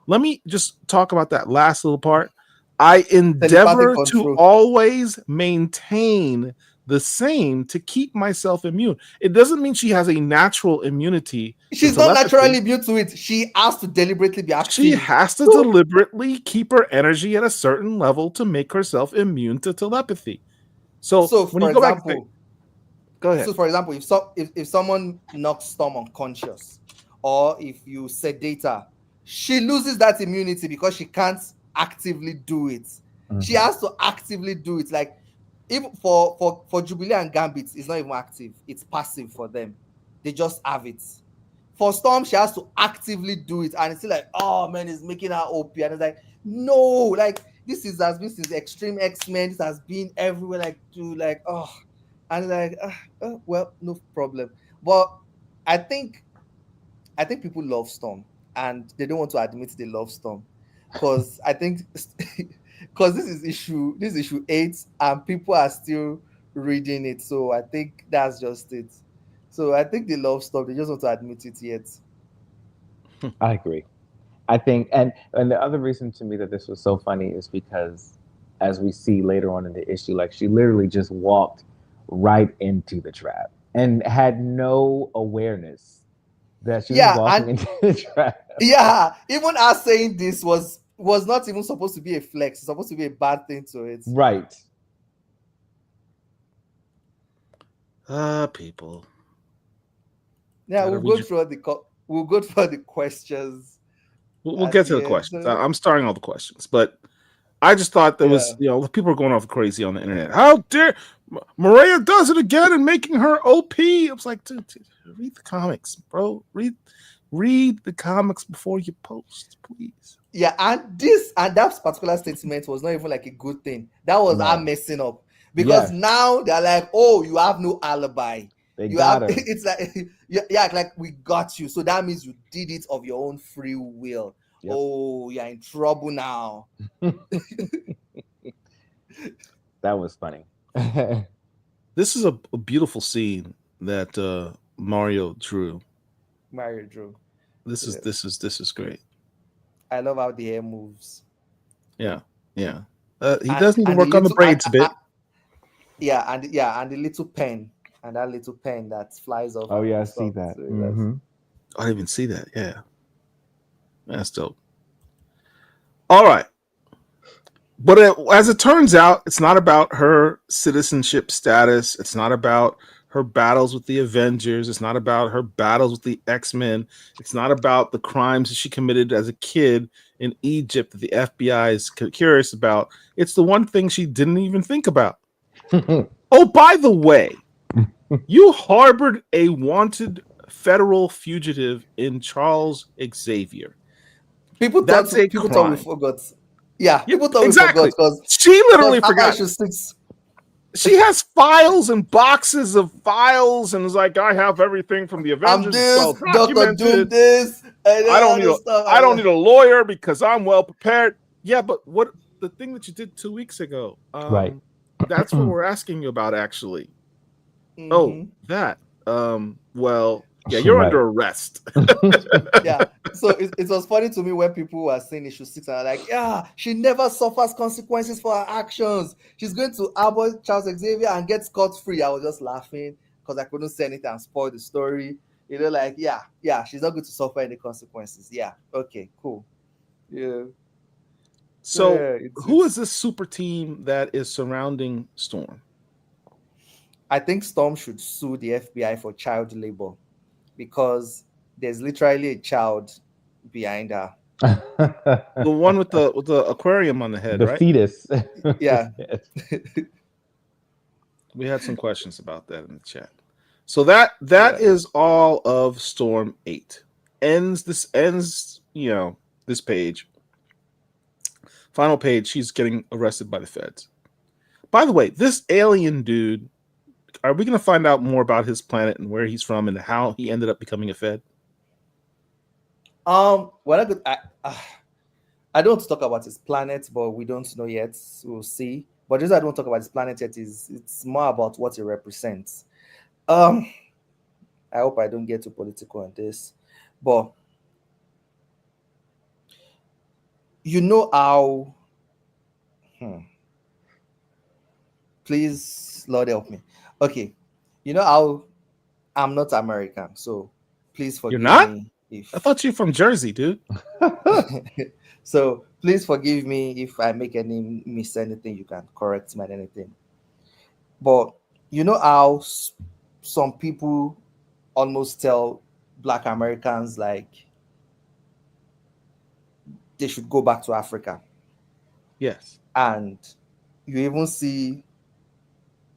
Let me just talk about that last little part. I endeavor to always maintain the same to keep myself immune. It doesn't mean she has a natural immunity. She's not naturally immune to it. She has to deliberately be active. She has to deliberately keep her energy at a certain level to make herself immune to telepathy. So when you go back, go ahead. So for example, if someone knocks Storm unconscious, or if you sedate her, she loses that immunity because she can't actively do it. She has to actively do it. Like, even for Jubilee and Gambit, it's not even active. It's passive for them. They just have it. For Storm, she has to actively do it, and it's like, oh man, it's making her OP, and it's like, no, like this has been since Extreme X-Men. This has been everywhere, like, to like, oh, and like, well, no problem. But I think people love Storm, and they don't want to admit they love Storm, because I think because this is issue 8, and people are still reading it. So I think that's just it. So I think they love Storm. They just want to admit it yet. I agree. I think, and the other reason to me that this was so funny is because, as we see later on in the issue, like, she literally just walked right into the trap and had no awareness that she was walking into the trap. Yeah, even us saying this was not even supposed to be a flex. It's supposed to be a bad thing to it. Right. People. Yeah, we'll go through the questions. We'll get to the questions. I'm starting all the questions, but I just thought there was, people are going off crazy on the internet. How dare Murewa does it again and making her OP? I was like, dude, read the comics, bro. Read the comics before you post, please. Yeah, and that particular statement was not even like a good thing. That was our messing up, because now they're like, oh, you have no alibi. It's like, like, we got you. So that means you did it of your own free will. Yep. Oh, you're in trouble now. That was funny. This is a beautiful scene that Mario drew. This is great. I love how the hair moves. Yeah. He does need to work on the braids a bit. And the little pen. And that little pen that flies off. Oh yeah, I see that. I didn't even see that. Yeah, that's dope. All right, but as it turns out, it's not about her citizenship status. It's not about her battles with the Avengers. It's not about her battles with the X-Men. It's not about the crimes that she committed as a kid in Egypt that the FBI is curious about. It's the one thing she didn't even think about. Oh, by the way, you harbored a wanted federal fugitive in Charles Xavier. People thought we forgot. Yeah, people thought we forgot because she literally forgot. She has files and boxes of files, and is like, I have everything from the Avengers. Dr. Doom this. I don't need a lawyer because I'm well prepared. Yeah, but what the thing that you did 2 weeks ago? Right. That's what we're asking you about, actually. Oh, that. Well, yeah, you're under arrest. Yeah. So it was funny to me when people were saying issue 6 and like, yeah, she never suffers consequences for her actions. She's going to harbor Charles Xavier and get scot-free. I was just laughing because I couldn't say anything and spoil the story. Like, yeah, she's not going to suffer any consequences. Yeah. Okay, cool. Yeah. So who is this super team that is surrounding Storm? I think Storm should sue the FBI for child labor because there's literally a child behind her. The one with the aquarium on the head, right? The fetus. Yeah. We had some questions about that in the chat. So that is all of Storm 8. This page. Final page, she's getting arrested by the feds. By the way, this alien dude, are we going to find out more about his planet and where he's from and how he ended up becoming a Fed? Well, I don't want to talk about his planet, but we don't know yet. We'll see. But the reason I don't talk about his planet yet is it's more about what it represents. I hope I don't get too political on this, but you know how. Please, Lord help me. Okay, you know how I'm not American, so please You're forgive not? me I if thought you were from Jersey, dude. so please forgive me if I make any miss anything. You can correct me and anything. But you know how some people almost tell Black Americans like they should go back to Africa, Yes. and you even see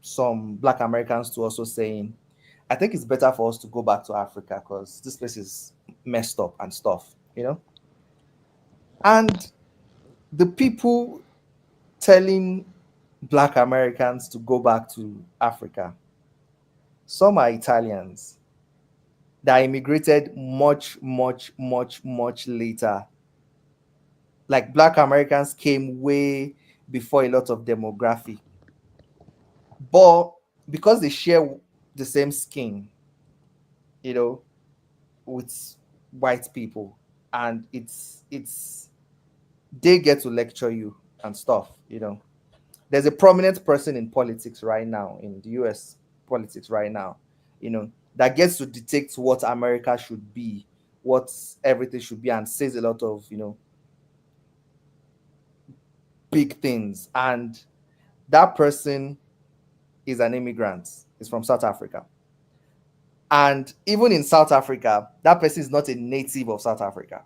some Black Americans too also saying, "I think it's better for us to go back to Africa because this place is messed up and stuff," you know. And the people telling Black Americans to go back to Africa, some are Italians that immigrated much, much, much, much later. Like Black Americans came way before a lot of demographic, but because they share the same skin, you know, with white people, and it's they get to lecture you and stuff, you know. There's a prominent person in politics right now, in the US politics right now, you know, that gets to dictate what America should be, what everything should be, and says a lot of, you know, big things. And that person is an immigrant, is from South Africa. And even in South Africa, that person is not a native of South Africa.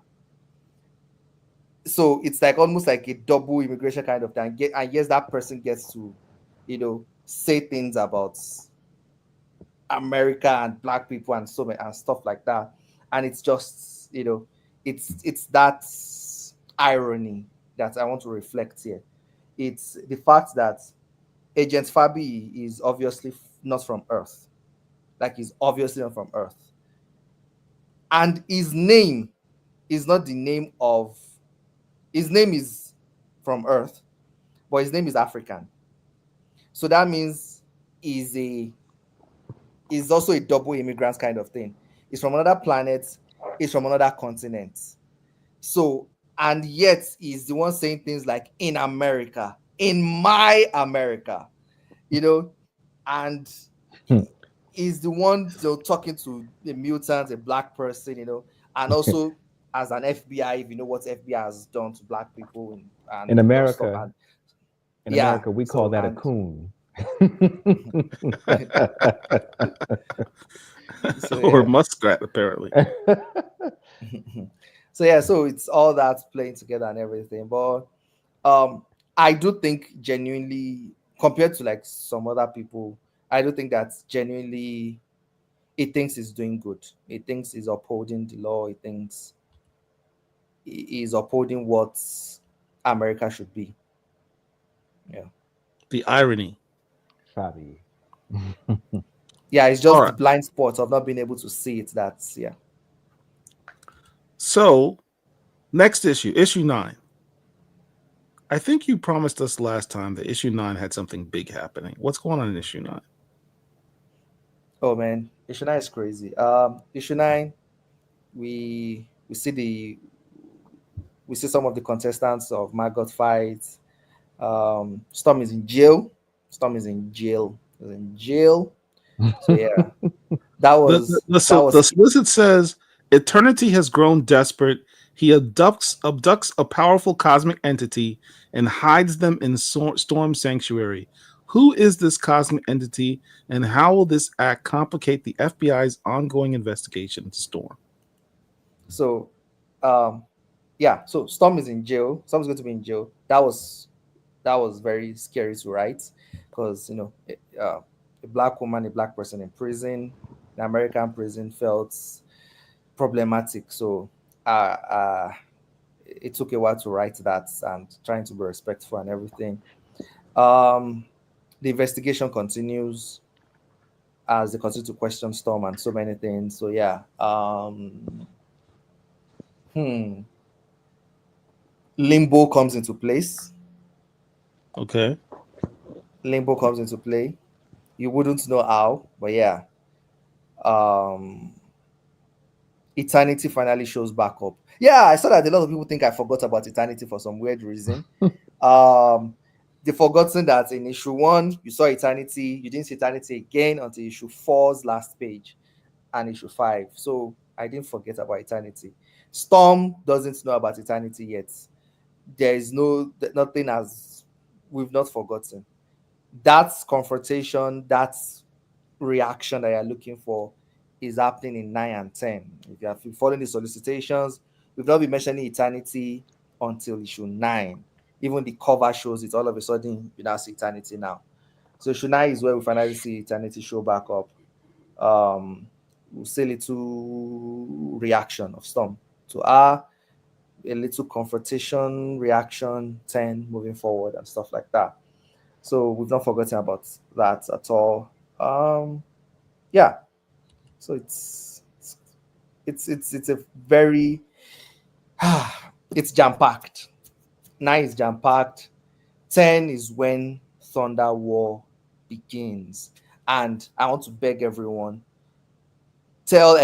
So it's like almost like a double immigration kind of thing. And yes, that person gets to, you know, say things about America and Black people and so many and stuff like that. And it's just, you know, it's that irony that I want to reflect here. It's the fact that Agent Fabi is obviously not from Earth. Like he's obviously not from Earth. And his name is not the name of his name is from Earth, but his name is African. So that means he's a is also a double immigrant kind of thing. He's from another planet, he's from another continent. So, and yet he's the one saying things like in America, in my America, you know, and he's the one, you know, talking to a mutant, a Black person, you know, and also as an FBI, if you know what FBI has done to Black people and In a lot of stuff. America, And yeah, we call so that a and coon. so Or yeah. muskrat, apparently. So yeah, so it's all that playing together and everything. But I do think genuinely, compared to like some other people, I do think that genuinely it thinks it's doing good. It thinks it's upholding the law. It thinks is upholding what America should be. Yeah. The irony. Fabi. Yeah, it's All just the right. blind spot of not being able to see it. That's yeah. So, next issue, issue 9. I think you promised us last time that issue 9 had something big happening. What's going on in issue 9? Oh man, issue 9 is crazy. Issue 9, we see some of the contestants of MAGGOTT fights. Storm is in jail. Storm is in jail. Is in jail. So yeah, that was The solicit says Eternity has grown desperate. He abducts a powerful cosmic entity and hides them in Storm Sanctuary. Who is this cosmic entity, and how will this act complicate the FBI's ongoing investigation into Storm? So, yeah. So Storm is in jail. Storm's going to be in jail. That was very scary to write because you know a Black woman, a Black person in prison, an American prison felt problematic. So it took a while to write that and trying to be respectful and everything. Um, the investigation continues as they continue to question Storm and so many things. So yeah, Limbo comes into place. Okay. Limbo comes into play. You wouldn't know how, but yeah. Um, Eternity finally shows back up. Yeah, I saw that a lot of people think I forgot about Eternity for some weird reason. Um, they've forgotten that in issue 1 you saw Eternity, you didn't see Eternity again until issue 4's last page and issue 5. So I didn't forget about Eternity. Storm doesn't know about Eternity yet. There is nothing, as we've not forgotten. That's confrontation, that's reaction that you're looking for is happening in 9 and 10. If you have been following the solicitations, we've not been mentioning Eternity until issue 9. Even the cover shows it. All of a sudden, you now see Eternity now. So issue 9 is where we finally see Eternity show back up. We'll see a little reaction of Storm to her, a little confrontation, reaction, 10 moving forward and stuff like that. So we've not forgotten about that at all. Yeah. So it's a very it's jam-packed. 9 is jam-packed. 10 is when Thunder War begins. And I want to beg everyone, tell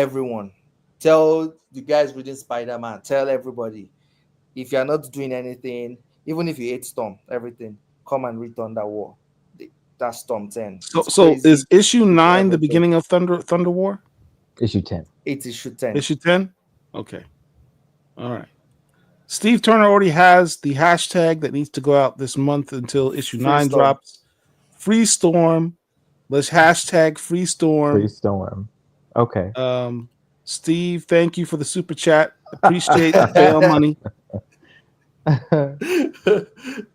the guys reading Spider-Man, tell everybody, if you're not doing anything, even if you hate Storm, everything, come and read Thunder War. That's Storm 10. So is issue 9 the beginning of Thunder War? Issue 10. It's issue 10. Issue 10? Okay. All right. Steve Turner already has the hashtag that needs to go out this month until issue 9 drops. Free Storm. Let's hashtag Free Storm. Free Storm. Okay. Steve, thank you for the super chat. Appreciate the bail money.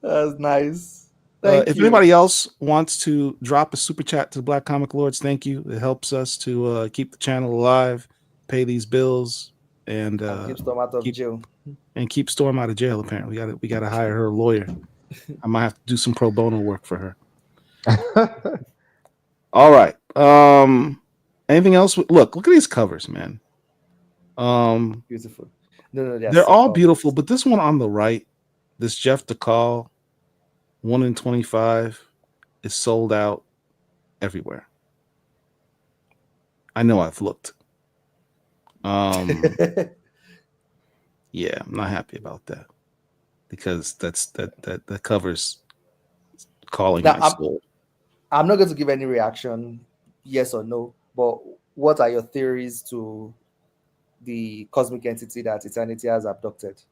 That's nice. If anybody else wants to drop a super chat to the Black Comic Lords, thank you. It helps us to keep the channel alive, pay these bills, and keep Storm out of jail. And keep Storm out of jail. Apparently, we got to hire her a lawyer. I might have to do some pro bono work for her. All right. Anything else? Look at these covers, man. Beautiful. No, they're all beautiful, but this one on the right, this Jeff DeCall, 1 in 25, is sold out everywhere. I know I've looked. Yeah, I'm not happy about that because that covers calling my soul. I'm not going to give any reaction, yes or no, but what are your theories to the cosmic entity that Eternity has abducted?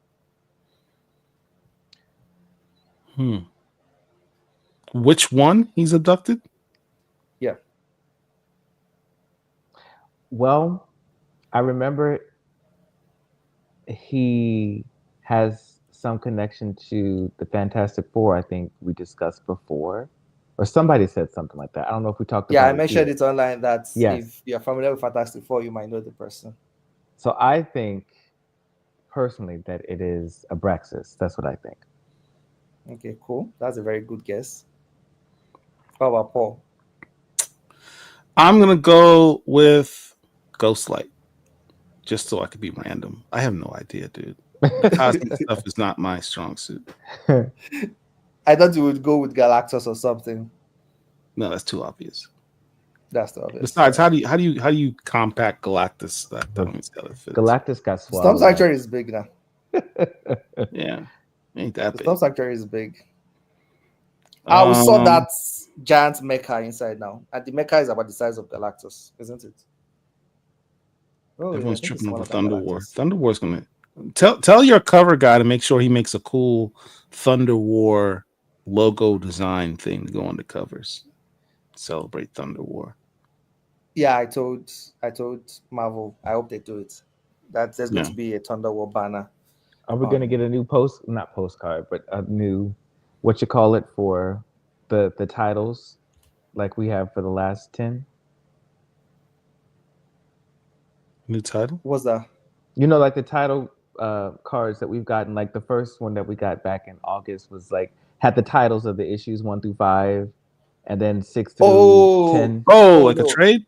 Which one he's abducted? Yeah. Well, I remember he has some connection to the Fantastic Four. I think we discussed before, or somebody said something like that. I don't know if we talked about it. Yeah, I mentioned it online that yes. If you're familiar with Fantastic Four, you might know the person. So I think personally that it is Abraxas. That's what I think. Okay, cool. That's a very good guess. How about Paul? I'm gonna go with Ghostlight, just so I could be random. I have no idea, dude. Cosmic stuff is not my strong suit. I thought you would go with Galactus or something. No, that's too obvious. That's too obvious. Besides, how do you compact Galactus? Galactus got swallowed. Storm Sanctuary is big now. Yeah, ain't that big. Storm Sanctuary is big. We saw that giant mecha inside now, and the mecha is about the size of Galactus, isn't it? Oh, everyone's tripping over Thunder War. Thunder War's gonna tell your cover guy to make sure he makes a cool Thunder War logo design thing to go on the covers. Celebrate Thunder War. Yeah, I told Marvel. I hope they do it. That there's going to be a Thunder War banner. Are we going to get a new not postcard, but a new, what you call it, for the titles, like we have for the last 10? New title? What's that? You know, like the title cards that we've gotten. Like the first one that we got back in August was like had the titles of the issues 1 through 5. And then 6 through 10. A trade?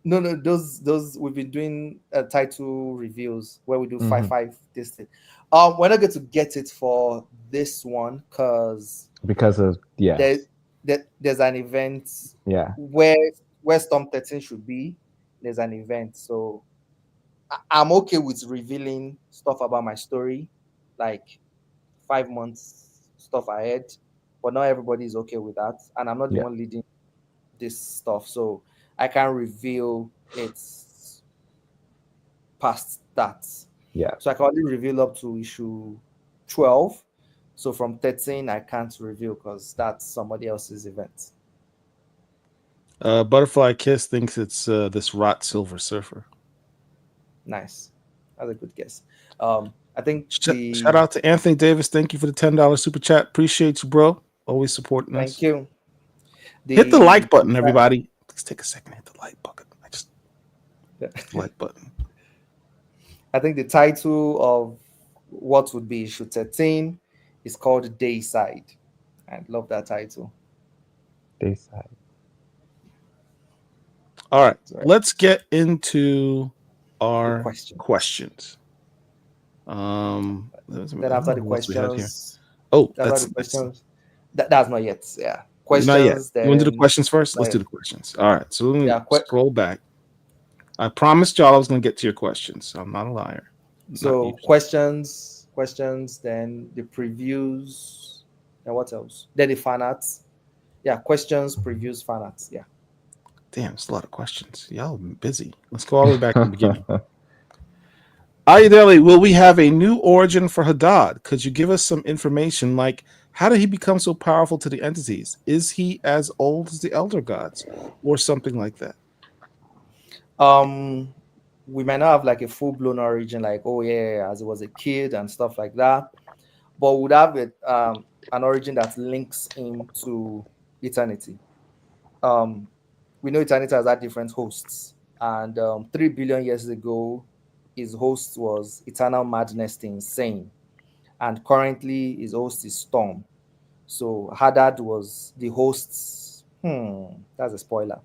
No, those we've been doing title reviews where we do 5 this thing. We're not going to get it for this one because of there's an event where Storm 13 should be. There's an event, so I'm okay with revealing stuff about my story, like 5 months stuff ahead. but not everybody is okay with that, and I'm not the Yeah. one leading this stuff, so I can't reveal it's past that. Yeah. So I can only reveal up to issue 12. So from 13, I can't reveal because that's somebody else's event. Butterfly Kiss thinks it's this Rot Silver Surfer. Nice. That's a good guess. I think Shout out to Anthony Davis. Thank you for the $10 super chat. Appreciate you, bro. Always supporting us. Thank you. Hit the like button, everybody. Please take a second. Hit the like button. Hit the like button. I think the title of what would be issue 13 is called Dayside. I love that title. Dayside. All right. Let's get into our questions. Then after the questions, that's not yet. Yeah, questions. Not yet. You want to do the questions first? Let's do the questions. All right. So let me scroll back. I promised y'all I was going to get to your questions. I'm not a liar. So questions. Then the previews. And what else? Then the fan arts. Yeah, questions, previews, fan arts. Yeah. Damn, it's a lot of questions. Y'all busy. Let's go all the way back to the beginning. Ayodele, will we have a new origin for Hadad? Could you give us some information like how did he become so powerful to the entities? Is he as old as the elder gods or something like that? We might not have like a full-blown origin, like, oh yeah, as he was a kid and stuff like that, but would have it an origin that links him to eternity. We know eternity has had different hosts, and 3 billion years ago his host was Eternal Madness the Insane, and currently his host is Storm. So Hadad was the host. That's a spoiler.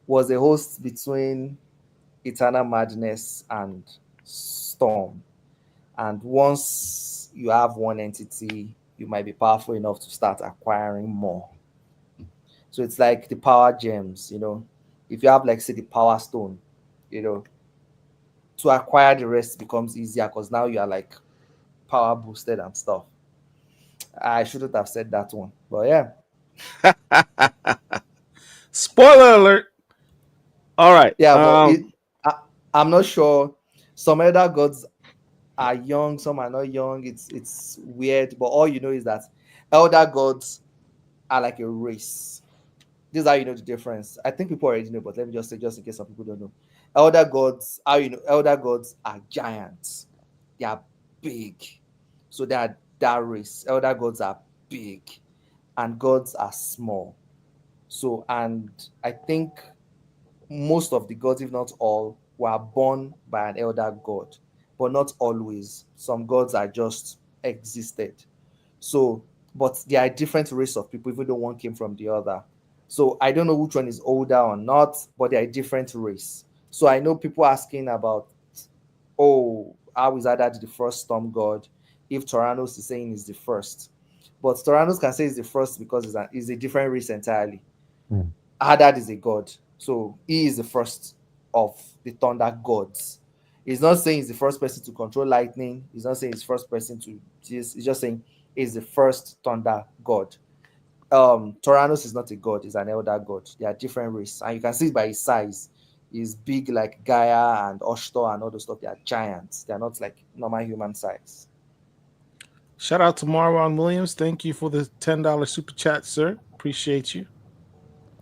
Was a host between Eternal Madness and Storm. And once you have one entity, you might be powerful enough to start acquiring more. So it's like the power gems, you know. If you have, like, say, the power stone, you know, to acquire the rest becomes easier because now you are like power boosted and stuff. I shouldn't have said that one, but yeah. Spoiler alert. All right. Yeah, but I'm not sure. Some elder gods are young, some are not young. It's weird, but all you know is that elder gods are like a race. This is how you know the difference. I think people already know, but let me just say, just in case some people don't know. Elder gods, how you know? Elder gods are giants. They are big. So they are that race. Elder gods are big, and gods are small. So, and I think most of the gods, if not all, were born by an elder god, but not always. Some gods are just existed. So, but they are a different race of people, even though one came from the other. So I don't know which one is older or not, but they are a different race. So I know people asking about, oh, how is Hadad the first storm god if Tyrannos is saying he's the first? But Tyrannos can say he's the first because it's a different race entirely. Hadad is a god, so he is the first of the thunder gods. He's not saying he's the first person to control lightning. He's not saying he's the first person to he's just saying he's the first thunder god. Tyrannos is not a god, he's an elder god. They are different race, and you can see it by his size. He's big like Gaia and Oshtor and all those stuff. They are giants. They are not like normal human size. Shout out to Marwan Williams. Thank you for the $10 super chat, sir. Appreciate you.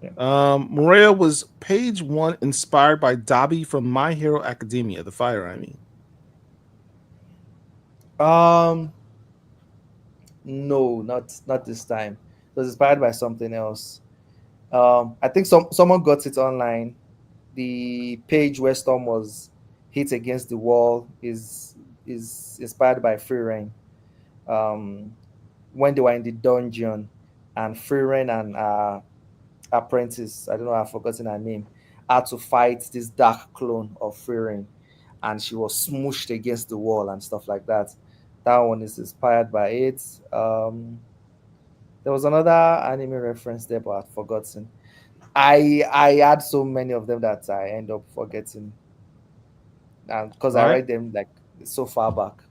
Yeah. Murewa, was page 1 inspired by Dabi from My Hero Academia, the fire, I mean? No, not this time. It was inspired by something else. I think someone got it online. The page where Storm was hit against the wall is inspired by Free Reign. When they were in the dungeon, and Free Reign and apprentice, I don't know, I've forgotten her name, had to fight this dark clone of Free Reign, and she was smooshed against the wall and stuff like that. That one is inspired by it. There was another anime reference there, but I've forgotten. I had so many of them that I end up forgetting, and because I read them like so far back.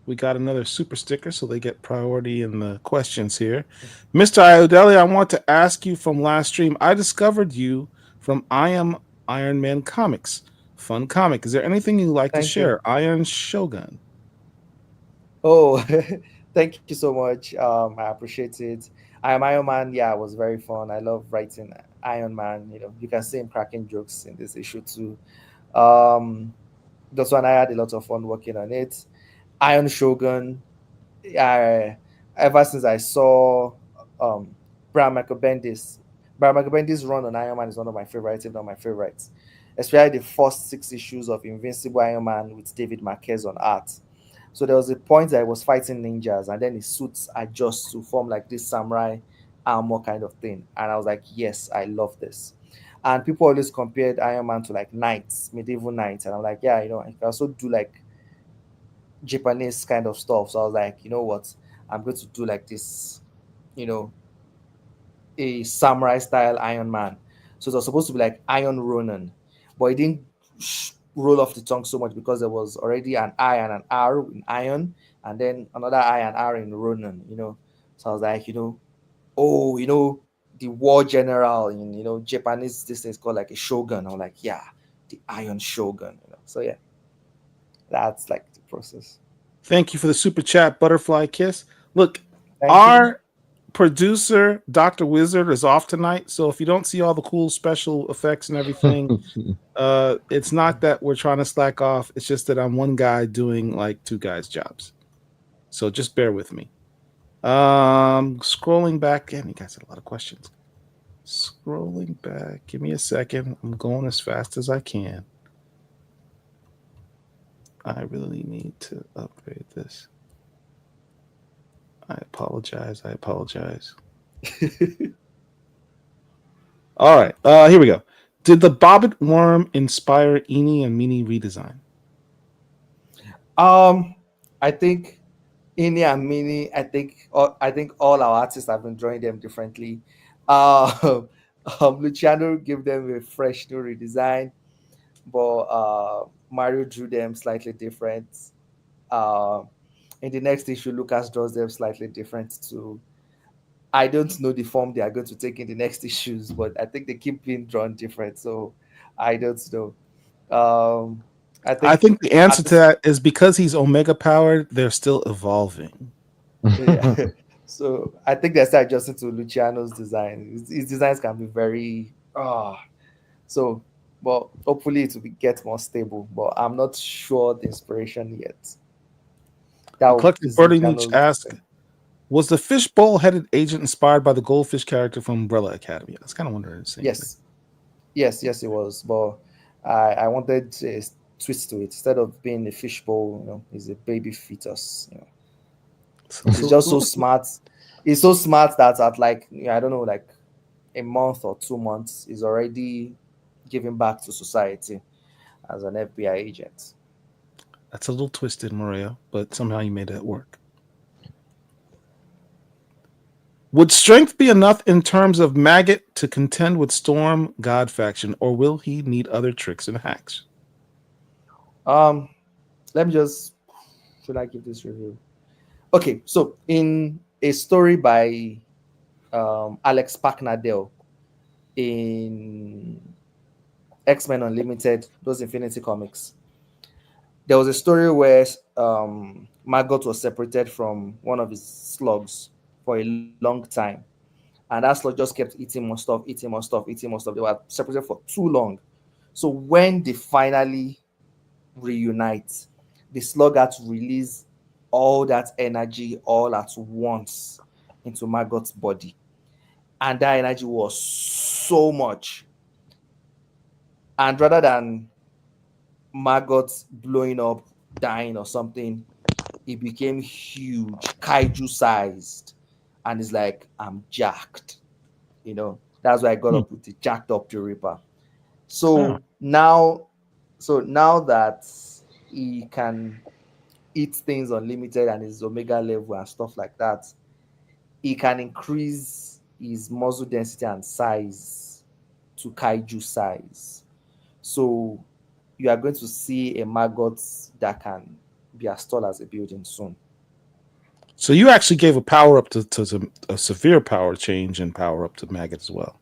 We got another super sticker, so they get priority in the questions here. Mr. Ayodele, I want to ask you from last stream. I discovered you from I Am Iron Man Comics. Fun comic. Is there anything you'd like to Thank you. share? Iron Shogun. Oh, thank you so much. I appreciate it. I am Iron Man. Yeah, it was very fun. I love writing Iron Man. You can see him cracking jokes in this issue too. Um, that's one I had a lot of fun working on it. Iron Shogun. I Ever since I saw um Brian Michael Bendis, run on Iron Man is one of my favorites, if not my favorites. Especially the first 6 issues of Invincible Iron Man with David Marquez on art. So there was a point that I was fighting ninjas, and then his suits adjust to form like this samurai armor kind of thing. And I was like, yes, I love this. And people always compared Iron Man to like knights, medieval knights, and I'm like, yeah, I can also do like Japanese kind of stuff. So I was like, you know what, I'm going to do like this, you know, a samurai style Iron Man. So it was supposed to be like Iron Ronin, but it didn't roll off the tongue so much because there was already an I and an R in Iron, and then another I and R in Ronin. So I was like, oh, the war general in Japanese, this is called like a shogun. I'm like, yeah, the Iron Shogun. So yeah, that's like the process. Thank you for the super chat, Butterfly Kiss. Look, Thank you. our producer, Dr. Wizard, is off tonight. So if you don't see all the cool special effects and everything, it's not that we're trying to slack off. It's just that I'm one guy doing like two guys' jobs. So just bear with me. Scrolling back, and you guys had a lot of questions. Scrolling back, give me a second. I'm going as fast as I can. I really need to upgrade this. I apologize. All right, here we go. Did the Bobbit Worm inspire Eenie and Meanie redesign? I think Ini and Mini, I think all our artists have been drawing them differently. Luciano gave them a fresh new redesign, but Mario drew them slightly different. Uh, in the next issue, Lucas draws them slightly different too. I don't know the form they are going to take in the next issues, but I think they keep being drawn different. So I don't know. Um, I I think think the answer to artists, that is because he's Omega powered, they're still evolving. yeah. So I think they start adjusting to Luciano's design. His designs can be very so, but hopefully it will get more stable. But I'm not sure the inspiration yet. Eclectic Is Birdie Nietzsche Luciano's asked, thing. was the fishbowl headed agent inspired by the goldfish character from Umbrella Academy? I was kind of wondering the same thing. Yes, it was. But I wanted a twist to it. Instead of being a fishbowl, it's a baby fetus. He's just so smart. He's so smart that at like I don't know, like a month or 2 months, he's already giving back to society as an FBI agent. That's a little twisted, Maria, but somehow you made that work. Would strength be enough in terms of Maggot to contend with Storm God faction, or will he need other tricks and hacks? Um, Let me just should I give this review? Okay, so in a story by Alex Packnadell in X-Men Unlimited, those Infinity Comics, there was a story where Maggot was separated from one of his slugs for a long time. And that slug just kept eating more stuff, eating more stuff, eating more stuff. They were separated for too long. So when they finally reunite, the slug had to release all that energy all at once into Maggot's body. And that energy was so much. And rather than Maggot blowing up, dying or something, it became huge, kaiju sized. And it's like, I'm jacked. That's why I got up with the jacked up the Reaper. So now, that he can eat things unlimited and his omega level and stuff like that, he can increase his muscle density and size to kaiju size. So you are going to see a maggot that can be as tall as a building soon. So you actually gave a power up to a severe power change and power up to Maggot as well.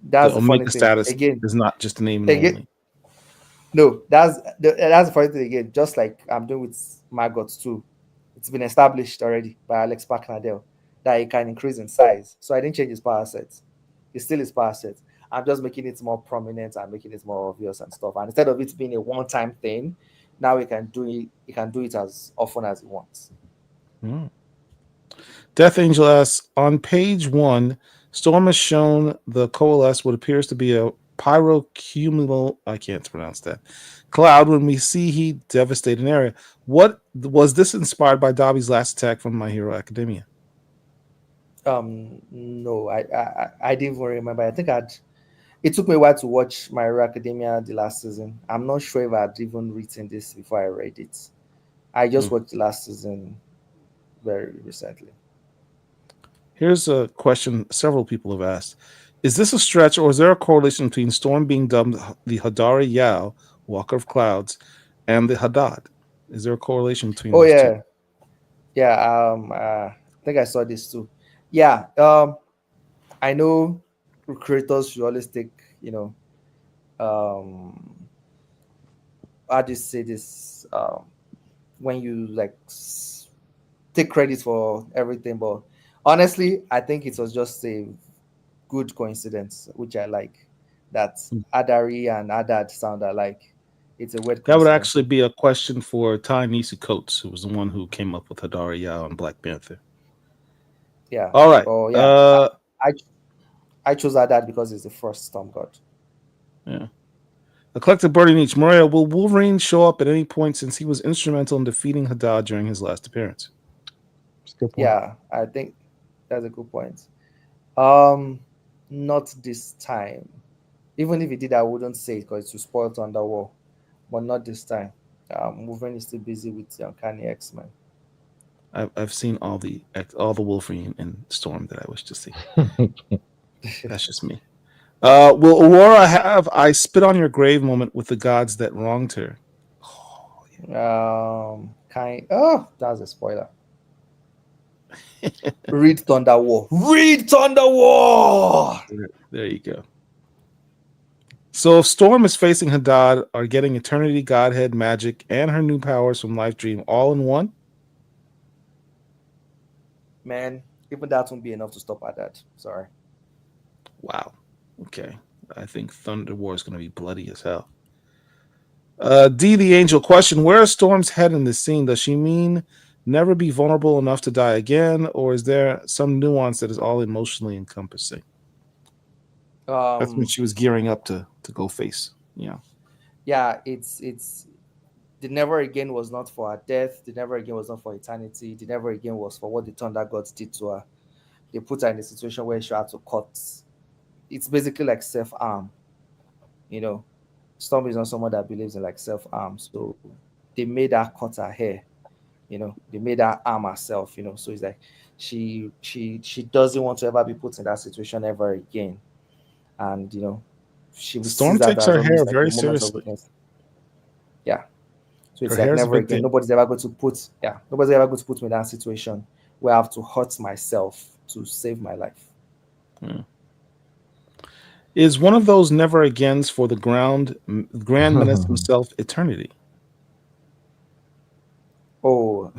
That's the the funny Omega thing. status Again, is not just a name again, only. no, that's the funny thing again. Just like I'm doing with MAGGOTT too, it's been established already by Alex Packnadel that it can increase in size. So I didn't change his power set. It's still his power set. I'm just making it more prominent and making it more obvious and stuff. And instead of it being a one-time thing, now he can do it. He can do it as often as he wants. Death Angel asks, on page 1, Storm has shown the coalesce what appears to be a pyrocumulal, I can't pronounce that, cloud when we see heat devastate an area. What was this inspired by Dobby's last attack from My Hero Academia? No, I didn't even remember. I think it took me a while to watch My Hero Academia the last season. I'm not sure if I'd even written this before I read it. I just watched the last season very recently. Here's a question several people have asked. Is this a stretch, or is there a correlation between Storm being dubbed the Hadari Yao, Walker of Clouds, and the Hadad? Is there a correlation between those two? I think I saw this too. Yeah, I know creators should always take, how do you say this? When you like take credit for everything, but honestly, I think it was just a good coincidence, which I like. That Adari and Hadad sound alike. It's a weird That would coincidence. actually be a question for Ty Nisi Coates, who was the one who came up with Hadari Yao and Black Panther. Yeah. All right. Oh yeah. I chose Hadad because it's the first Storm God. Yeah. A collective burning each. Murewa, will Wolverine show up at any point since he was instrumental in defeating Hadad during his last appearance? Yeah, I think that's a good point. Not this time. Even if he did, I wouldn't say it because it will spoil Thunderwall. But not this time. Wolverine is still busy with the Uncanny X-Men. I've seen all the Wolverine and Storm that I wish to see. That's just me. Will Aurora have I spit on your grave moment with the gods that wronged her? Oh, that's a spoiler. Read Thunderwall. Read Thunderwall. There you go. So if Storm is facing Hadad, are getting Eternity, Godhead, Magic, and her new powers from Life Dream all in one? Man, even that won't be enough to stop Hadad. Sorry. Wow. Okay. I think Thunder War is going to be bloody as hell. D the Angel question: where is Storm's head in this scene? Does she mean never be vulnerable enough to die again, or is there some nuance that is all emotionally encompassing? That's when she was gearing up to go face. Yeah. Yeah, it's the never again was not for her death. The never again was not for eternity. The never again was for what the Thunder Gods did to her. They put her in a situation where she had to cut. It's basically like self-harm. Storm is not someone that believes in like self-harm. So they made her cut her hair. They made her harm herself. So it's like she doesn't want to ever be put in that situation ever again. And she Storm takes her hair very seriously. Yeah. So it's her like never again. Nobody's ever going to put me in that situation where I have to hurt myself to save my life. Is one of those never agains for the Grand Menace himself, Eternity? Oh,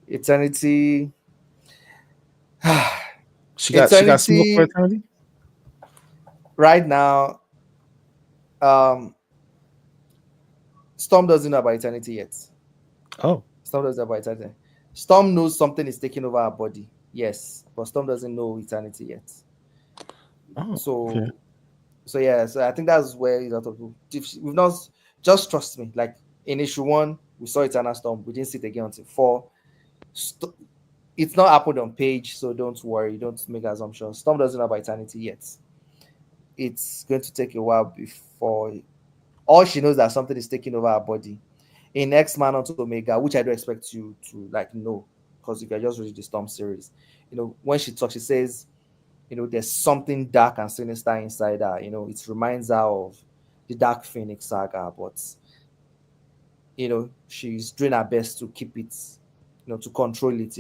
Eternity. She got smoke for Eternity? Right now, Storm doesn't know about Eternity yet. Oh. Storm doesn't know about Eternity. Storm knows something is taking over her body. Yes, but Storm doesn't know Eternity yet. Oh, so okay. So I think that's where a lot of people. We've not just trust me. Like in issue 1, we saw Eternal Storm. We didn't see it again until 4. It's not happened on page, so don't worry. Don't make assumptions. Storm doesn't know about Eternity yet. It's going to take a while before. All she knows that something is taking over her body. In X-MANHUNT Omega, which I do expect you to know, because if you're just reading the Storm series, when she talks, she says, there's something dark and sinister inside her. It reminds her of the Dark Phoenix saga, but she's doing her best to keep it, to control it,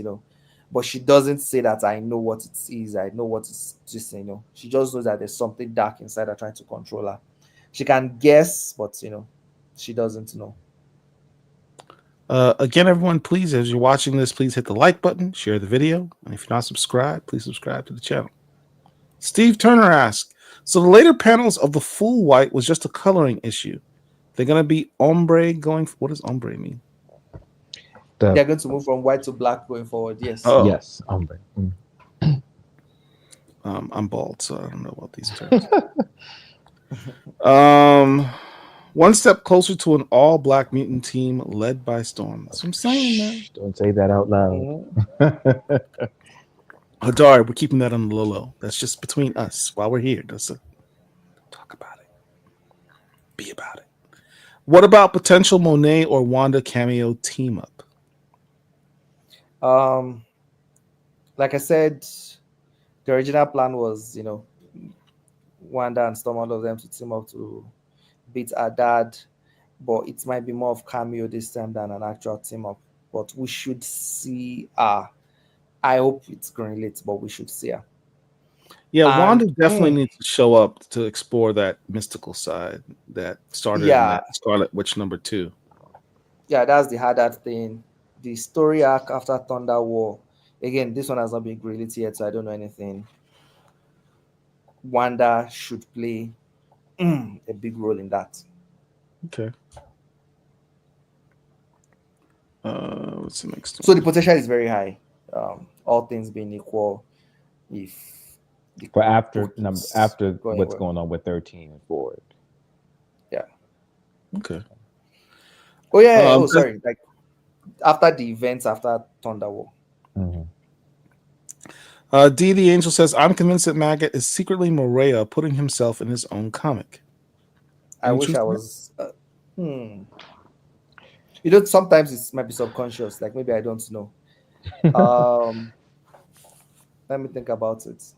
but she doesn't say that I know what it is, I know what it's just, she just knows that there's something dark inside her trying to control her. She can guess, but she doesn't know. Again, everyone, please, as you're watching this, please hit the like button, share the video, and if you're not subscribed, please subscribe to the channel. Steve Turner asks, so the later panels of the full white was just a coloring issue. They're going to be ombre going. What does ombre mean? They're going to move from white to black going forward. Yes. Oh. Yes, ombre. I'm bald, so I don't know about these terms. One step closer to an all-black mutant team led by Storm. That's what I'm saying, man. Don't say that out loud. Hadad, we're keeping that on the low. That's just between us while we're here. Talk about it. Be about it. What about potential Monet or Wanda cameo team up? Like I said, the original plan was, Wanda and Storm, all of them to team up to beat Hadad, but it might be more of cameo this time than an actual team up. But we should see her. I hope it's greenlit, but we should see her. Yeah, Wanda definitely needs to show up to explore that mystical side that started in that Scarlet Witch #2. Yeah, that's the Hadad thing. The story arc after Thunder War. Again, this one has not been greenlit yet, so I don't know anything. Wanda should play a big role in that. Okay. What's the next one? So the potential is very high. All things being equal, but after what's going on with 13 and forward. Yeah. Okay. Oh yeah. Sorry. Like after the events after Thunder War. D the Angel says, I'm convinced that Maggot is secretly Murewa putting himself in his own comic. I wish I was. Sometimes it might be subconscious. Like maybe I don't know. Let me think about it.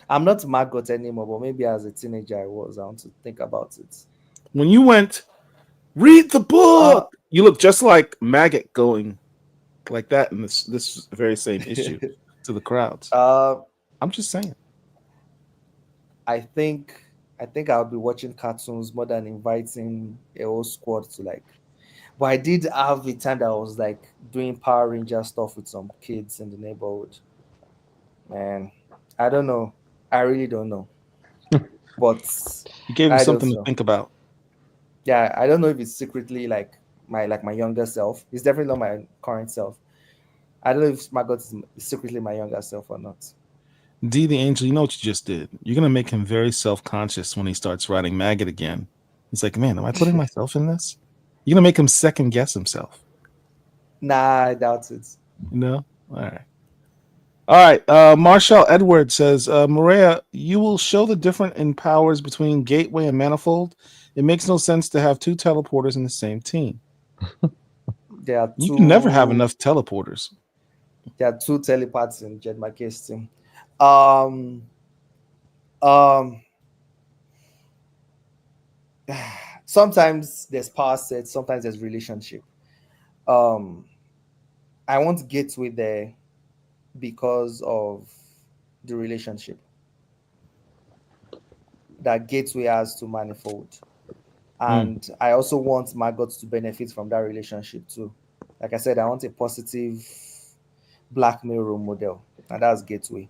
I'm not Maggot anymore, but maybe as a teenager I was. I want to think about it. When you went, read the book, you look just like Maggot going like that in this very same issue to the crowds. I'm just saying. I think I'll be watching cartoons more than inviting a whole squad to like. But I did have a time that I was like doing Power Ranger stuff with some kids in the neighborhood. Man, I don't know. I really don't know. But you gave him something to think about. Yeah, I don't know if it's secretly like my younger self. It's definitely not my current self. I don't know if Maggot is secretly my younger self or not. D the Angel, you know what you just did. You're gonna make him very self-conscious when he starts writing Maggot again. He's like, man, am I putting myself in this? You're gonna make him second guess himself. Nah, I doubt it. No? All right. Marshall Edwards says, Murewa, you will show the difference in powers between Gateway and Manifold. It makes no sense to have two teleporters in the same team. You can never have enough teleporters. There are two telepaths in Jed McKay's team. Sometimes there's power sets, sometimes there's relationship. I want Gateway there because of the relationship that Gateway has to Manifold. And I also want MAGGOTT to benefit from that relationship too. Like I said, I want a positive black male role model, and that's Gateway.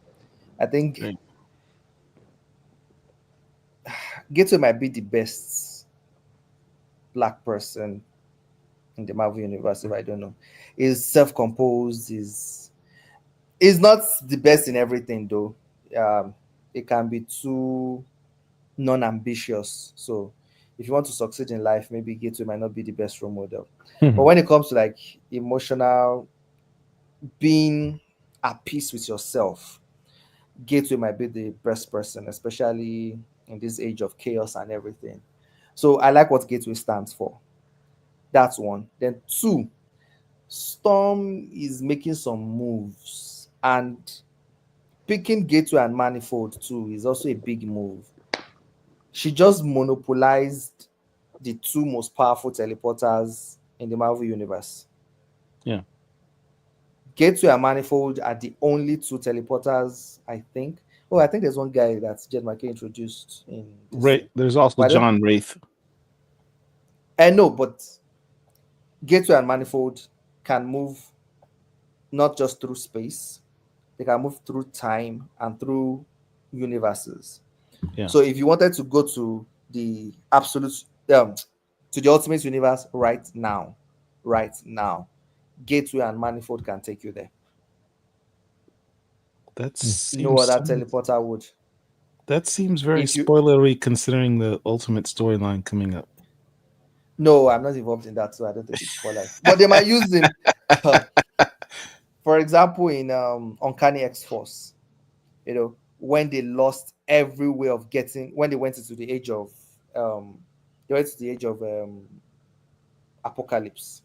I think Gateway might be the best black person in the Marvel universe, if I don't know. Is self-composed, is not the best in everything though. It can be too non-ambitious. So if you want to succeed in life, maybe Gateway might not be the best role model. But when it comes to like emotional, being at peace with yourself, Gateway might be the best person, especially in this age of chaos and everything. So I like what Gateway stands for. That's one. Then two, Storm is making some moves, and picking Gateway and Manifold too is also a big move. She just monopolized the two most powerful teleporters in the Marvel universe. Yeah. Gateway and Manifold are the only two teleporters, I think. Oh, I think there's one guy that Jed McKay introduced in this thing. There's also But John Wraith. I know, but Gateway and Manifold can move not just through space, they can move through time and through universes. Yeah. So if you wanted to go to the absolute, to the ultimate universe right now, Gateway and Manifold can take you there. No other teleporter would. That seems very spoilery considering the ultimate storyline coming up. No, I'm not involved in that, so I don't think it's spoiler. But they might use him. For example, in Uncanny X-Force, when they lost every way of getting, when they went into the age of, Apocalypse,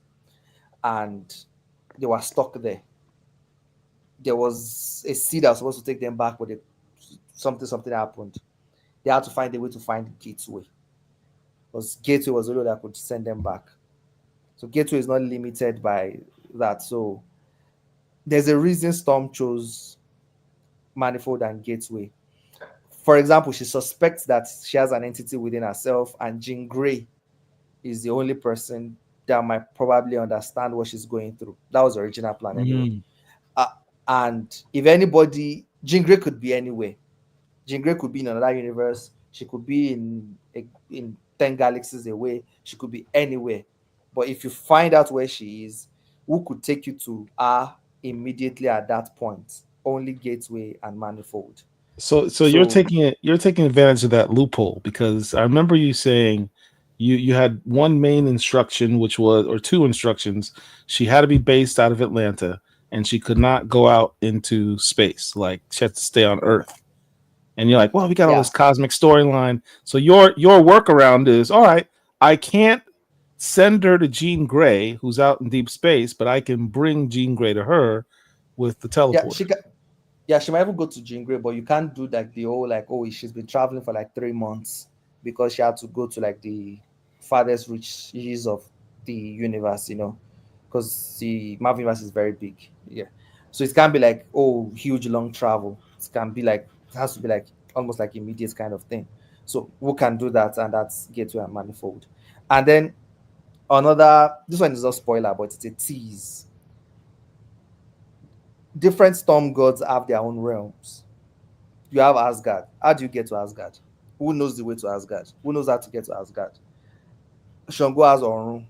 and they were stuck there. There was a seed that was supposed to take them back, but something happened. They had to find a way to find Gateway. Because Gateway was the only that could send them back. So Gateway is not limited by that. So there's a reason Storm chose Manifold and Gateway. For example, she suspects that she has an entity within herself, and Jean Grey is the only person that might probably understand what she's going through. That was the original plan anyway. And if anybody, Jean Grey could be anywhere. Jean Grey could be in another universe. She could be in 10 galaxies away. She could be anywhere. But if you find out where she is, who could take you to her immediately at that point? Only Gateway and Manifold. So you're taking advantage of that loophole, because I remember you saying you had one main instruction, or two instructions. She had to be based out of Atlanta, and she could not go out into space. Like, she had to stay on Earth. And you're like, well, we got all this cosmic storyline. So your workaround is, all right, I can't send her to Jean Grey, who's out in deep space, but I can bring Jean Grey to her with the teleport. She might even go to Jean Grey, but you can't do like the whole she's been traveling for like 3 months because she had to go to like the farthest reaches of the universe, because the Marvel universe is very big. Yeah. So it can't be like, huge long travel. It has to be like almost like immediate kind of thing. So who can do that? And that's Gateway and Manifold. And then this one is not spoiler, but it's a tease. Different storm gods have their own realms. You have Asgard. How do you get to Asgard? Who knows the way to Asgard? Who knows how to get to Asgard? Shango has Orun,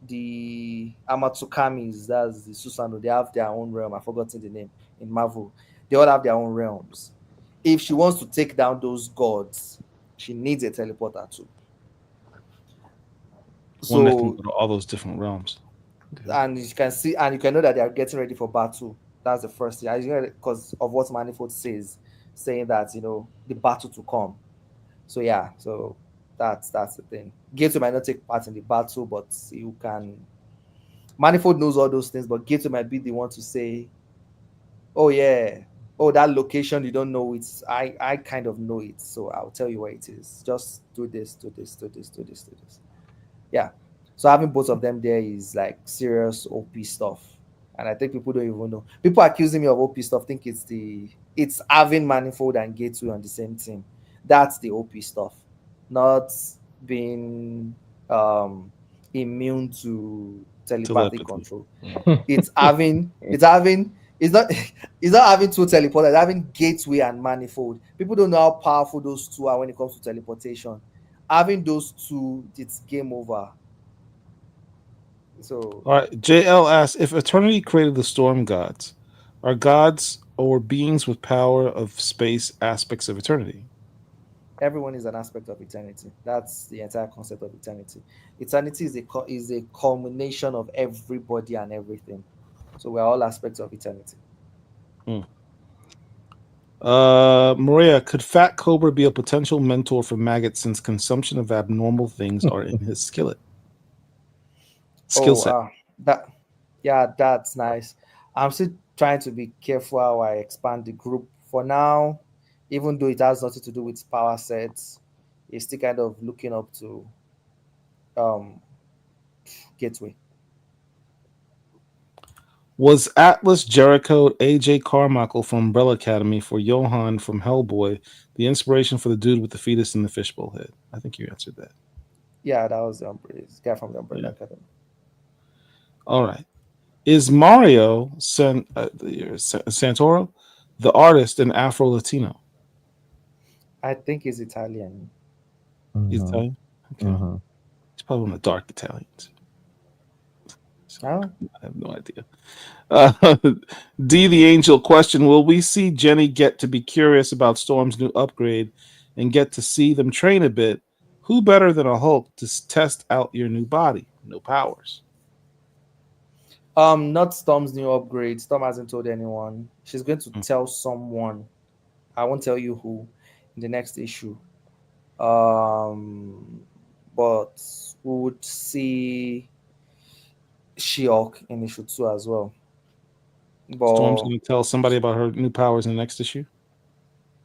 the Amatsukamis, that's the Susanoo, they have their own realm. I've forgotten the name in Marvel. They all have their own realms. If she wants to take down those gods, she needs a teleporter too. One that can go to all those different realms. And you can see, and you can know that they are getting ready for battle. That's the first thing. Because of what Manifold says, saying that, the battle to come. So yeah, so that's the thing. Gateway might not take part in the battle, but you can. Manifold knows all those things, but Gateway might be the one to say, that location, you don't know it. I kind of know it, so I'll tell you where it is. Just do this, do this, do this, do this, do this. Yeah. So having both of them there is like serious OP stuff. And I think people don't even know. People accusing me of OP stuff think it's having Manifold and Gateway on the same team. That's the OP stuff. Not being immune to telepathic control. It's not having two teleporters, it's having Gateway and Manifold. People don't know how powerful those two are when it comes to teleportation. Having those two, it's game over. So, all right, JL asks, if Eternity created the storm gods, are gods or beings with power of space aspects of Eternity? Everyone is an aspect of eternity. That's the entire concept of eternity. Eternity is a culmination of everybody and everything. So we're all aspects of eternity. Maria, could Fat Cobra be a potential mentor for Maggot since consumption of abnormal things are in his skill set? That's nice. I'm still trying to be careful how I expand the group. For now, even though it has nothing to do with power sets, it's still kind of looking up to gateway. Was Atlas Jericho AJ Carmichael from Umbrella Academy for Johan from Hellboy the inspiration for the dude with the fetus and the fishbowl head? I think you answered that. Yeah, that was this guy from the Umbrella Yeah. Academy. All right. Is Mario Santoro the artist in Afro Latino? I think he's Italian. He's Mhm, Italian? Okay. mhm. He's probably one of the dark Italians. So, Oh, I have no idea. Uh, D the Angel question: will we see Jenny get to be curious about Storm's new upgrade and get to see them train a bit? Who better than a Hulk to test out your new body? No powers. not Storm's new upgrade. Storm hasn't told anyone. She's going to Mm. tell someone. I won't tell you who in the next issue. Um, but we would see She-Hulk in issue 2 as well. Storm's But going to tell somebody about her new powers in the next issue.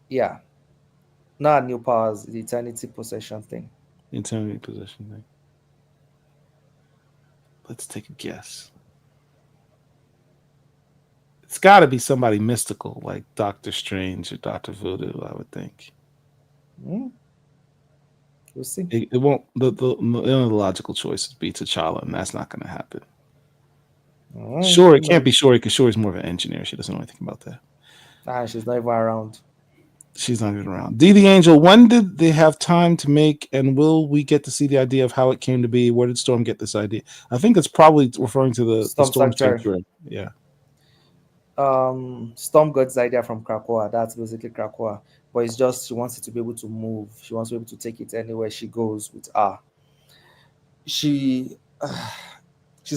yeah, not new powers, the Eternity Possession thing. Eternity possession thing. Let's take a guess. It's got to be somebody mystical like Doctor Strange or Doctor Voodoo, I would think. Hmm, we'll see. It won't. The only logical choice would be T'Challa, and that's not going to happen. Sure, it can't be Shuri because Shuri's more of an engineer. She doesn't know anything about that. She's not even around. She's not even around. D the Angel, when did they have time to make, and will we get to see the idea of how it came to be? Where did Storm get this idea? I think it's probably referring to the Storm Storm Sanctuary. Sanctuary. Yeah. Storm got this idea from Krakoa. That's basically Krakoa. But it's just she wants it to be able to move. She wants to be able to take it anywhere she goes with her. She's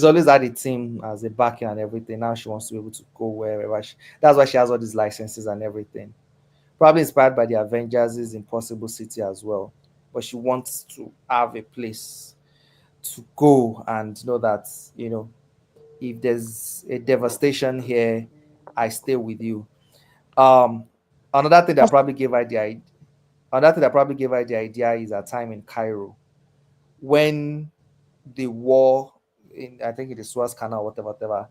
always had a team as a backing and everything. Now she wants to be able to go wherever. That's why she has all these licenses and everything. Probably inspired by the Avengers' Impossible City as well. But she wants to have a place to go and know that, if there's a devastation here, I stay with you. Um, another thing that probably gave her the idea is a time in Cairo when the war in, I think, in the Suez Canal, whatever,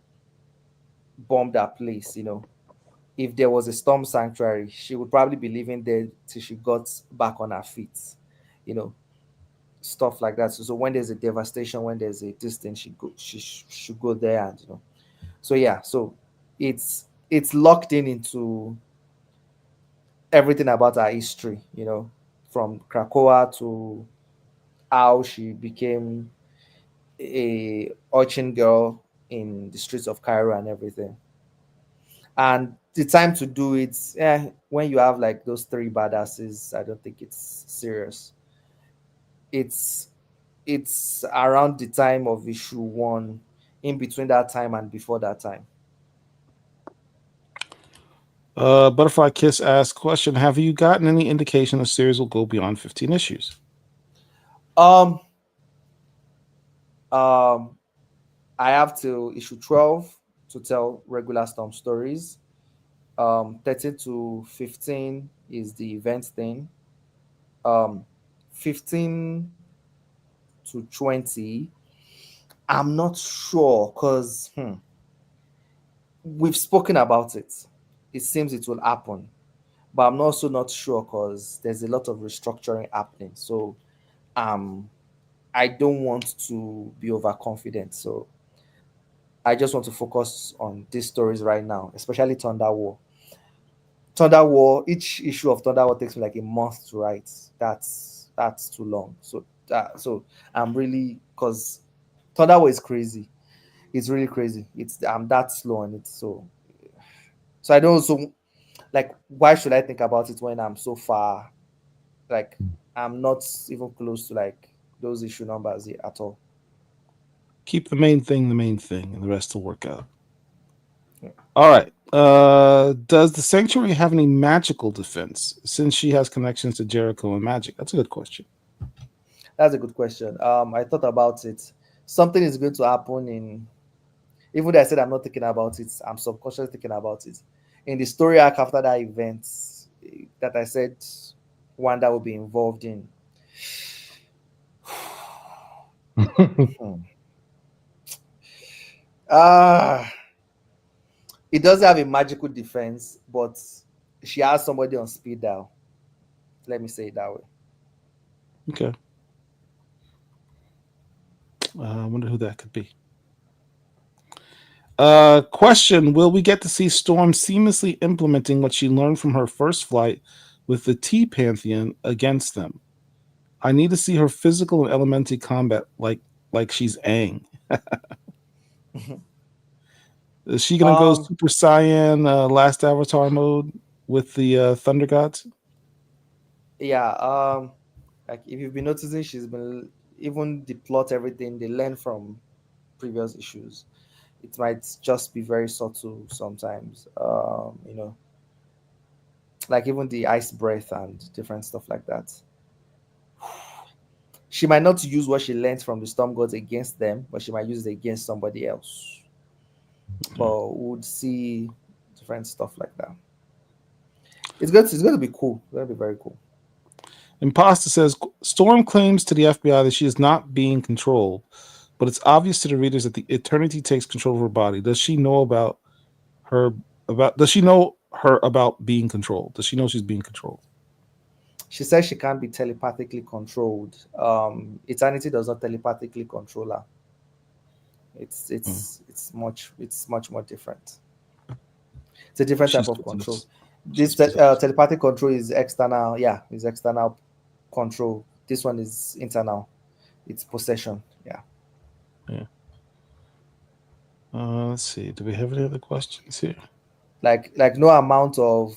bombed that place. If there was a storm sanctuary, she would probably be living there till she got back on her feet. You know, stuff like that. So when there's a devastation, when there's a distance, she should go there, and So yeah, so it's locked into everything about her history, from Krakoa to how she became a urchin girl in the streets of Cairo and everything. And the time to do it, when you have like those three badasses, I don't think it's serious. It's it's around the time of issue 1, in between that time and before that time. Butterfly Kiss asks question: have you gotten any indication the series will go beyond 15 issues? Um, um, I have to issue 12 to tell regular Storm stories. 13 to 15 is the event thing. 15 to 20, I'm not sure because we've spoken about it. It seems it will happen, but I'm also not sure because there's a lot of restructuring happening. So I don't want to be overconfident. So I just want to focus on these stories right now, especially Thunder War. Thunder War, each issue of Thunder War takes me like a month to write. That's too long. So I'm really, because Thunder War is crazy. It's really crazy. I'm that slow on it. So I don't also, like, why should I think about it when I'm so far? Like, I'm not even close to like those issue numbers at all. Keep the main thing, and the rest will work out. Yeah. All right. Does the Sanctuary have any magical defense since she has connections to Jericho and magic? That's a good question. That's a good question. I thought about it. Something is going to happen even though I said I'm not thinking about it, I'm subconsciously thinking about it. In the story arc after that event that I said Wanda will be involved in. Ah, it doesn't have a magical defense, but she has somebody on speed dial. Let me say it that way. Okay. I wonder who that could be. Question: will we get to see Storm seamlessly implementing what she learned from her first flight with the T Pantheon against them? I need to see her physical and elementary combat like she's Aang. Is she gonna go Um, Super Saiyan Last Avatar mode with the Thunder Gods? yeah. Like if you've been noticing, she's been even the plot, everything they learn from previous issues. It might just be very subtle sometimes. Like even the ice breath and different stuff like that. She might not use what she learned from the storm gods against them, but she might use it against somebody else. But we would see different stuff like that. It's going to be cool. It's going to be very cool. Imposter says Storm claims to the FBI that she is not being controlled, but it's obvious to the readers that the Eternity takes control of her body. Does she know Does she know her about being controlled? Does she know she's being controlled? She says she can't be telepathically controlled. Eternity does not telepathically control her. It's much more different. It's a different type of control. This telepathic control is external. Yeah, is external control. This one is internal. It's possession. Yeah. Yeah. Let's see. Do we have any other questions here? Like no amount of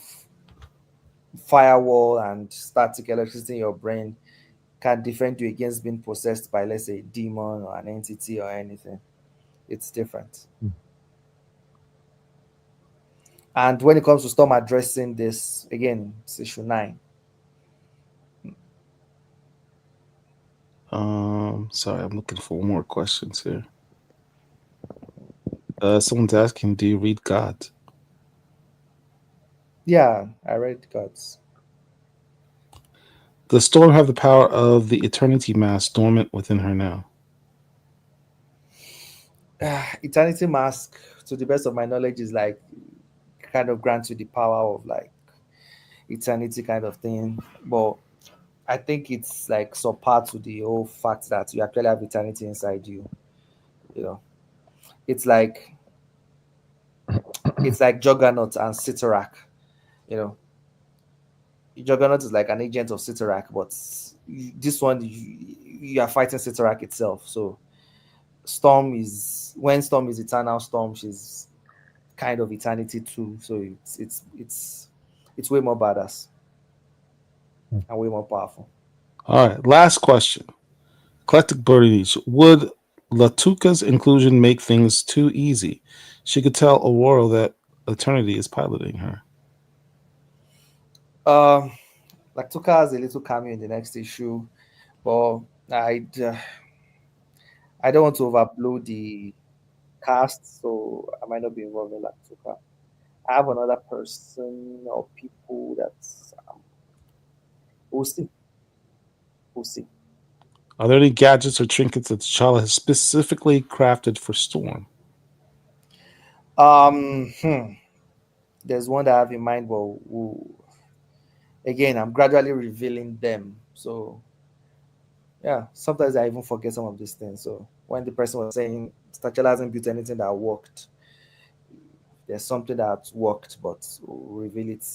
firewall and static electricity in your brain can defend you against being possessed by, let's say, a demon or an entity or anything. It's different. And when it comes to Storm addressing this, again, it's issue 9. Sorry, I'm looking for more questions here. Someone's asking, do you read God? Yeah, I read Gods. Does Storm have the power of the Eternity Mask dormant within her now? Eternity Mask, to the best of my knowledge, is like kind of grants you the power of like eternity kind of thing. But I think it's like subpart to the whole fact that you actually have eternity inside you. You know, it's like Juggernaut and Sitarak. You know, Juggernaut is like an agent of Sitarak, but this one you are fighting Sitarak itself. So Storm is eternal. Storm, she's kind of eternity too. So it's way more badass and way more powerful. All right, last question. Eclectic Birdies. Would Latuka's inclusion make things too easy? She could tell Aurora that Eternity is piloting her. Like Tuka has a little cameo in the next issue, but I don't want to overblow the cast, so I might not be involved in like Tuka. I have another person or people that we'll see. We'll see. Are there any gadgets or trinkets that T'Challa has specifically crafted for Storm? There's one that I have in mind, but again, I'm gradually revealing them. So yeah, sometimes I even forget some of these things. So when the person was saying T'Challa hasn't built anything that worked, there's something that worked, but we'll reveal it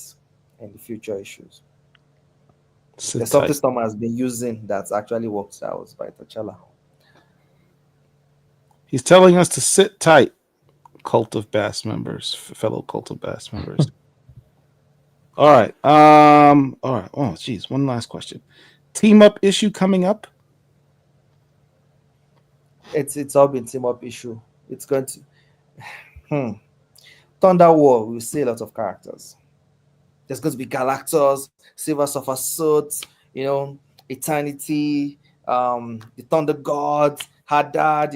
in the future issues. There's something Storm has been using that's actually worked that was by T'Challa. He's telling us to sit tight, Cult of Bass members, fellow Cult of Bass members. All right. All right. Oh, geez. One last question. Team up issue coming up? It's all been team up issue. It's going to Thunder War. We'll see a lot of characters. There's going to be Galactus, Silver Surfer Suits, Eternity, the Thunder Gods, Hadad,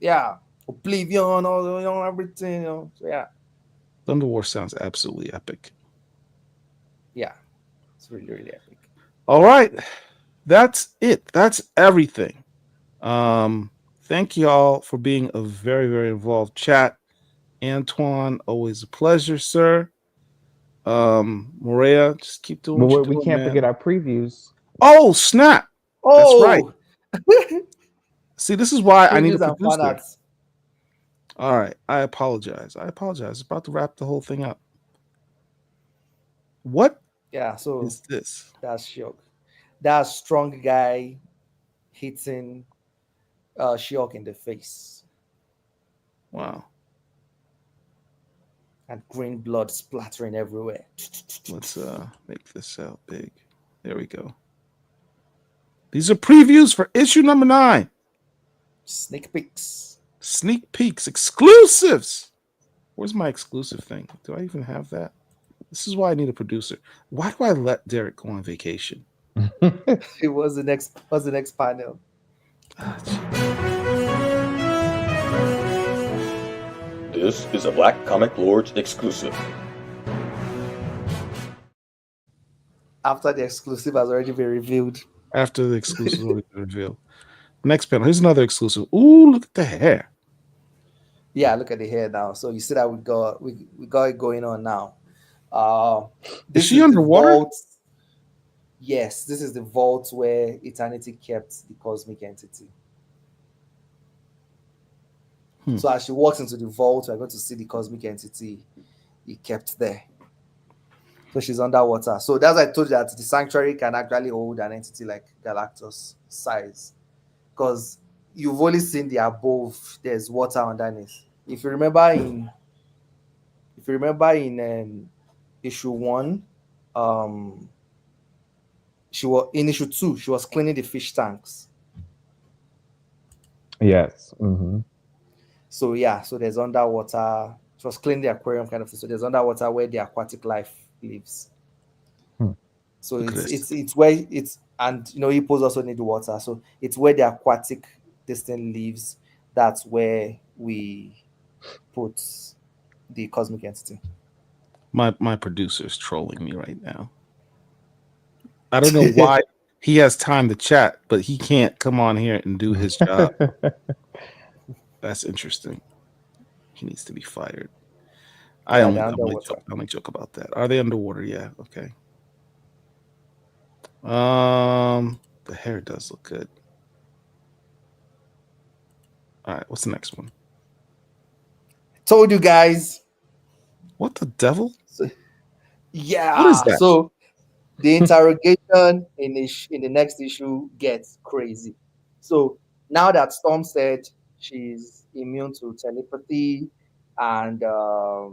yeah, Oblivion, all everything, So yeah. Thunder War sounds absolutely epic. Yeah, it's really, really epic. All right. That's it. That's everything. Thank you all for being a very, very involved chat. Antoine, always a pleasure, sir. Maria, just keep doing what you're we doing, can't man. forget our previews. Oh, snap. That's right. Oh, See, this is why I need a previews and fan producer. arts. All right. I apologize. It's about to wrap the whole thing up. What Yeah, so is this? that's shock. That strong guy hitting Shiok in the face. Wow. And green blood splattering everywhere. Let's make this out big. There we go. These are previews for issue number 9. Sneak peeks. Sneak peeks, exclusives. Where's my exclusive thing? Do I even have that? This is why I need a producer. Why do I let Derek go on vacation? It was the next. What's the next panel? This is a blackcomiclords exclusive. After the exclusive has already been revealed. After the exclusive has already been revealed. Next panel. Here's another exclusive. Ooh, look at the hair. Yeah, look at the hair now. So you see that we got it going on now. Is she underwater? Yes, this is the vault where Eternity kept the cosmic entity. So as she walks into the vault, we're going to see the cosmic entity he kept there. So she's underwater. So that's why I told you that the sanctuary can actually hold an entity like Galactus size, because you've only seen the above. There's water underneath. If you remember in issue 1, she was in issue 2. She was cleaning the fish tanks. Yes. Mm-hmm. So yeah, so there's underwater. She was cleaning the aquarium kind of thing. So there's underwater where the aquatic life lives. So it's where it's, and hippos also need the water. So it's where the aquatic this thing lives. That's where we put the cosmic entity. My producer's trolling me right now. I don't know why he has time to chat, but he can't come on here and do his job. That's interesting. He needs to be fired. I only joke about that. Are they underwater? Yeah. Okay. The hair does look good. All right. What's the next one? Told you guys. What the devil? Yeah. What is that? So the interrogation in the next issue gets crazy. So now that Storm said she's immune to telepathy and all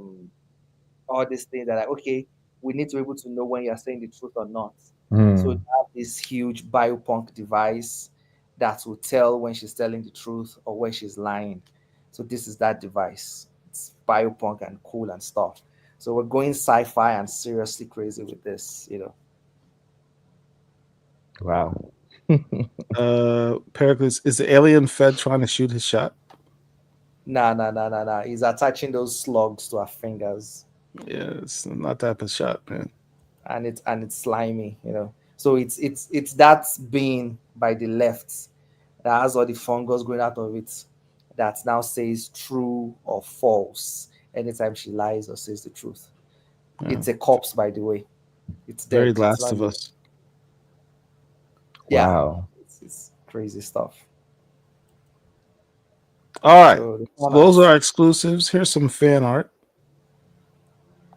these things, that okay, we need to be able to know when you're saying the truth or not. So you have this huge biopunk device that will tell when she's telling the truth or when she's lying. So this is that device. It's biopunk and cool and stuff. So we're going sci-fi and seriously crazy with this, Wow. Pericles, is the alien Fed trying to shoot his shot? Nah. He's attaching those slugs to our fingers. Yeah, it's not that of a shot, man. And it's slimy, So it's that being by the left that has all the fungus going out of it that now says true or false anytime she lies or says the truth. Yeah. It's a corpse, by the way. It's dead. Very Last of Us. Yeah. Wow. It's crazy stuff. All right. So those are our exclusives. Here's some fan art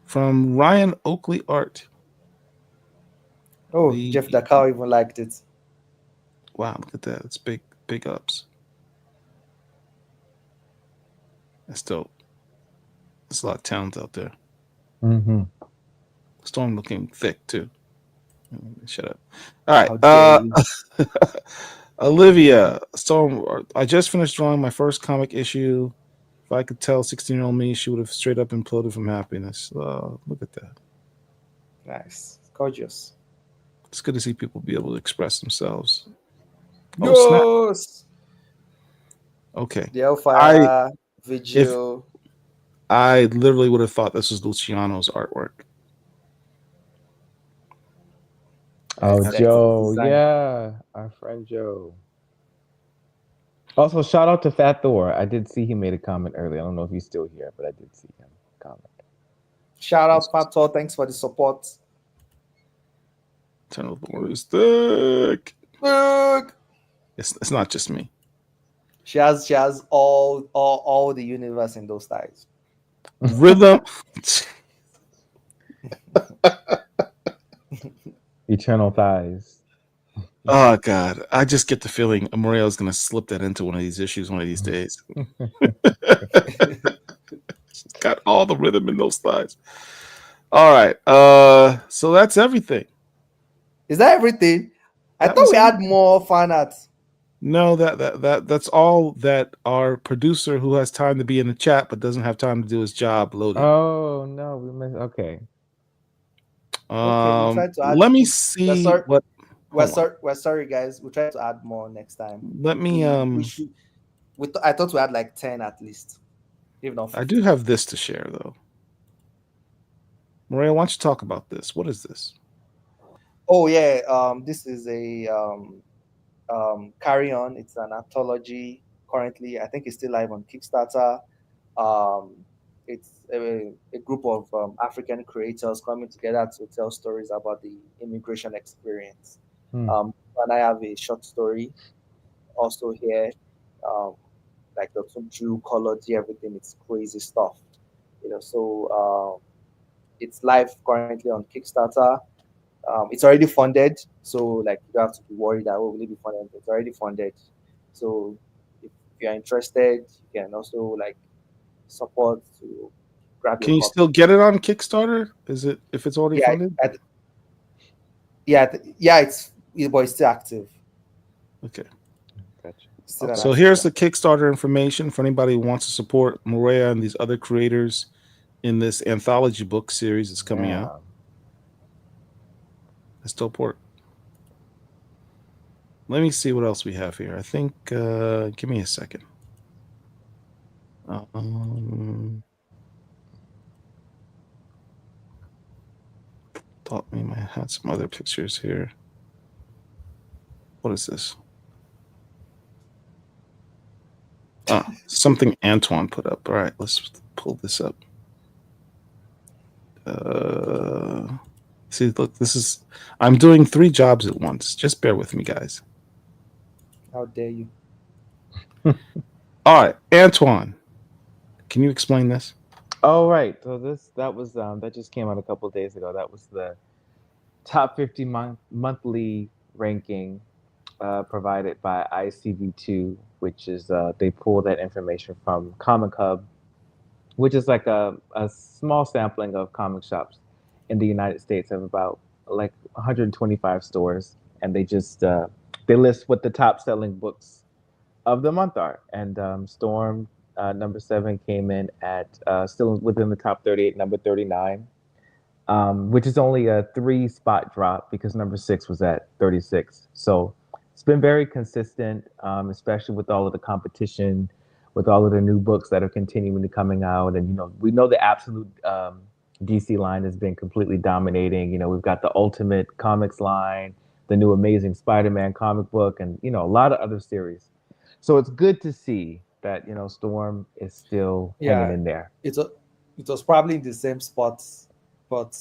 from Ryan Oakley Art. Oh, Jeff Dakau even liked it. Wow, look at that. It's big ups. That's dope. There's a lot of talent out there. Mm-hmm. Storm looking thick too. Shut up. All right. Olivia, Storm, I just finished drawing my first comic issue. If I could tell 16-year-old me, she would have straight up imploded from happiness. Look at that. Nice. Gorgeous. It's good to see people be able to express themselves. Oh, yes. Snap. Okay. The Hellfire Vigil. I literally would have thought this was Luciano's artwork. Oh, Joe. Yeah. Our friend Joe. Also, shout out to Fat Thor. I did see he made a comment earlier. I don't know if he's still here, but I did see him comment. Shout out, Pato. Thanks for the support. Eternal Thor is thick. It's not just me. She has all the universe in those ties. Rhythm. Eternal thighs. Oh God, I just get the feeling Murewa is going to slip that into one of these issues one of these days. She's got all the rhythm in those thighs. All right, so that's everything. Is that everything? I thought we had more fan art. No, that's all that our producer, who has time to be in the chat but doesn't have time to do his job, loaded. Oh no, we missed. Okay. Let me see what. We're sorry, guys. We'll try to add more next time. Let me. I thought we had like 10 at least, if not 50. I do have this to share though. Murewa, why don't you talk about this? What is this? Oh yeah, this is a Carry On. It's an anthology. Currently, I think it's still live on Kickstarter. It's a group of African creators coming together to tell stories about the immigration experience. And I have a short story also here, like the Jew color, everything. It's crazy stuff, So it's live currently on Kickstarter. It's already funded, so like you don't have to be worried that will it be funded. It's already funded, so if you're interested, you can also like support to grab. Can you still get it on Kickstarter? Is it if it's already funded? But it's still active. Okay. Gotcha. So here's the Kickstarter information for anybody who wants to support Murewa and these other creators in this anthology book series that's coming out. That's dope work. Let me see what else we have here. I think, give me a second. Thought we might have some other pictures here. What is this? Something Antoine put up. All right, let's pull this up. See, look, I'm doing 3 jobs at once. Just bear with me, guys. How dare you? All right, Antoine, can you explain this? Oh, right. So that just came out a couple of days ago. That was the top 50 monthly ranking provided by ICV2, which is they pull that information from Comic Hub, which is like a small sampling of comic shops in the United States. Have about like 125 stores, and they just they list what the top selling books of the month are. And Storm number 7 came in at still within the top 38, number 39, which is only a 3-spot drop because number 6 was at 36. So it's been very consistent, especially with all of the competition, with all of the new books that are continuing to coming out. And, we know the absolute DC line has been completely dominating. We've got the Ultimate Comics line, the new Amazing Spider-Man comic book, and, a lot of other series. So it's good to see that, Storm is still hanging in there. It was probably in the same spots, but,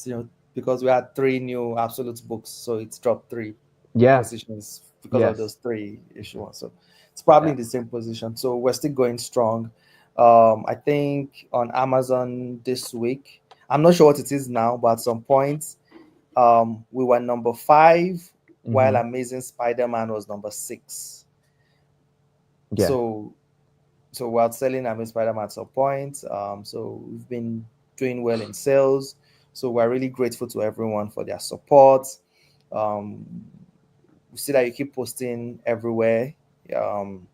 because we had 3 new Absolute books, so it's dropped 3 positions because of those 3 issues. So it's probably in the same position. So we're still going strong. I think on Amazon this week, I'm not sure what it is now, but at some point, we were number 5, while Amazing Spider-Man was number 6. Yeah. So we're selling Amazing Spider-Man at some point. So we've been doing well in sales. So we're really grateful to everyone for their support. We see that you keep posting everywhere, on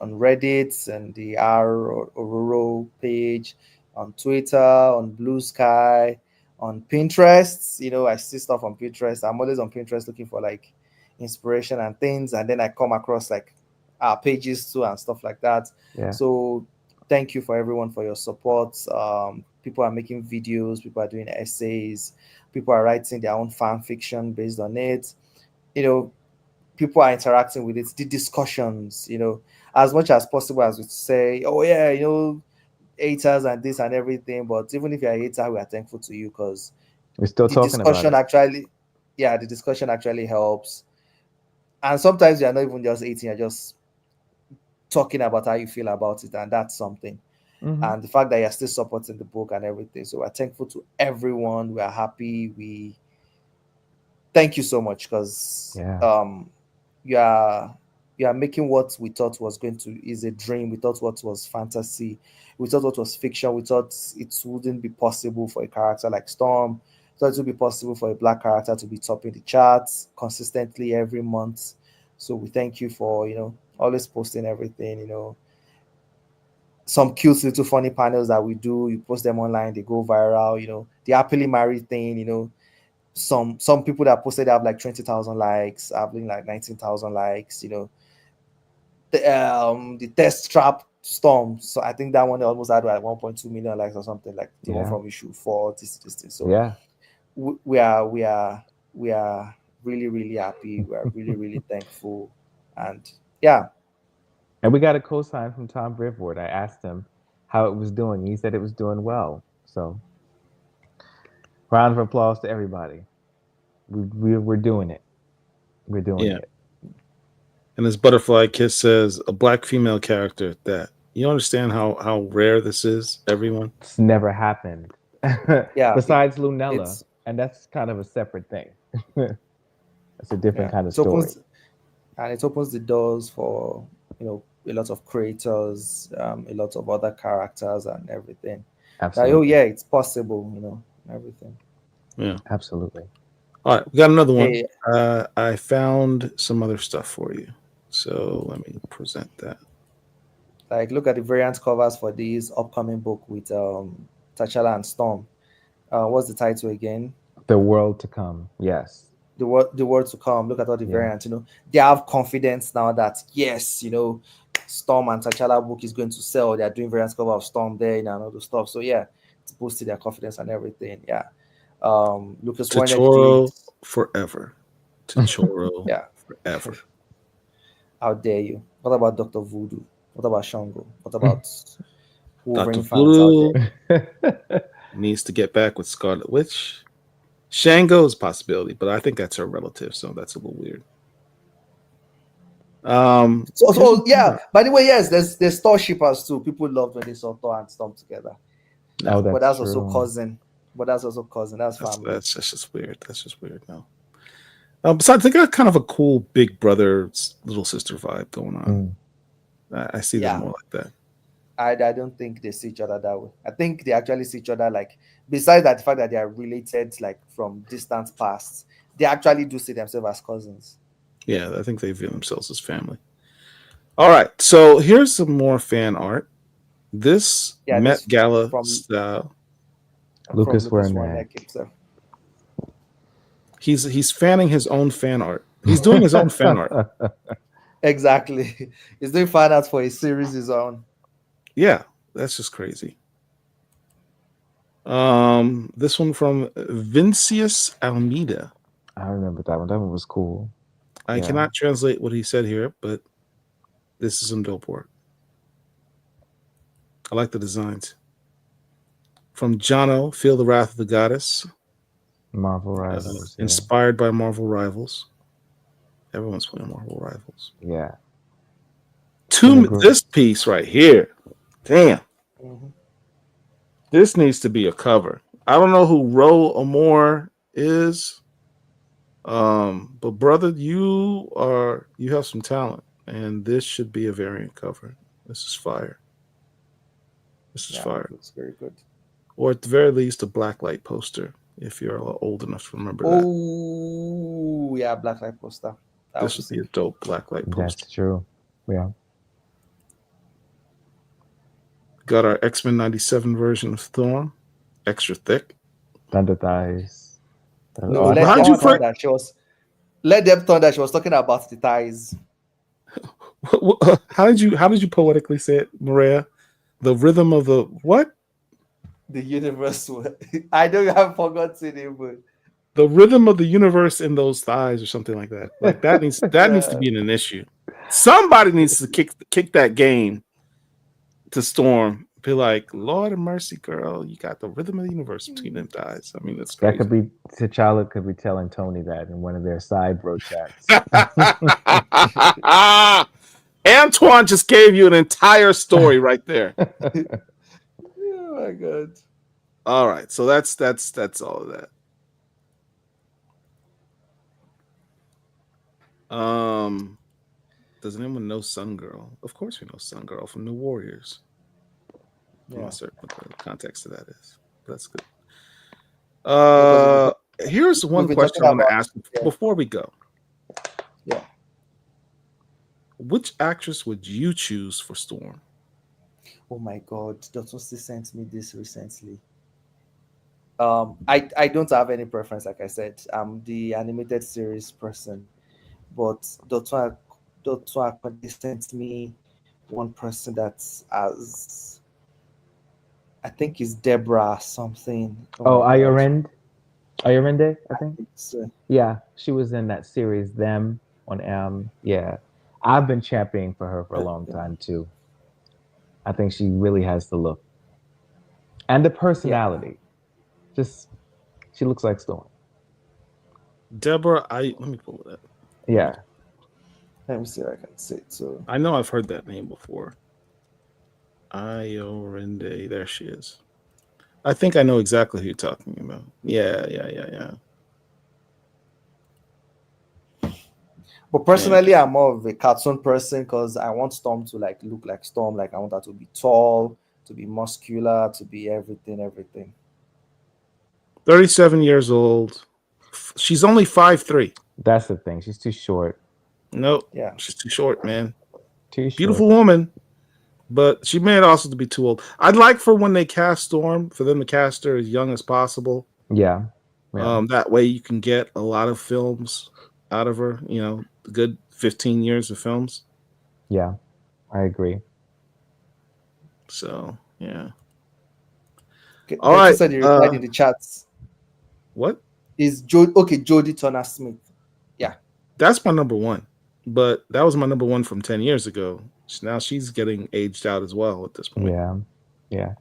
Reddit and the Ororo page, on Twitter, on Blue Sky, on Pinterest. I see stuff on Pinterest. I'm always on Pinterest looking for like inspiration and things, and then I come across like our pages too and stuff like that. So thank you for everyone for your support. People are making videos, people are doing essays, people are writing their own fan fiction based on it. people are interacting with it, the discussions, as much as possible, as we say, oh yeah, haters and this and everything. But even if you're a hater, we are thankful to you, because We're still the talking about discussion it. actually, the discussion actually helps. And sometimes you're not even just hating, you're just talking about how you feel about it, and that's something. And the fact that you're still supporting the book and everything. So we're thankful to everyone. We are happy. We thank you so much, because you are making what we thought was going to is a dream. We thought what was fantasy. We thought what was fiction. We thought it wouldn't be possible for a character like Storm. We thought it would be possible for a black character to be topping the charts consistently every month. So we thank you for always posting everything. Some cute little funny panels that we do, you post them online, they go viral. The happily married thing. Some people that posted have like 20,000 likes, having like 19,000 likes. The test trap Storm, so I think that one almost had like 1.2 million likes or something, like the one from issue 4. This thing. So we are really, really happy. We are really, really thankful, and And we got a cosign from Tom Brevoort. I asked him how it was doing. He said it was doing well. So, round of applause to everybody. We're doing it. We're doing it. And this Butterfly Kiss says, a black female character that. You understand how rare this is, everyone? It's never happened. Besides Lunella. And that's kind of a separate thing. It's a different kind of story. It opens the doors for, a lot of creators, a lot of other characters and everything. Absolutely. Like, it's possible, everything. Yeah. Absolutely. All right, we got another one. I found some other stuff for you. So let me present that. Like, look at the variant covers for this upcoming book with T'Challa and Storm. What's the title again? The World to Come. Yes. The world to come. Look at all the variants. They have confidence now that yes, Storm and T'Challa book is going to sell. They are doing variant cover of Storm there and all the stuff. So it's boosted their confidence and everything. Lucas T'Challa forever. T'Challa forever. How dare you? What about Dr. Voodoo? What about Shango? What about Wolverine Dr. fans Voodoo out there? needs to get back with Scarlet Witch. Shango is a possibility, but I think that's her relative, so that's a little weird. By the way, yes, there's Thor shippers too. People loved when they saw Thor and Storm together. But that's also cousin. That's family. That's just weird. That's just weird now. Besides, they got kind of a cool big brother, little sister vibe going on. I see them more like that. I don't think they see each other that way. I think they actually see each other like, besides that, the fact that they are related like from distant past, they actually do see themselves as cousins. Yeah, I think they view themselves as family. All right, so here's some more fan art. This Met Gala style. Lucas Wernick. He's fanning his own fan art. He's doing his own fan art. Exactly. He's doing fan art for a series his own. Yeah, that's just crazy. This one from Vincius Almeida. I remember that one. That one was cool. I cannot translate what he said here, but this is some dope work. I like the designs. From Jono, Feel the Wrath of the Goddess. Marvel Rivals. Inspired by Marvel Rivals. Everyone's playing Marvel Rivals. Yeah. This piece right here. Damn. Mm-hmm. This needs to be a cover. I don't know who Ro Amor is. But brother, you have some talent, and this should be a variant cover. This is fire. This is fire. It's very good. Or at the very least, a blacklight poster, if you're old enough to remember that. Oh, yeah, blacklight poster. This would be a dope blacklight poster. That's true. Yeah. Got our X-Men 97 version of Thorn. Extra thick. Thunder thighs. No, let them thought that she was talking about the thighs. How did you poetically say it, Murewa? The rhythm of the what? The universe. I know you haven't forgotten it, but The rhythm of the universe in those thighs, or something like that. Like that needs to be an issue. Somebody needs to kick that game to Storm. Be like, Lord of mercy, girl, you got the rhythm of the universe between them thighs. I mean, that's crazy. That could be T'Challa could be telling Tony that in one of their side bro chats. Antoine just gave you an entire story right there. Oh my god. All right, so that's all of that. Does anyone know Sun Girl? Of course we know Sun Girl from the Warriors. I'm not certain what the context of that is. That's good. Here's one question I want to ask before we go. Yeah. Which actress would you choose for Storm? Oh my god, Dr. C sent me this recently. I don't have any preference, like I said. I'm the animated series person, but Dr. Akpati sent me one person that's as I think is Deborah something. Ayodele, I think. So. Yeah, she was in that series Them on yeah. I've been championing for her for a long time too. I think she really has the look and the personality. Just she looks like Storm. Deborah, let me pull it up. Yeah. Let me see if I can say it. So I know I've heard that name before. Ayodele, there she is. I think I know exactly who you're talking about. Yeah. But personally, I'm more of a cartoon person because I want Storm to like look like Storm. Like I want her to be tall, to be muscular, to be everything. 37 years old. She's only 5'3". That's the thing. She's too short. Nope. Yeah. She's too short, man. Too short. Beautiful woman, but she may also to be too old. I'd like for when they cast Storm, for them to cast her as young as possible. Yeah. That way you can get a lot of films out of her, a good 15 years of films. Yeah, I agree. So, yeah. Okay, all right. Said you replied in the chats. What? Is Jodie Turner-Smith. Yeah. That's my number one. But that was my number one from 10 years ago. Now she's getting aged out as well at this point. Yeah.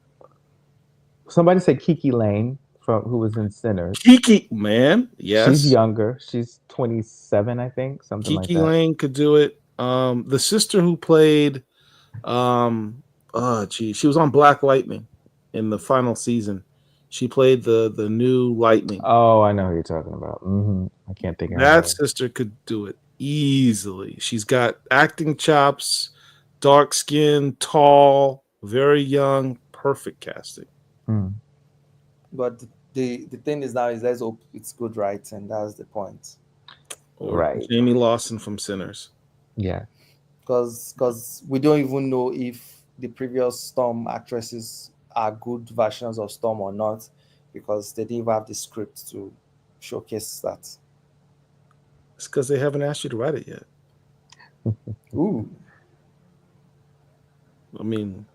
Somebody said Kiki Lane, who was in Sinners. Kiki, man. Yes. She's younger. She's 27, I think. Something like that. Kiki Lane could do it. The sister who played, she was on Black Lightning in the final season. She played the new Lightning. Oh, I know who you're talking about. I can't think of her that name. sister could do it easily. She's got acting chops, dark skin, tall, very young, perfect casting. But the thing is now is let's hope it's good writing. That's the point. Right. Jamie Lawson from Sinners. Yeah. Because we don't even know if the previous Storm actresses are good versions of Storm or not, because they didn't even have the script to showcase that. It's because they haven't asked you to write it yet. Ooh. I mean,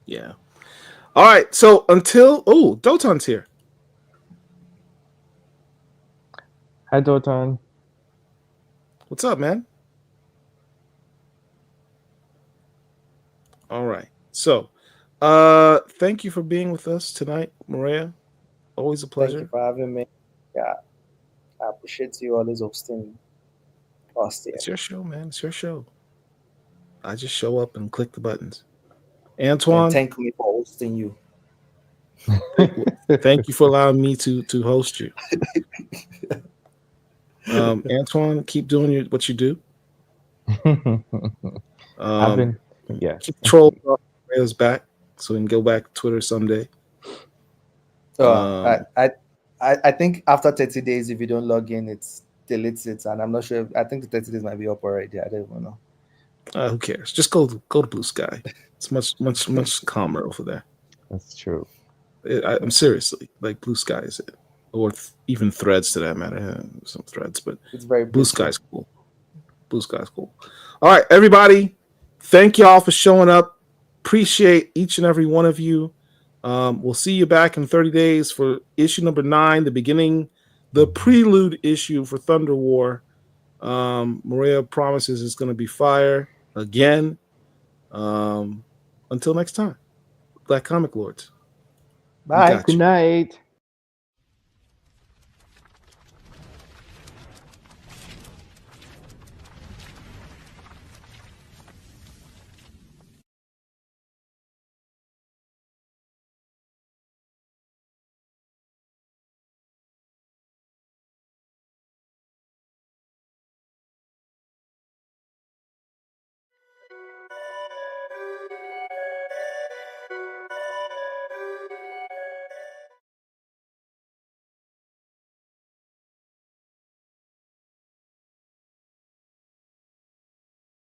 yeah. All right. So until Doton's here. Hi, Doton. What's up, man? All right. So, thank you for being with us tonight, Murewa. Always a pleasure. Thank you for having me. Yeah, I appreciate you always hosting us. It's your show, man. It's your show. I just show up and click the buttons. Antoine, and thank me for hosting you. Thank you for allowing me to host you. Antoine, keep doing what you do. I've been keep trolling off Murewa's back so we can go back to Twitter someday. I think after 30 days, if you don't log in, it deletes it, and I'm not sure. I think the 30 days might be up already. I don't even know. Who cares? Just go to Blue Sky. It's much calmer over there. That's true. I'm seriously like Blue Sky is it, or even Threads to that matter. Some Threads, but it's very Blue Sky's cool. Blue Sky's cool. All right, everybody. Thank y'all for showing up. Appreciate each and every one of you. We'll see you back in 30 days for issue number 9, the beginning the prelude issue for Thunder War. Murewa promises it's going to be fire again. Until next time, Black Comic Lords. Bye. Good night.